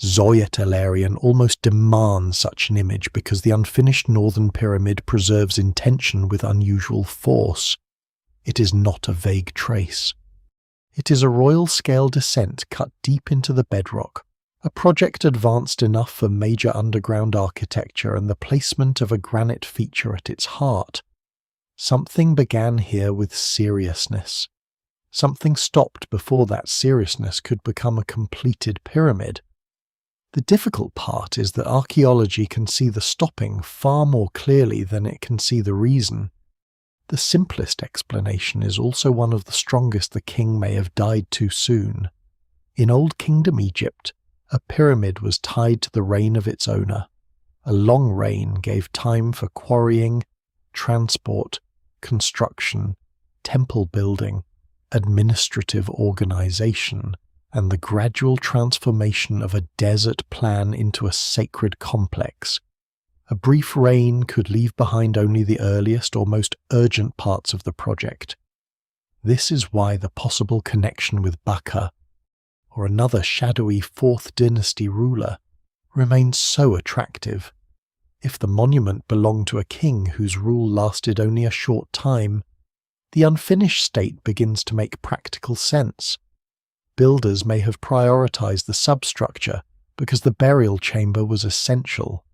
Zawyet el-Aryan almost demands such an image because the unfinished northern pyramid preserves intention with unusual force. It is not a vague trace. It is a royal-scale descent cut deep into the bedrock, a project advanced enough for major underground architecture and the placement of a granite feature at its heart. Something began here with seriousness. Something stopped before that seriousness could become a completed pyramid. The difficult part is that archaeology can see the stopping far more clearly than it can see the reason. The simplest explanation is also one of the strongest. The king may have died too soon. In Old Kingdom Egypt, a pyramid was tied to the reign of its owner. A long reign gave time for quarrying, transport, construction, temple building, administrative organization, and the gradual transformation of a desert plan into a sacred complex. A brief reign could leave behind only the earliest or most urgent parts of the project. This is why the possible connection with Baka, or another shadowy 4th dynasty ruler, remains so attractive. If the monument belonged to a king whose rule lasted only a short time, the unfinished state begins to make practical sense. Builders may have prioritized the substructure because the burial chamber was essential.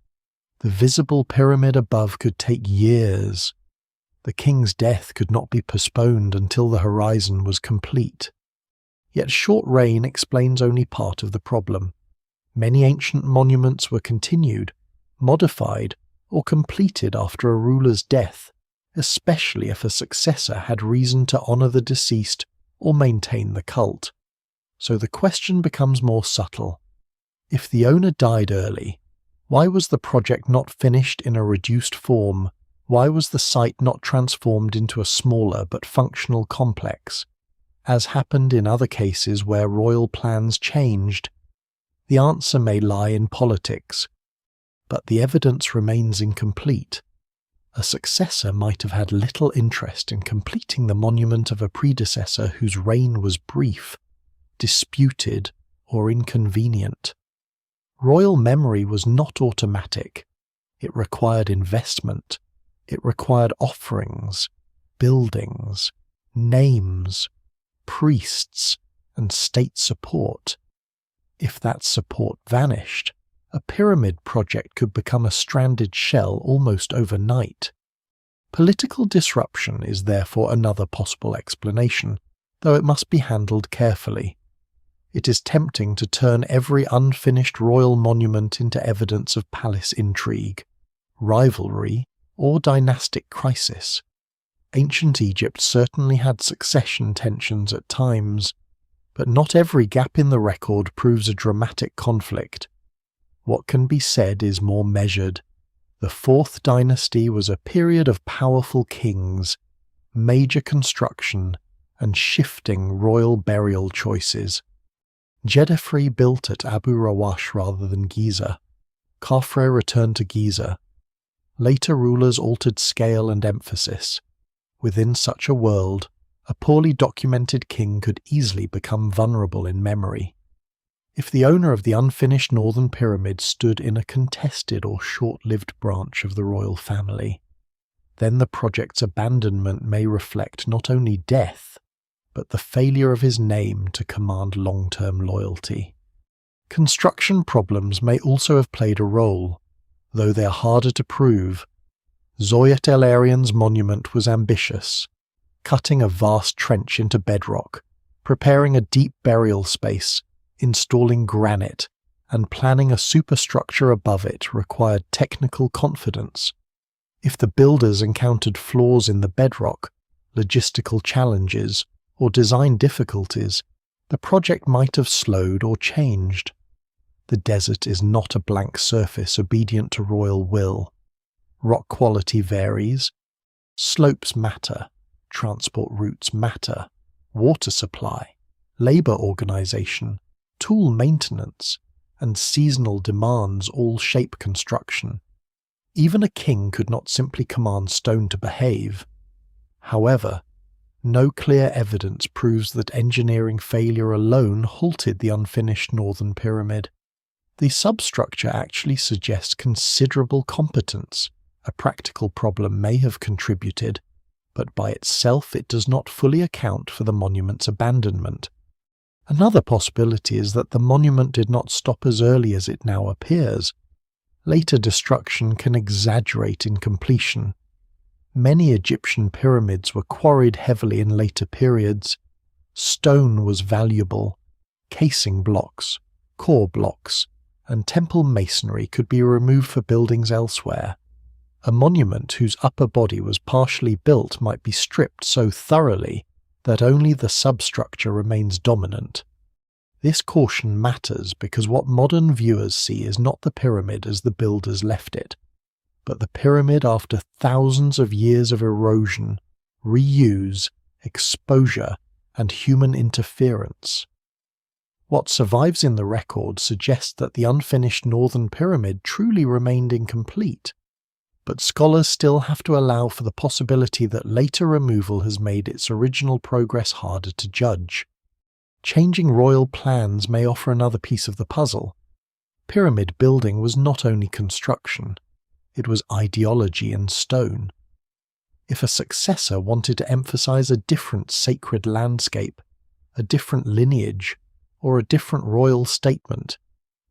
The visible pyramid above could take years. The king's death could not be postponed until the horizon was complete. Yet short reign explains only part of the problem. Many ancient monuments were continued, modified, or completed after a ruler's death, especially if a successor had reason to honor the deceased or maintain the cult. So the question becomes more subtle. If the owner died early, why was the project not finished in a reduced form? Why was the site not transformed into a smaller but functional complex, as happened in other cases where royal plans changed? The answer may lie in politics, but the evidence remains incomplete. A successor might have had little interest in completing the monument of a predecessor whose reign was brief, disputed, or inconvenient. Royal memory was not automatic. It required investment. It required offerings, buildings, names, priests, and state support. If that support vanished, a pyramid project could become a stranded shell almost overnight. Political disruption is therefore another possible explanation, though it must be handled carefully. It is tempting to turn every unfinished royal monument into evidence of palace intrigue, rivalry, or dynastic crisis. Ancient Egypt certainly had succession tensions at times, but not every gap in the record proves a dramatic conflict. What can be said is more measured. The 4th dynasty was a period of powerful kings, major construction, and shifting royal burial choices. Jedefre built at Abu Rawash rather than Giza. Khafre returned to Giza. Later rulers altered scale and emphasis. Within such a world, a poorly documented king could easily become vulnerable in memory. If the owner of the unfinished northern pyramid stood in a contested or short-lived branch of the royal family, then the project's abandonment may reflect not only death, but the failure of his name to command long-term loyalty. Construction problems may also have played a role, though they are harder to prove. Zawyet el-Aryan's monument was ambitious, cutting a vast trench into bedrock, preparing a deep burial space, installing granite, and planning a superstructure above it required technical confidence. If the builders encountered flaws in the bedrock, logistical challenges, or design difficulties, the project might have slowed or changed. The desert is not a blank surface obedient to royal will. Rock quality varies. Slopes matter. Transport routes matter. Water supply, labour organisation, tool maintenance, and seasonal demands all shape construction. Even a king could not simply command stone to behave. However, no clear evidence proves that engineering failure alone halted the unfinished northern pyramid. The substructure actually suggests considerable competence. A practical problem may have contributed, but by itself it does not fully account for the monument's abandonment. Another possibility is that the monument did not stop as early as it now appears. Later destruction can exaggerate incompletion. Many Egyptian pyramids were quarried heavily in later periods. Stone was valuable. Casing blocks, core blocks, and temple masonry could be removed for buildings elsewhere. A monument whose upper body was partially built might be stripped so thoroughly that only the substructure remains dominant. This caution matters because what modern viewers see is not the pyramid as the builders left it, but the pyramid after thousands of years of erosion, reuse, exposure, and human interference. What survives in the record suggests that the unfinished northern pyramid truly remained incomplete, but scholars still have to allow for the possibility that later removal has made its original progress harder to judge. Changing royal plans may offer another piece of the puzzle. Pyramid building was not only construction, it was ideology in stone. If a successor wanted to emphasize a different sacred landscape, a different lineage, or a different royal statement,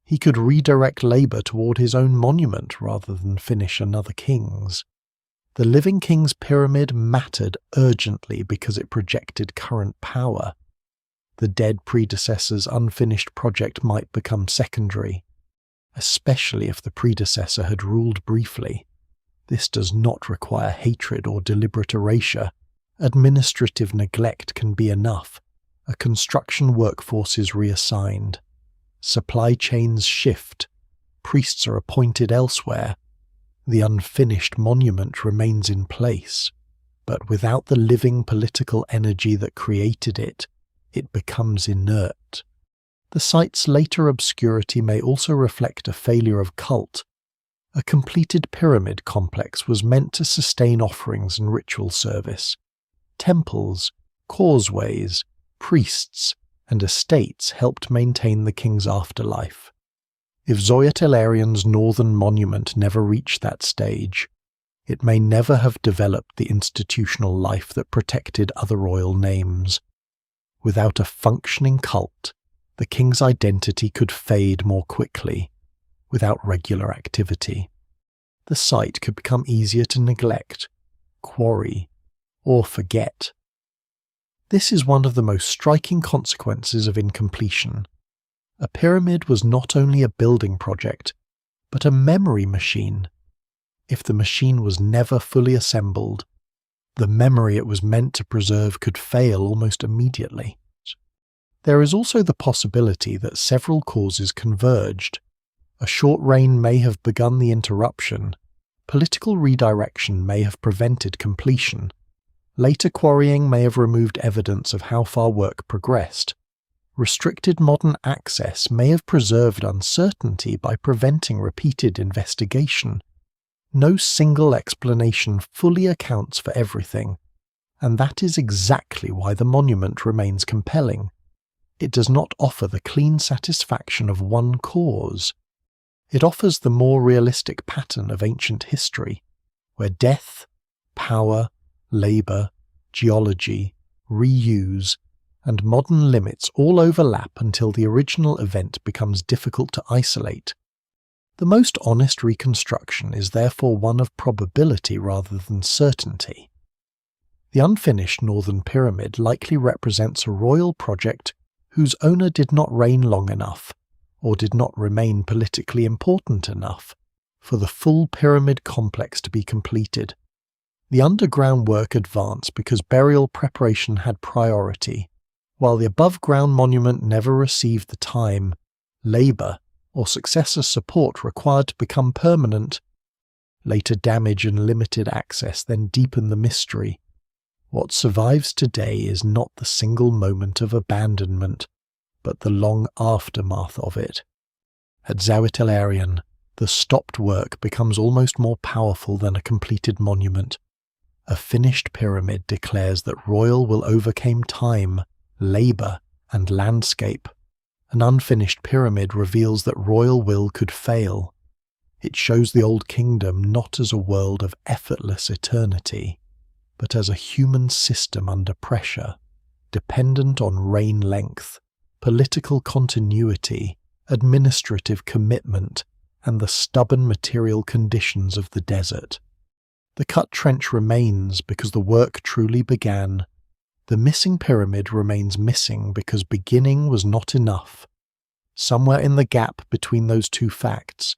he could redirect labour toward his own monument rather than finish another king's. The living king's pyramid mattered urgently because it projected current power. The dead predecessor's unfinished project might become secondary, especially if the predecessor had ruled briefly. This does not require hatred or deliberate erasure. Administrative neglect can be enough. A construction workforce is reassigned. Supply chains shift. Priests are appointed elsewhere. The unfinished monument remains in place, but without the living political energy that created it, it becomes inert. The site's later obscurity may also reflect a failure of cult. A completed pyramid complex was meant to sustain offerings and ritual service. Temples, causeways, priests, and estates helped maintain the king's afterlife. If Zawyet el-Aryan's northern monument never reached that stage, it may never have developed the institutional life that protected other royal names. Without a functioning cult, the king's identity could fade more quickly, without regular activity. The site could become easier to neglect, quarry, or forget. This is one of the most striking consequences of incompletion. A pyramid was not only a building project, but a memory machine. If the machine was never fully assembled, the memory it was meant to preserve could fail almost immediately. There is also the possibility that several causes converged. A short reign may have begun the interruption. Political redirection may have prevented completion. Later quarrying may have removed evidence of how far work progressed. Restricted modern access may have preserved uncertainty by preventing repeated investigation. No single explanation fully accounts for everything, and that is exactly why the monument remains compelling. It does not offer the clean satisfaction of one cause. It offers the more realistic pattern of ancient history, where death, power, labour, geology, reuse, and modern limits all overlap until the original event becomes difficult to isolate. The most honest reconstruction is therefore one of probability rather than certainty. The unfinished northern pyramid likely represents a royal project whose owner did not reign long enough, or did not remain politically important enough, for the full pyramid complex to be completed. The underground work advanced because burial preparation had priority, while the above-ground monument never received the time, labour, or successor support required to become permanent. Later damage and limited access then deepen the mystery. What survives today is not the single moment of abandonment, but the long aftermath of it. At Zawyet el-Aryan, the stopped work becomes almost more powerful than a completed monument. A finished pyramid declares that royal will overcome time, labour, and landscape. An unfinished pyramid reveals that royal will could fail. It shows the old kingdom not as a world of effortless eternity, but as a human system under pressure, dependent on reign length, political continuity, administrative commitment, and the stubborn material conditions of the desert. The cut trench remains because the work truly began. The missing pyramid remains missing because beginning was not enough. Somewhere in the gap between those two facts,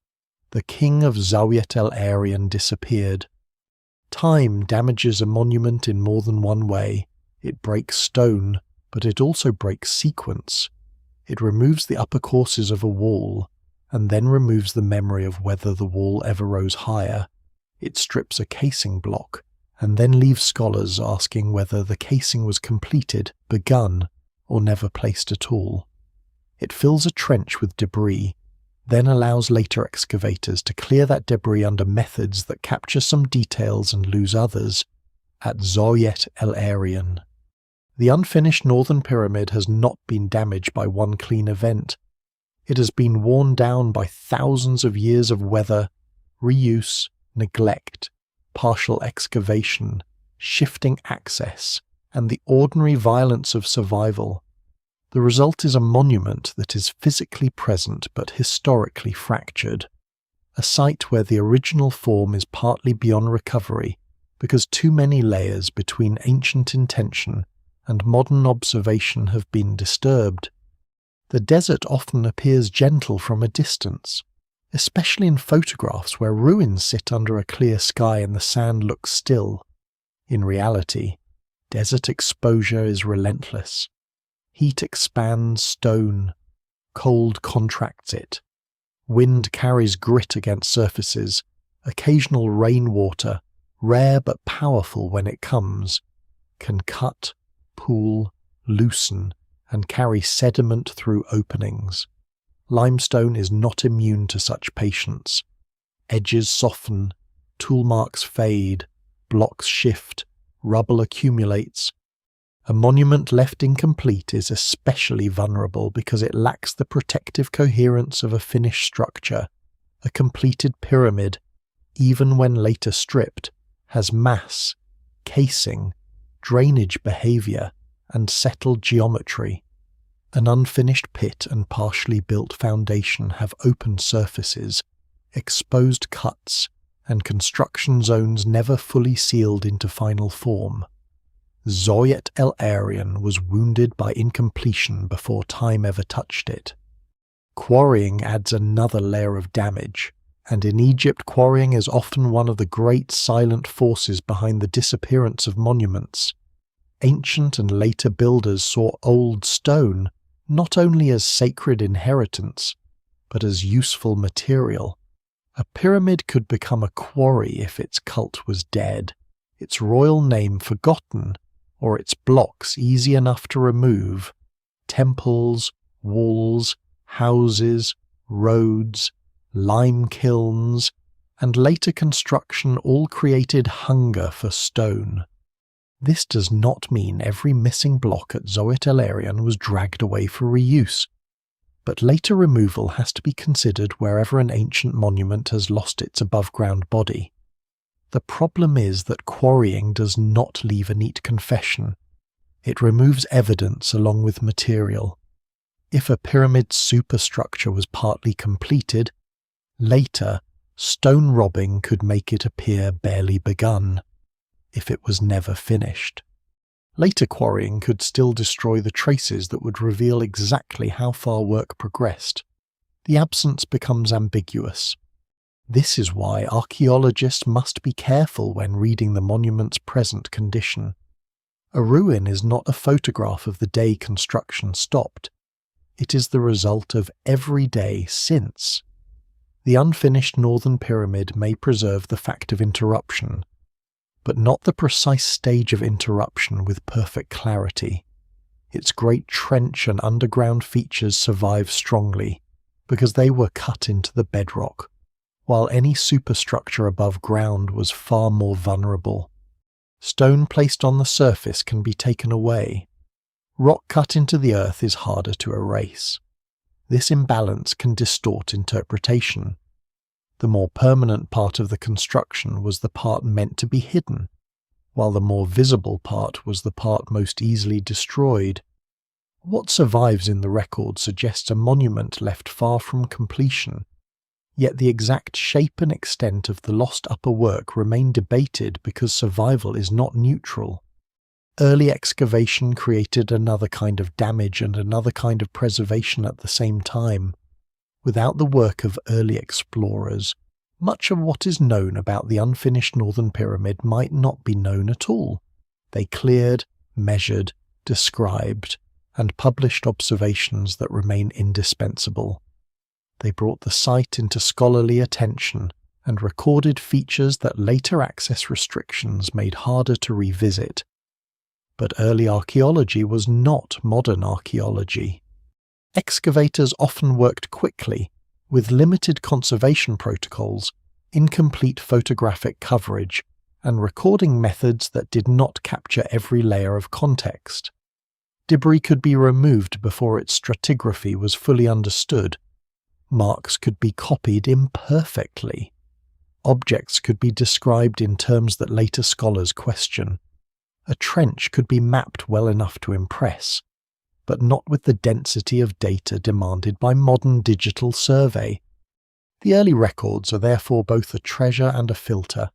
the king of Zawyet el-Aryan disappeared. Time damages a monument in more than one way. It breaks stone, but it also breaks sequence. It removes the upper courses of a wall, and then removes the memory of whether the wall ever rose higher. It strips a casing block, and then leaves scholars asking whether the casing was completed, begun, or never placed at all. It fills a trench with debris, then allows later excavators to clear that debris under methods that capture some details and lose others. At Zawyet el-Aryan, the unfinished northern pyramid has not been damaged by one clean event. It has been worn down by thousands of years of weather, reuse, neglect, partial excavation, shifting access, and the ordinary violence of survival. The result is a monument that is physically present but historically fractured, a site where the original form is partly beyond recovery because too many layers between ancient intention and modern observation have been disturbed. The desert often appears gentle from a distance, especially in photographs where ruins sit under a clear sky and the sand looks still. In reality, desert exposure is relentless. Heat expands stone, cold contracts it. Wind carries grit against surfaces. Occasional rainwater, rare but powerful when it comes, can cut, pool, loosen, and carry sediment through openings. Limestone is not immune to such patience. Edges soften, tool marks fade, blocks shift, rubble accumulates. A monument left incomplete is especially vulnerable because it lacks the protective coherence of a finished structure. A completed pyramid, even when later stripped, has mass, casing, drainage behavior, and settled geometry. An unfinished pit and partially built foundation have open surfaces, exposed cuts, and construction zones never fully sealed into final form. Zawyet el-Aryan was wounded by incompletion before time ever touched it. Quarrying adds another layer of damage, and in Egypt quarrying is often one of the great silent forces behind the disappearance of monuments. Ancient and later builders saw old stone not only as sacred inheritance, but as useful material. A pyramid could become a quarry if its cult was dead, its royal name forgotten, or its blocks easy enough to remove. Temples, walls, houses, roads, lime kilns, and later construction all created hunger for stone. This does not mean every missing block at Zawyet el-Aryan was dragged away for reuse, but later removal has to be considered wherever an ancient monument has lost its above-ground body. The problem is that quarrying does not leave a neat confession. It removes evidence along with material. If a pyramid superstructure was partly completed, later, stone robbing could make it appear barely begun. If it was never finished. Later quarrying could still destroy the traces that would reveal exactly how far work progressed. The absence becomes ambiguous. This is why archaeologists must be careful when reading the monument's present condition. A ruin is not a photograph of the day construction stopped. It is the result of every day since. The unfinished northern pyramid may preserve the fact of interruption, but not the precise stage of interruption with perfect clarity. Its great trench and underground features survive strongly because they were cut into the bedrock, while any superstructure above ground was far more vulnerable. Stone placed on the surface can be taken away. Rock cut into the earth is harder to erase. This imbalance can distort interpretation. The more permanent part of the construction was the part meant to be hidden, while the more visible part was the part most easily destroyed. What survives in the record suggests a monument left far from completion, yet the exact shape and extent of the lost upper work remain debated because survival is not neutral. Early excavation created another kind of damage and another kind of preservation at the same time. Without the work of early explorers, much of what is known about the unfinished northern pyramid might not be known at all. They cleared, measured, described, and published observations that remain indispensable. They brought the site into scholarly attention and recorded features that later access restrictions made harder to revisit. But early archaeology was not modern archaeology. Excavators often worked quickly, with limited conservation protocols, incomplete photographic coverage, and recording methods that did not capture every layer of context. Debris could be removed before its stratigraphy was fully understood. Marks could be copied imperfectly. Objects could be described in terms that later scholars question. A trench could be mapped well enough to impress, but not with the density of data demanded by modern digital survey. The early records are therefore both a treasure and a filter.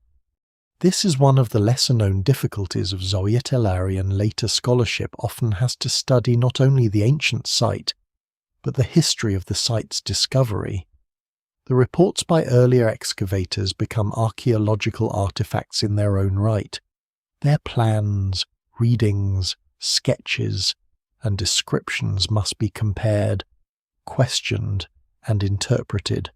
This is one of the lesser-known difficulties of Zawyet el-Aryan later scholarship often has to study not only the ancient site, but the history of the site's discovery. The reports by earlier excavators become archaeological artifacts in their own right. Their plans, readings, sketches, and descriptions must be compared, questioned, and interpreted.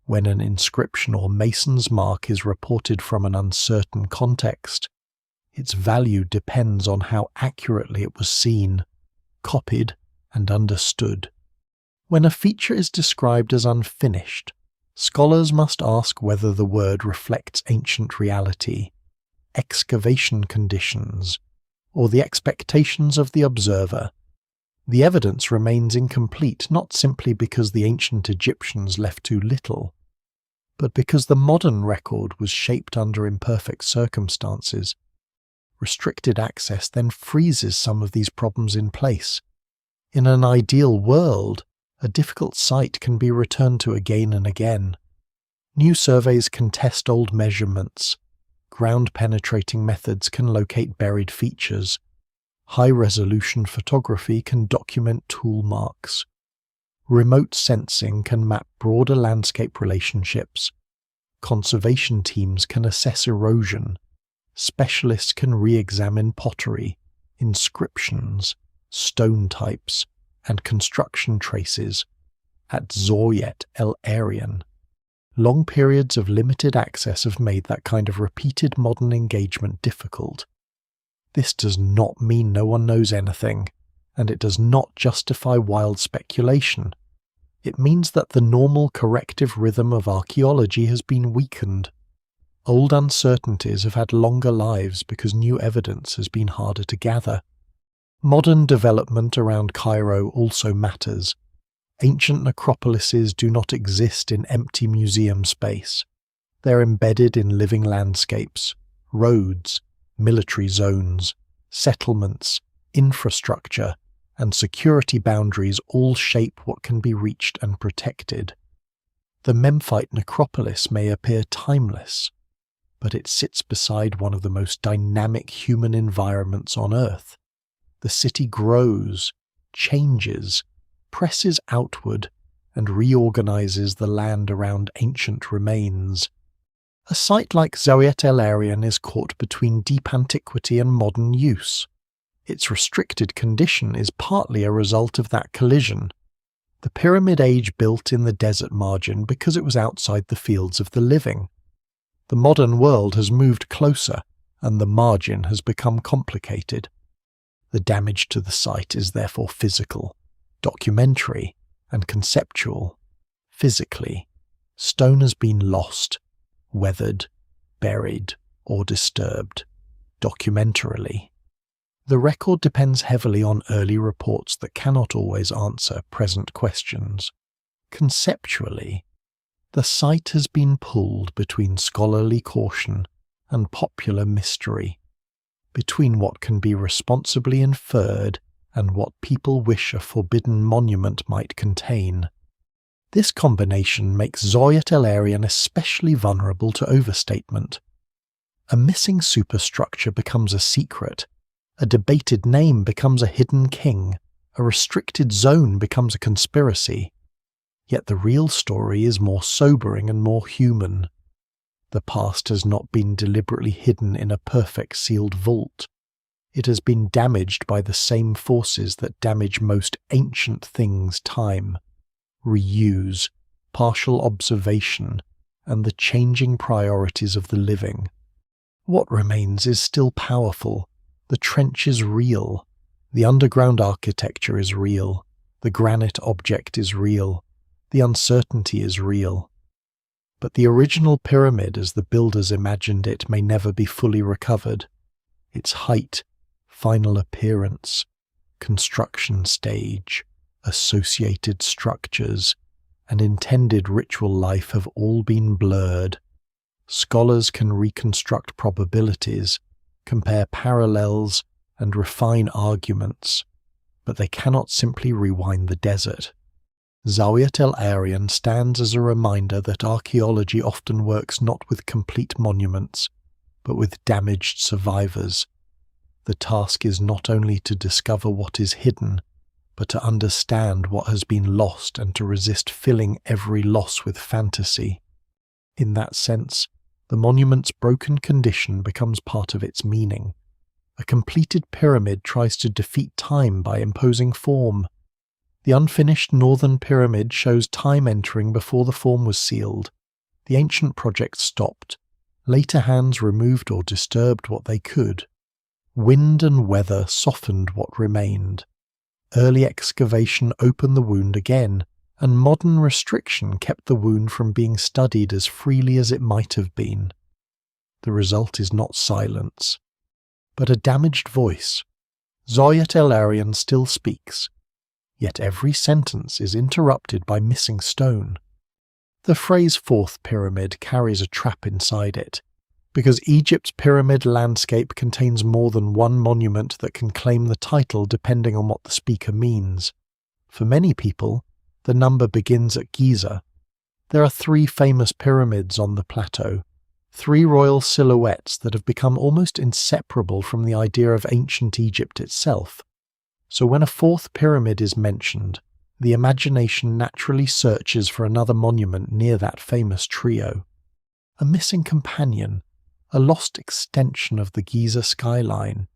When an inscription or mason's mark is reported from an uncertain context, its value depends on how accurately it was seen, copied, and understood. When a feature is described as unfinished, scholars must ask whether the word reflects ancient reality, excavation conditions, or the expectations of the observer. The evidence remains incomplete not simply because the ancient Egyptians left too little, but because the modern record was shaped under imperfect circumstances. Restricted access then freezes some of these problems in place. In an ideal world, a difficult site can be returned to again and again. New surveys can test old measurements. Ground-penetrating methods can locate buried features. High-resolution photography can document tool marks. Remote sensing can map broader landscape relationships. Conservation teams can assess erosion. Specialists can re-examine pottery, inscriptions, stone types, and construction traces. At Zawyet el-Aryan, long periods of limited access have made that kind of repeated modern engagement difficult. This does not mean no one knows anything, and it does not justify wild speculation. It means that the normal corrective rhythm of archaeology has been weakened. Old uncertainties have had longer lives because new evidence has been harder to gather. Modern development around Cairo also matters. Ancient necropolises do not exist in empty museum space. They're embedded in living landscapes, roads, military zones, settlements, infrastructure, and security boundaries all shape what can be reached and protected. The Memphite necropolis may appear timeless, but it sits beside one of the most dynamic human environments on Earth. The city grows, changes, presses outward, and reorganizes the land around ancient remains. A site like Zawyet el-Aryan is caught between deep antiquity and modern use. Its restricted condition is partly a result of that collision. The Pyramid Age built in the desert margin because it was outside the fields of the living. The modern world has moved closer, and the margin has become complicated. The damage to the site is therefore physical, documentary, and conceptual. Physically, stone has been lost, weathered, buried, or disturbed. Documentarily, the record depends heavily on early reports that cannot always answer present questions. Conceptually, the site has been pulled between scholarly caution and popular mystery, between what can be responsibly inferred and what people wish a forbidden monument might contain. This combination makes Zawyet el-Aryan especially vulnerable to overstatement. A missing superstructure becomes a secret, a debated name becomes a hidden king, a restricted zone becomes a conspiracy. Yet the real story is more sobering and more human. The past has not been deliberately hidden in a perfect sealed vault. It has been damaged by the same forces that damage most ancient things: time, reuse, partial observation, and the changing priorities of the living. What remains is still powerful. The trench is real. The underground architecture is real. The granite object is real. The uncertainty is real. But the original pyramid as the builders imagined it may never be fully recovered. Its height, final appearance, construction stage, associated structures, and intended ritual life have all been blurred. Scholars can reconstruct probabilities, compare parallels, and refine arguments, but they cannot simply rewind the desert. Zawyet el-Aryan stands as a reminder that archaeology often works not with complete monuments, but with damaged survivors. The task is not only to discover what is hidden, but to understand what has been lost and to resist filling every loss with fantasy. In that sense, the monument's broken condition becomes part of its meaning. A completed pyramid tries to defeat time by imposing form. The unfinished northern pyramid shows time entering before the form was sealed. The ancient project stopped. Later hands removed or disturbed what they could. Wind and weather softened what remained. Early excavation opened the wound again, and modern restriction kept the wound from being studied as freely as it might have been. The result is not silence, but a damaged voice. Zawyet el-Aryan still speaks, yet every sentence is interrupted by missing stone. The phrase fourth pyramid carries a trap inside it, because Egypt's pyramid landscape contains more than one monument that can claim the title depending on what the speaker means. For many people, the number begins at Giza. There are 3 famous pyramids on the plateau, 3 royal silhouettes that have become almost inseparable from the idea of ancient Egypt itself. So when a 4th pyramid is mentioned, the imagination naturally searches for another monument near that famous trio. A missing companion, a lost extension of the Giza skyline.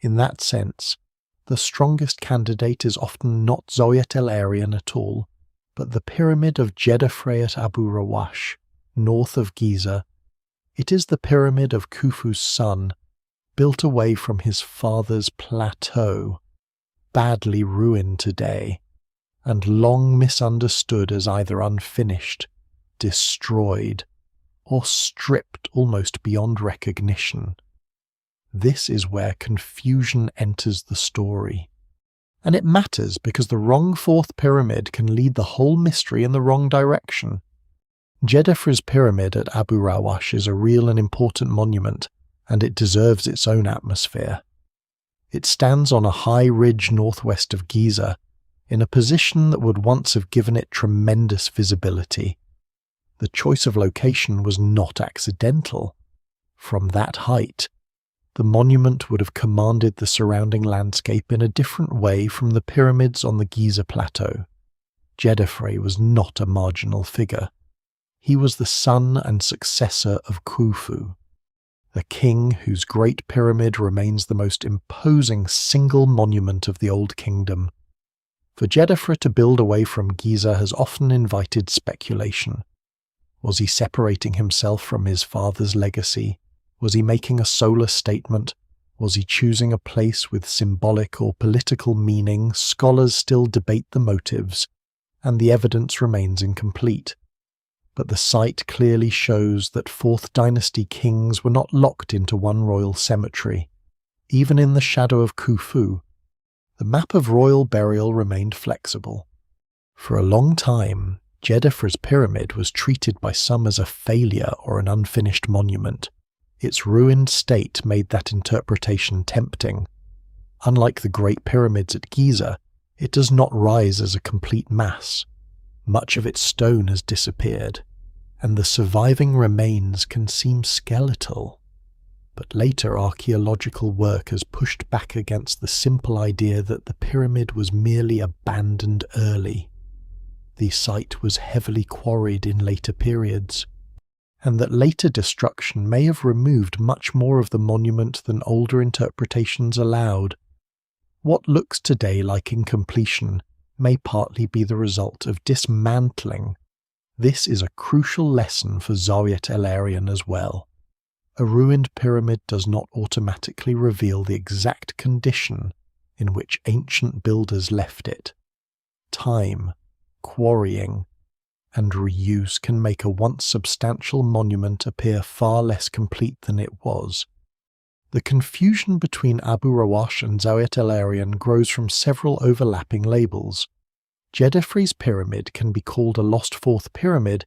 In that sense, the strongest candidate is often not Zawyet el-Aryan at all, but the pyramid of Giza Abu Rawash, north of Giza. It is the pyramid of Khufu's son, built away from his father's plateau, badly ruined today, and long misunderstood as either unfinished, destroyed, or stripped almost beyond recognition. This is where confusion enters the story. And it matters because the wrong 4th pyramid can lead the whole mystery in the wrong direction. Jedefre's pyramid at Abu Rawash is a real and important monument, and it deserves its own atmosphere. It stands on a high ridge northwest of Giza, in a position that would once have given it tremendous visibility. The choice of location was not accidental. From that height, the monument would have commanded the surrounding landscape in a different way from the pyramids on the Giza plateau. Djedefre was not a marginal figure. He was the son and successor of Khufu, the king whose Great Pyramid remains the most imposing single monument of the Old Kingdom. For Djedefre to build away from Giza has often invited speculation. Was he separating himself from his father's legacy? Was he making a solar statement? Was he choosing a place with symbolic or political meaning? Scholars still debate the motives, and the evidence remains incomplete. But the site clearly shows that 4th Dynasty kings were not locked into one royal cemetery. Even in the shadow of Khufu, the map of royal burial remained flexible. For a long time, Djedefre's pyramid was treated by some as a failure or an unfinished monument. Its ruined state made that interpretation tempting. Unlike the Great Pyramids at Giza, it does not rise as a complete mass. Much of its stone has disappeared, and the surviving remains can seem skeletal. But later archaeological work has pushed back against the simple idea that the pyramid was merely abandoned early. The site was heavily quarried in later periods, and that later destruction may have removed much more of the monument than older interpretations allowed. What looks today like incompletion may partly be the result of dismantling. This is a crucial lesson for Zawyet el-Aryan as well. A ruined pyramid does not automatically reveal the exact condition in which ancient builders left it. Time, quarrying, and reuse can make a once substantial monument appear far less complete than it was. The confusion between Abu Rawash and Zawyet el-Aryan grows from several overlapping labels. Djedefre's pyramid can be called a lost 4th pyramid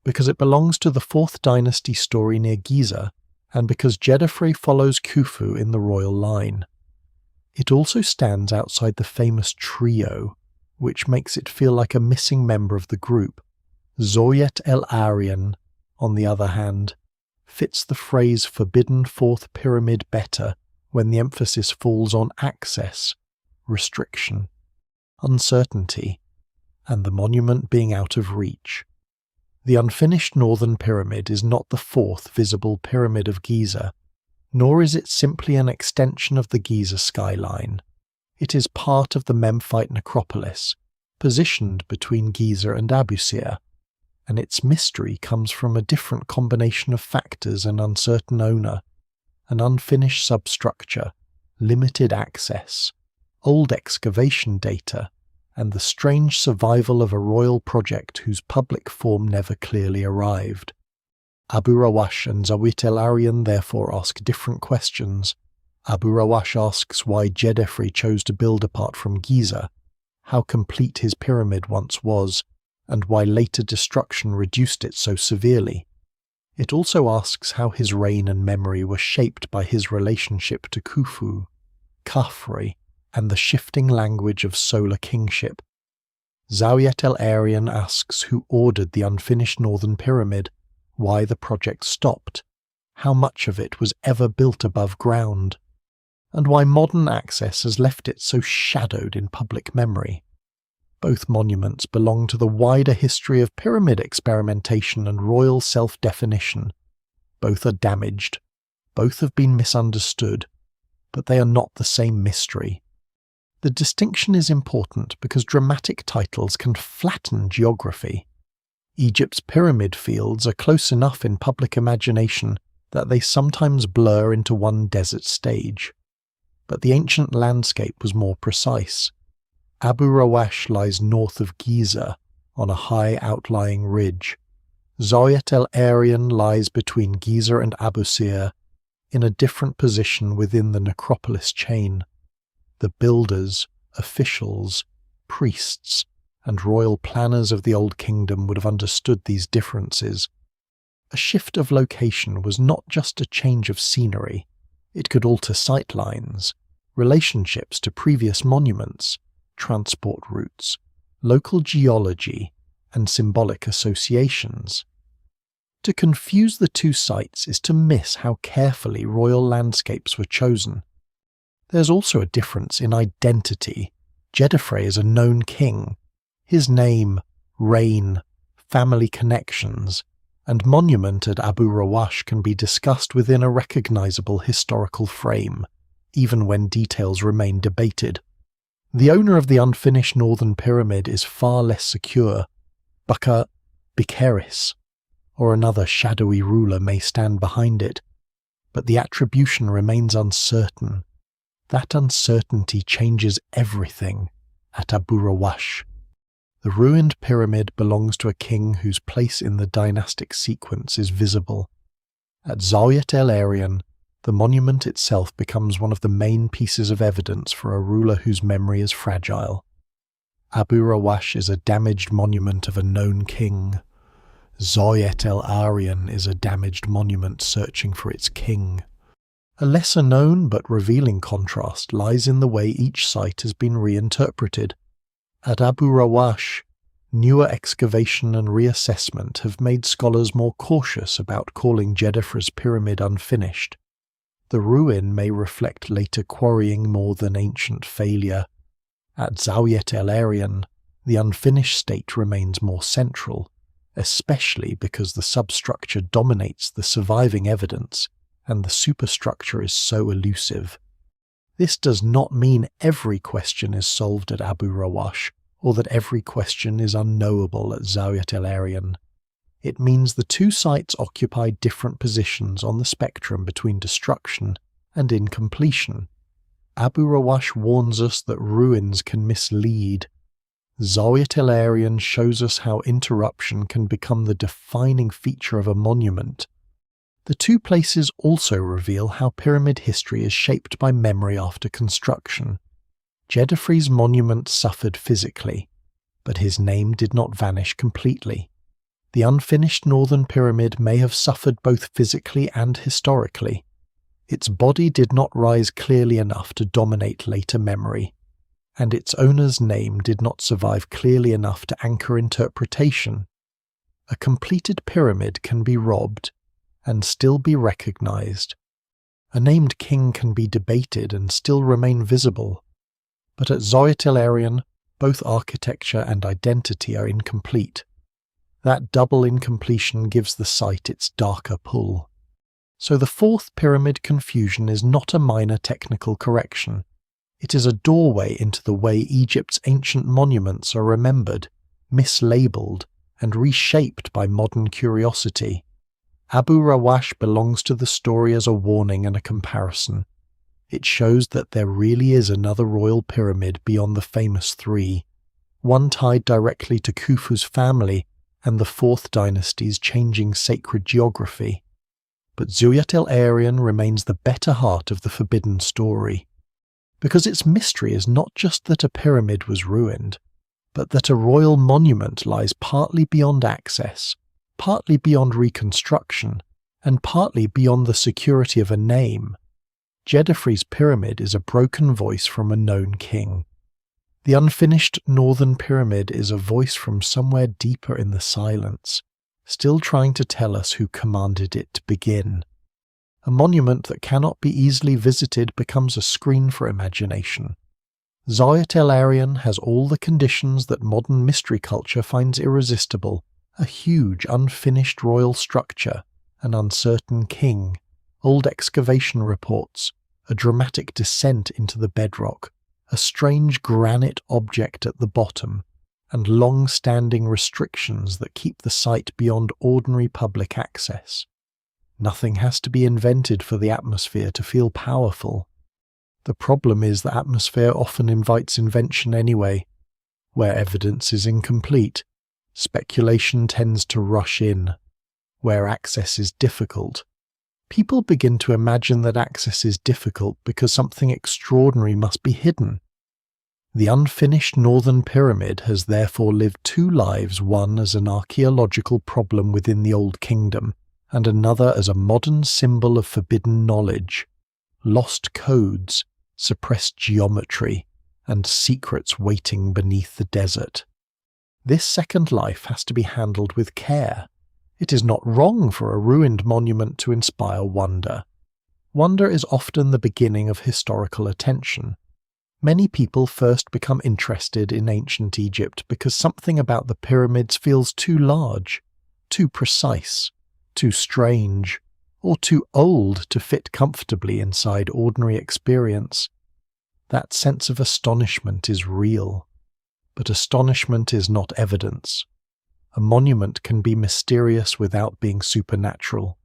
because it belongs to the 4th Dynasty story near Giza, and because Djedefre follows Khufu in the royal line. It also stands outside the famous trio, which makes it feel like a missing member of the group. Zawyet el-Aryan, on the other hand, fits the phrase forbidden 4th pyramid better when the emphasis falls on access, restriction, uncertainty, and the monument being out of reach. The unfinished northern pyramid is not the 4th visible pyramid of Giza, nor is it simply an extension of the Giza skyline. It is part of the Memphite necropolis, positioned between Giza and Abusir, and its mystery comes from a different combination of factors: an uncertain owner, an unfinished substructure, limited access, old excavation data, and the strange survival of a royal project whose public form never clearly arrived. Abu Rawash and Zawyet el-Aryan therefore ask different questions. Abu Rawash asks why Djedefre chose to build apart from Giza, how complete his pyramid once was, and why later destruction reduced it so severely. It also asks how his reign and memory were shaped by his relationship to Khufu, Khafre, and the shifting language of solar kingship. Zawyet el-Aryan asks who ordered the unfinished northern pyramid, why the project stopped, how much of it was ever built above ground, and why modern access has left it so shadowed in public memory. Both monuments belong to the wider history of pyramid experimentation and royal self-definition. Both are damaged, both have been misunderstood, but they are not the same mystery. The distinction is important because dramatic titles can flatten geography. Egypt's pyramid fields are close enough in public imagination that they sometimes blur into one desert stage. But the ancient landscape was more precise. Abu Rawash lies north of Giza, on a high outlying ridge. Zawyet el-Aryan lies between Giza and Abusir, in a different position within the necropolis chain. The builders, officials, priests, and royal planners of the Old Kingdom would have understood these differences. A shift of location was not just a change of scenery. It could alter sightlines, relationships to previous monuments, transport routes, local geology, and symbolic associations. To confuse the two sites is to miss how carefully royal landscapes were chosen. There's also a difference in identity. Djedefre is a known king. His name, reign, family connections, and monument at Abu Rawash can be discussed within a recognizable historical frame, even when details remain debated. The owner of the unfinished northern pyramid is far less secure. Baka, Bikheris, or another shadowy ruler may stand behind it, but the attribution remains uncertain. That uncertainty changes everything at Abu Rawash. The ruined pyramid belongs to a king whose place in the dynastic sequence is visible. At Zawyet el-Aryan, the monument itself becomes one of the main pieces of evidence for a ruler whose memory is fragile. Abu Rawash is a damaged monument of a known king. Zawyet el-Aryan is a damaged monument searching for its king. A lesser-known but revealing contrast lies in the way each site has been reinterpreted. At Abu Rawash, newer excavation and reassessment have made scholars more cautious about calling Djedefre's pyramid unfinished. The ruin may reflect later quarrying more than ancient failure. At Zawyet el-Aryan, the unfinished state remains more central, especially because the substructure dominates the surviving evidence and the superstructure is so elusive. This does not mean every question is solved at Abu Rawash, or that every question is unknowable at Zawyet el-Aryan. It means the two sites occupy different positions on the spectrum between destruction and incompletion. Abu Rawash warns us that ruins can mislead. Zawyet el-Aryan shows us how interruption can become the defining feature of a monument. The two places also reveal how pyramid history is shaped by memory after construction. Djedefre's monument suffered physically, but his name did not vanish completely. The unfinished northern pyramid may have suffered both physically and historically. Its body did not rise clearly enough to dominate later memory, and its owner's name did not survive clearly enough to anchor interpretation. A completed pyramid can be robbed and still be recognized. A named king can be debated and still remain visible. But at Zawyet el-Aryan, both architecture and identity are incomplete. That double incompletion gives the site its darker pull. So the fourth pyramid confusion is not a minor technical correction. It is a doorway into the way Egypt's ancient monuments are remembered, mislabeled, and reshaped by modern curiosity. Abu Rawash belongs to the story as a warning and a comparison. It shows that there really is another royal pyramid beyond the famous three, one tied directly to Khufu's family and the Fourth Dynasty's changing sacred geography. But Zawyet el-Aryan remains the better heart of the forbidden story, because its mystery is not just that a pyramid was ruined, but that a royal monument lies partly beyond access, partly beyond reconstruction, and partly beyond the security of a name. Djedefre's pyramid is a broken voice from a known king. The unfinished northern pyramid is a voice from somewhere deeper in the silence, still trying to tell us who commanded it to begin. A monument that cannot be easily visited becomes a screen for imagination. Zawyet el-Aryan has all the conditions that modern mystery culture finds irresistible: a huge unfinished royal structure, an uncertain king, old excavation reports, a dramatic descent into the bedrock, a strange granite object at the bottom, and long-standing restrictions that keep the site beyond ordinary public access. Nothing has to be invented for the atmosphere to feel powerful. The problem is that atmosphere often invites invention anyway. Where evidence is incomplete, speculation tends to rush in. Where access is difficult, people begin to imagine that access is difficult because something extraordinary must be hidden. The unfinished northern pyramid has therefore lived two lives, one as an archaeological problem within the Old Kingdom, and another as a modern symbol of forbidden knowledge, lost codes, suppressed geometry, and secrets waiting beneath the desert. This second life has to be handled with care. It is not wrong for a ruined monument to inspire wonder. Wonder is often the beginning of historical attention. Many people first become interested in ancient Egypt because something about the pyramids feels too large, too precise, too strange, or too old to fit comfortably inside ordinary experience. That sense of astonishment is real, but astonishment is not evidence. A monument can be mysterious without being supernatural.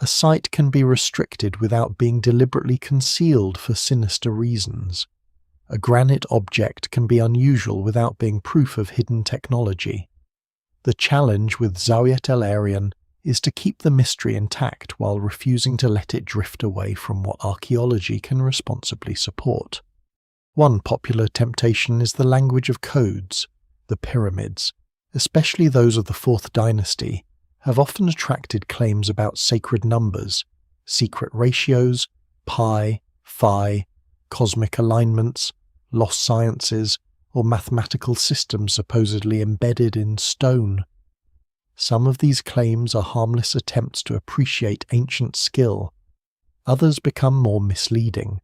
A site can be restricted without being deliberately concealed for sinister reasons. A granite object can be unusual without being proof of hidden technology. The challenge with Zawyet el-Aryan is to keep the mystery intact while refusing to let it drift away from what archaeology can responsibly support. One popular temptation is the language of codes. The pyramids, especially those of the 4th dynasty, have often attracted claims about sacred numbers, secret ratios, pi, phi, cosmic alignments, lost sciences, or mathematical systems supposedly embedded in stone. Some of these claims are harmless attempts to appreciate ancient skill. Others become more misleading,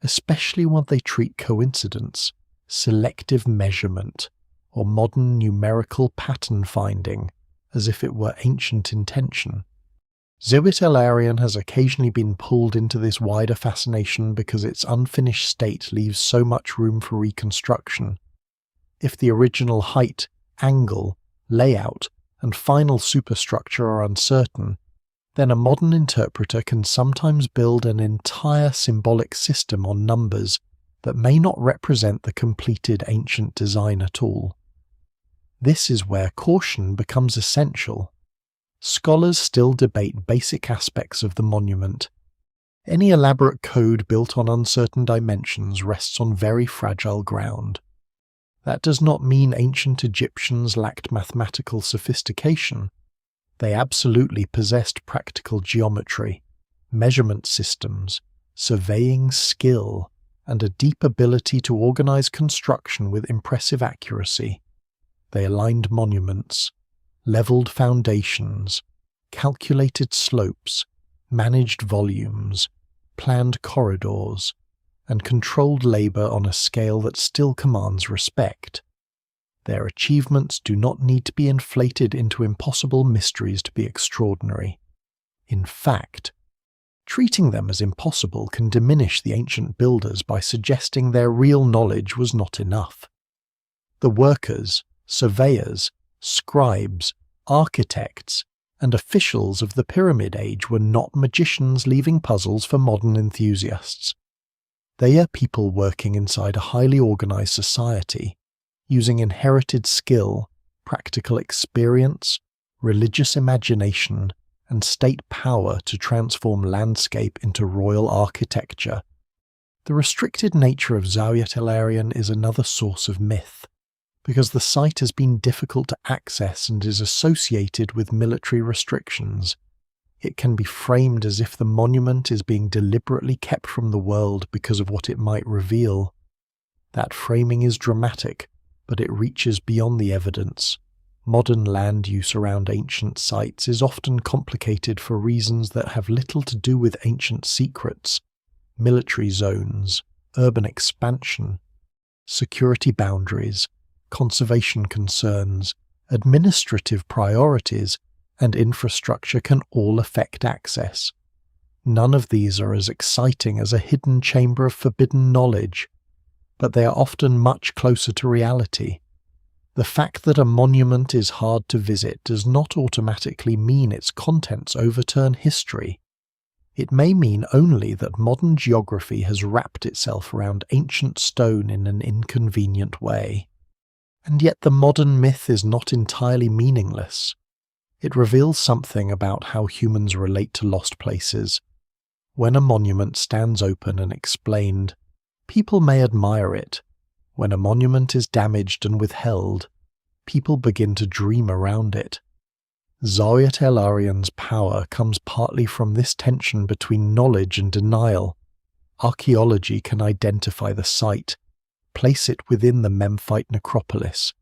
especially when they treat coincidence, selective measurement, or modern numerical pattern finding as if it were ancient intention. Zawyet el-Aryan has occasionally been pulled into this wider fascination because its unfinished state leaves so much room for reconstruction. If the original height, angle, layout, and final superstructure are uncertain, then a modern interpreter can sometimes build an entire symbolic system on numbers that may not represent the completed ancient design at all. This is where caution becomes essential. Scholars still debate basic aspects of the monument. Any elaborate code built on uncertain dimensions rests on very fragile ground. That does not mean ancient Egyptians lacked mathematical sophistication. They absolutely possessed practical geometry, measurement systems, surveying skill, and a deep ability to organize construction with impressive accuracy. They aligned monuments, leveled foundations, calculated slopes, managed volumes, planned corridors, and controlled labor on a scale that still commands respect. Their achievements do not need to be inflated into impossible mysteries to be extraordinary. In fact, treating them as impossible can diminish the ancient builders by suggesting their real knowledge was not enough. The workers, surveyors, scribes, architects, and officials of the Pyramid Age were not magicians leaving puzzles for modern enthusiasts. They are people working inside a highly organized society, using inherited skill, practical experience, religious imagination, and state power to transform landscape into royal architecture. The restricted nature of Zawyet el-Aryan is another source of myth, because the site has been difficult to access and is associated with military restrictions. It can be framed as if the monument is being deliberately kept from the world because of what it might reveal. That framing is dramatic, but it reaches beyond the evidence. Modern land use around ancient sites is often complicated for reasons that have little to do with ancient secrets, military zones, urban expansion, security boundaries, conservation concerns, administrative priorities, and infrastructure can all affect access. None of these are as exciting as a hidden chamber of forbidden knowledge, but they are often much closer to reality. The fact that a monument is hard to visit does not automatically mean its contents overturn history. It may mean only that modern geography has wrapped itself around ancient stone in an inconvenient way. And yet the modern myth is not entirely meaningless. It reveals something about how humans relate to lost places. When a monument stands open and explained, people may admire it. When a monument is damaged and withheld, people begin to dream around it. Zawyet el-Aryan's power comes partly from this tension between knowledge and denial. Archaeology can identify the site, place it within the Memphite necropolis,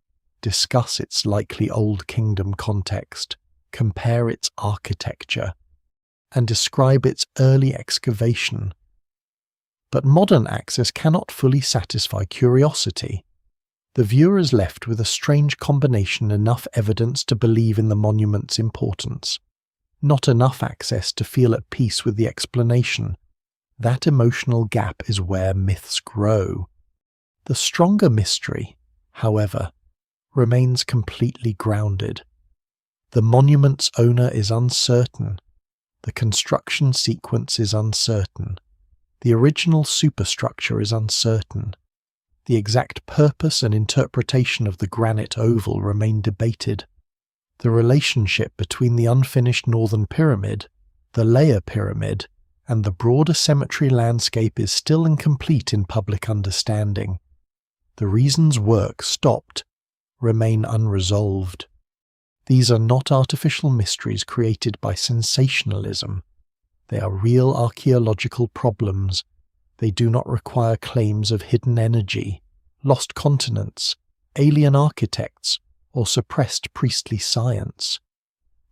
discuss its likely Old Kingdom context, compare its architecture, and describe its early excavation. But modern access cannot fully satisfy curiosity. The viewer is left with a strange combination: enough evidence to believe in the monument's importance, not enough access to feel at peace with the explanation. That emotional gap is where myths grow. The stronger mystery, however, remains completely grounded. The monument's owner is uncertain. The construction sequence is uncertain. The original superstructure is uncertain. The exact purpose and interpretation of the granite oval remain debated. The relationship between the unfinished northern pyramid, the layer pyramid, and the broader cemetery landscape is still incomplete in public understanding. The reasons work stopped remain unresolved. These are not artificial mysteries created by sensationalism. They are real archaeological problems. They do not require claims of hidden energy, lost continents, alien architects, or suppressed priestly science.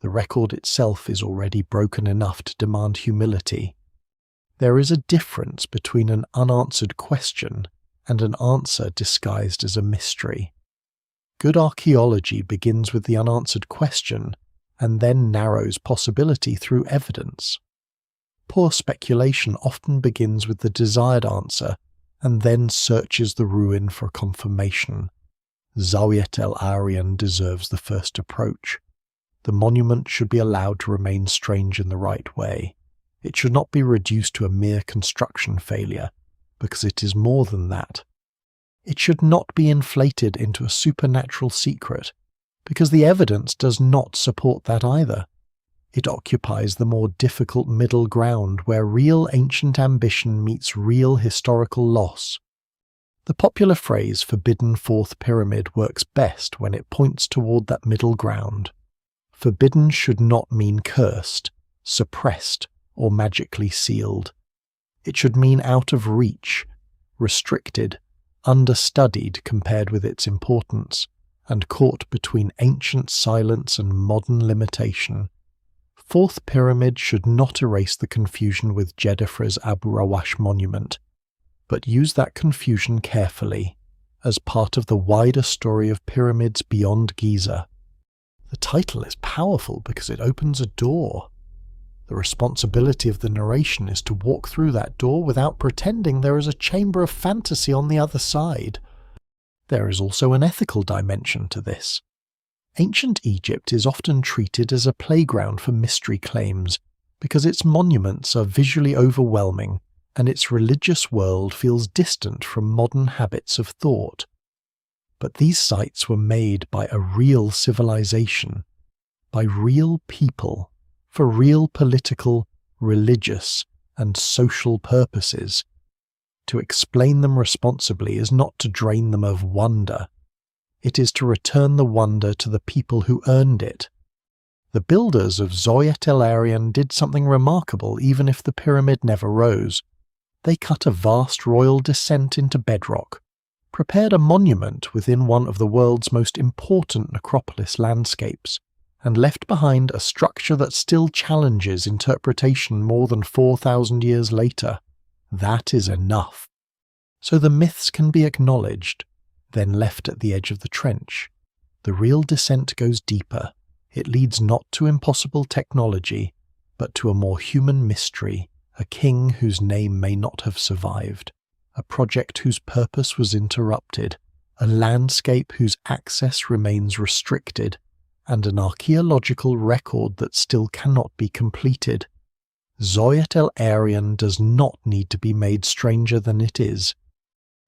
The record itself is already broken enough to demand humility. There is a difference between an unanswered question and an answer disguised as a mystery. Good archaeology begins with the unanswered question and then narrows possibility through evidence. Poor speculation often begins with the desired answer and then searches the ruin for confirmation. Zawyet el-Aryan deserves the first approach. The monument should be allowed to remain strange in the right way. It should not be reduced to a mere construction failure, because it is more than that. It should not be inflated into a supernatural secret, because the evidence does not support that either. It occupies the more difficult middle ground where real ancient ambition meets real historical loss. The popular phrase "forbidden fourth pyramid" works best when it points toward that middle ground. Forbidden should not mean cursed, suppressed, or magically sealed. It should mean out of reach, restricted, understudied compared with its importance, and caught between ancient silence and modern limitation. Fourth pyramid should not erase the confusion with Jedefre's Abu Rawash monument, but use that confusion carefully, as part of the wider story of pyramids beyond Giza. The title is powerful because it opens a door. The responsibility of the narration is to walk through that door without pretending there is a chamber of fantasy on the other side. There is also an ethical dimension to this. Ancient Egypt is often treated as a playground for mystery claims because its monuments are visually overwhelming and its religious world feels distant from modern habits of thought. But these sites were made by a real civilization, by real people, for real political, religious, and social purposes. To explain them responsibly is not to drain them of wonder. It is to return the wonder to the people who earned it. The builders of Zawyet el-Aryan did something remarkable even if the pyramid never rose. They cut a vast royal descent into bedrock, prepared a monument within one of the world's most important necropolis landscapes, and left behind a structure that still challenges interpretation more than 4,000 years later. That is enough. So the myths can be acknowledged, then left at the edge of the trench. The real descent goes deeper. It leads not to impossible technology, but to a more human mystery, a king whose name may not have survived, a project whose purpose was interrupted, a landscape whose access remains restricted, and an archaeological record that still cannot be completed. Zawyet el-Aryan does not need to be made stranger than it is.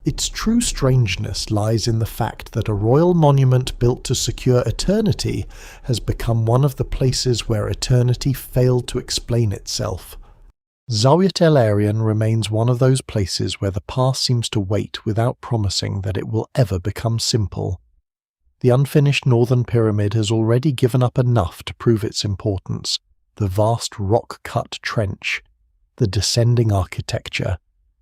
Its true strangeness lies in the fact that a royal monument built to secure eternity has become one of the places where eternity failed to explain itself. Zawyet el-Aryan remains one of those places where the past seems to wait without promising that it will ever become simple. The unfinished northern pyramid has already given up enough to prove its importance: the vast rock-cut trench, the descending architecture,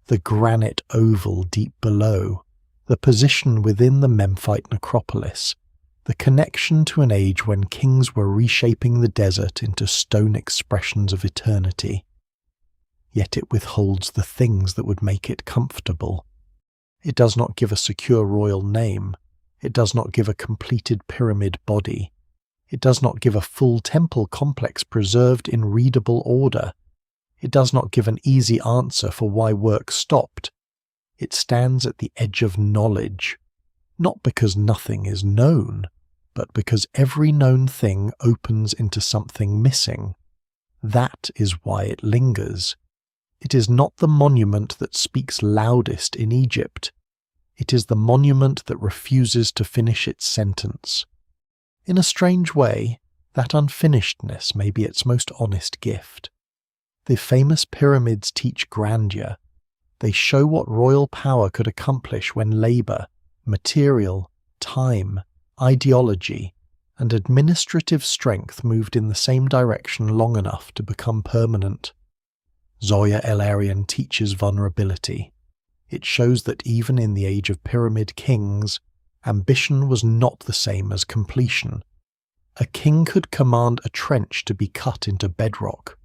the granite oval deep below, the position within the Memphite necropolis, the connection to an age when kings were reshaping the desert into stone expressions of eternity. yet it withholds the things that would make it comfortable. It does not give a secure royal name. It does not give a completed pyramid body. It does not give a full temple complex preserved in readable order. It does not give an easy answer for why work stopped. It stands at the edge of knowledge, not because nothing is known, but because every known thing opens into something missing. That is why it lingers. It is not the monument that speaks loudest in Egypt. It is the monument that refuses to finish its sentence. In a strange way, that unfinishedness may be its most honest gift. The famous pyramids teach grandeur. They show what royal power could accomplish when labour, material, time, ideology, and administrative strength moved in the same direction long enough to become permanent. Zawyet el-Aryan teaches vulnerability. It shows that even in the age of pyramid kings, ambition was not the same as completion. A king could command a trench to be cut into bedrock.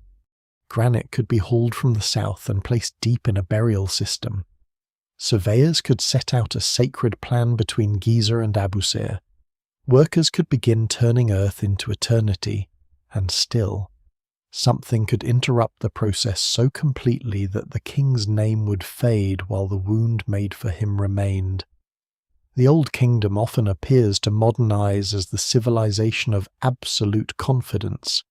Granite could be hauled from the south and placed deep in a burial system. Surveyors could set out a sacred plan between Giza and Abusir. Workers could begin turning earth into eternity, and still, something could interrupt the process so completely that the king's name would fade while the wound made for him remained. The Old Kingdom often appears to modernize as the civilization of absolute confidence.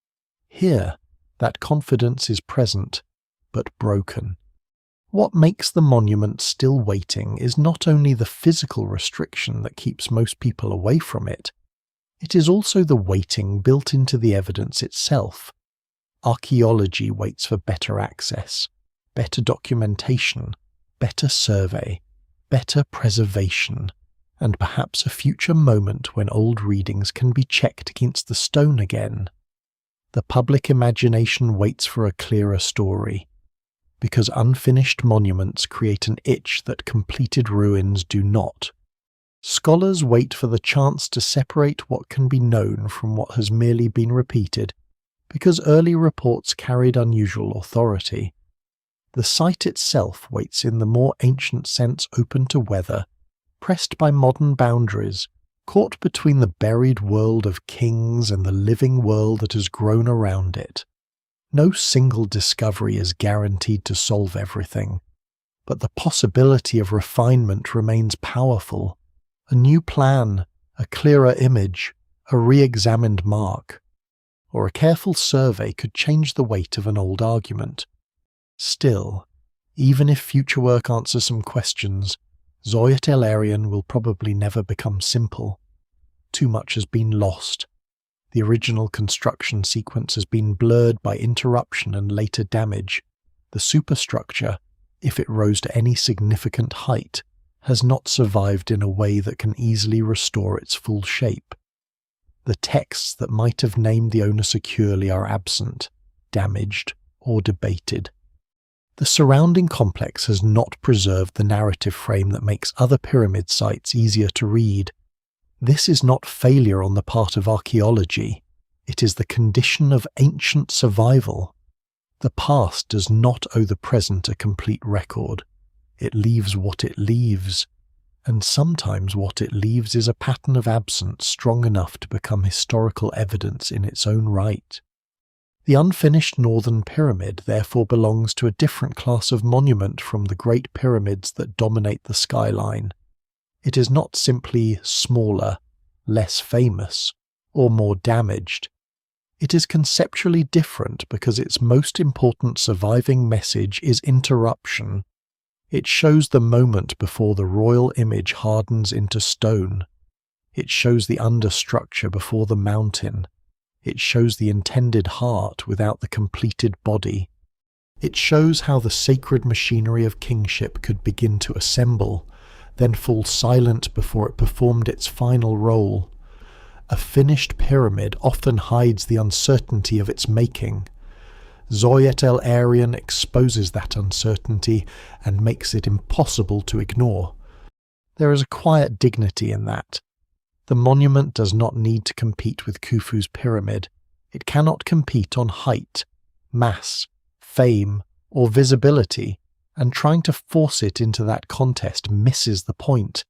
Here, that confidence is present, but broken. What makes the monument still waiting is not only the physical restriction that keeps most people away from it, it is also the waiting built into the evidence itself. Archaeology waits for better access, better documentation, better survey, better preservation, and perhaps a future moment when old readings can be checked against the stone again. The public imagination waits for a clearer story, because unfinished monuments create an itch that completed ruins do not. Scholars wait for the chance to separate what can be known from what has merely been repeated, because early reports carried unusual authority. The site itself waits in the more ancient sense open to weather, pressed by modern boundaries, caught between the buried world of kings and the living world that has grown around it. No single discovery is guaranteed to solve everything, but the possibility of refinement remains powerful. A new plan, a clearer image, a re-examined mark, or a careful survey could change the weight of an old argument. Still, even if future work answers some questions, Zawyet el-Aryan will probably never become simple. Too much has been lost. The original construction sequence has been blurred by interruption and later damage. The superstructure, if it rose to any significant height, has not survived in a way that can easily restore its full shape. The texts that might have named the owner securely are absent, damaged, or debated. The surrounding complex has not preserved the narrative frame that makes other pyramid sites easier to read. This is not failure on the part of archaeology. It is the condition of ancient survival. The past does not owe the present a complete record. It leaves what it leaves, and sometimes what it leaves is a pattern of absence strong enough to become historical evidence in its own right. The unfinished northern pyramid therefore belongs to a different class of monument from the great pyramids that dominate the skyline. It is not simply smaller, less famous, or more damaged. It is conceptually different because its most important surviving message is interruption. It shows the moment before the royal image hardens into stone. It shows the understructure before the mountain. It shows the intended heart without the completed body. It shows how the sacred machinery of kingship could begin to assemble, then fall silent before it performed its final role. A finished pyramid often hides the uncertainty of its making. Zawyet el-Aryan exposes that uncertainty and makes it impossible to ignore. There is a quiet dignity in that. The monument does not need to compete with Khufu's pyramid. It cannot compete on height, mass, fame, or visibility, and trying to force it into that contest misses the point.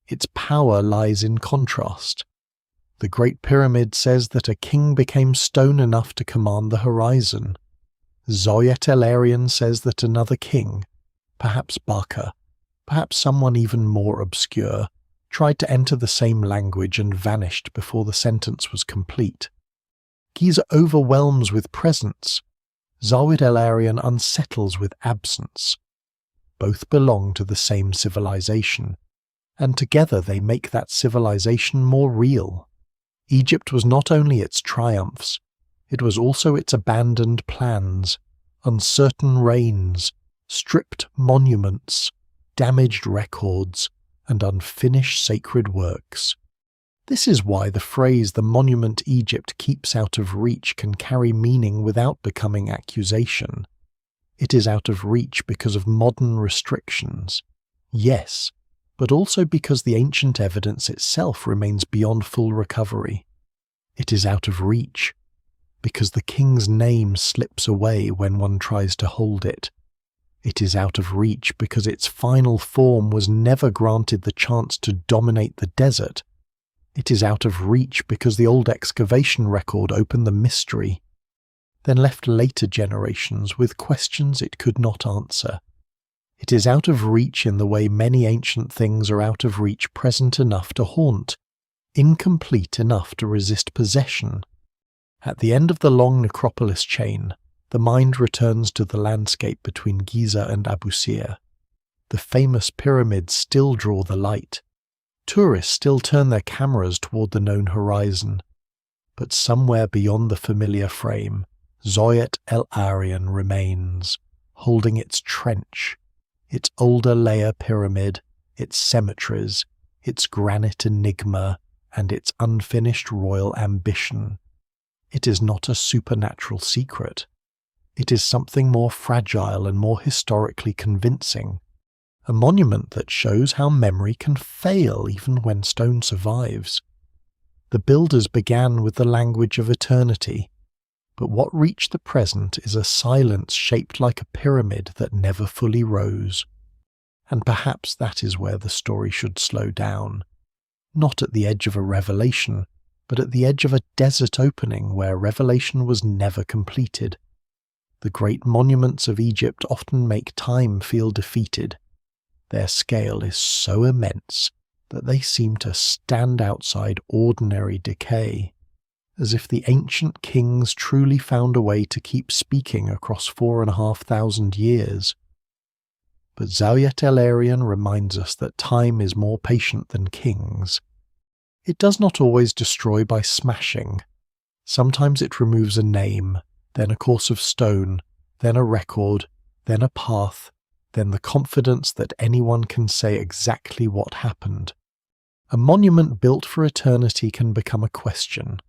Its power lies in contrast. The Great Pyramid says that a king became stone enough to command the horizon. Zawyet el-Aryan says that another king, perhaps Baka, perhaps someone even more obscure, tried to enter the same language and vanished before the sentence was complete. Giza overwhelms with presence. Zawyet el-Aryan unsettles with absence. Both belong to the same civilization, and together they make that civilization more real. Egypt was not only its triumphs, it was also its abandoned plans, uncertain reigns, stripped monuments, damaged records, and unfinished sacred works. This is why the phrase "the monument Egypt keeps out of reach" can carry meaning without becoming accusation. It is out of reach because of modern restrictions, yes, but also because the ancient evidence itself remains beyond full recovery. It is out of reach because the king's name slips away when one tries to hold it. It is out of reach because its final form was never granted the chance to dominate the desert. It is out of reach because the old excavation record opened the mystery, then left later generations with questions it could not answer. It is out of reach in the way many ancient things are out of reach, present enough to haunt, incomplete enough to resist possession. At the end of the long necropolis chain, the mind returns to the landscape between Giza and Abusir. The famous pyramids still draw the light. Tourists still turn their cameras toward the known horizon. But somewhere beyond the familiar frame, Zawyet el-Aryan remains, holding its trench, its older layer pyramid, its cemeteries, its granite enigma, and its unfinished royal ambition. It is not a supernatural secret. It is something more fragile and more historically convincing, a monument that shows how memory can fail even when stone survives. The builders began with the language of eternity, but what reached the present is a silence shaped like a pyramid that never fully rose. And perhaps that is where the story should slow down, not at the edge of a revelation, but at the edge of a desert opening where revelation was never completed. The great monuments of Egypt often make time feel defeated. Their scale is so immense that they seem to stand outside ordinary decay, as if the ancient kings truly found a way to keep speaking across 4,500 years. But Zawyet el-Aryan reminds us that time is more patient than kings. It does not always destroy by smashing. Sometimes it removes a name, then a course of stone, then a record, then a path, then the confidence that anyone can say exactly what happened. A monument built for eternity can become a question.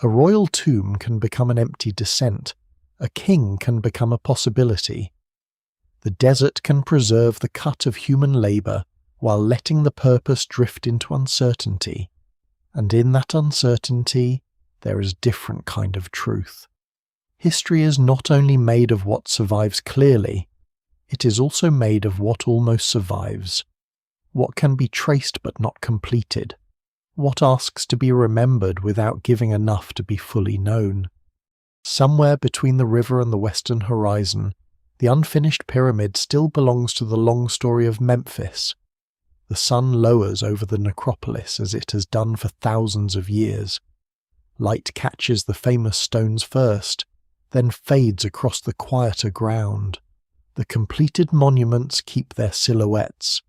A royal tomb can become an empty descent. A king can become a possibility. The desert can preserve the cut of human labour while letting the purpose drift into uncertainty. And in that uncertainty, there is a different kind of truth. History is not only made of what survives clearly, it is also made of what almost survives, what can be traced but not completed, what asks to be remembered without giving enough to be fully known. Somewhere between the river and the western horizon, the unfinished pyramid still belongs to the long story of Memphis. The sun lowers over the necropolis as it has done for thousands of years. Light catches the famous stones first, then fades across the quieter ground. The completed monuments keep their silhouettes.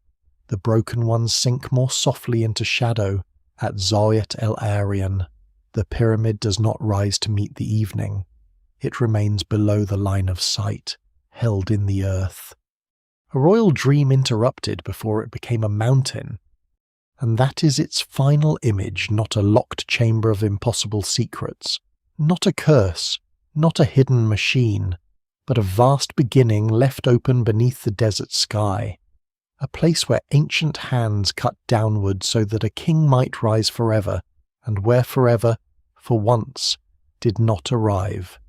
The broken ones sink more softly into shadow. At Zawyet el-Aryan, the pyramid does not rise to meet the evening. It remains below the line of sight, held in the earth. A royal dream interrupted before it became a mountain. And that is its final image, not a locked chamber of impossible secrets, not a curse, not a hidden machine, but a vast beginning left open beneath the desert sky, a place where ancient hands cut downward so that a king might rise forever, and where forever, for once, did not arrive.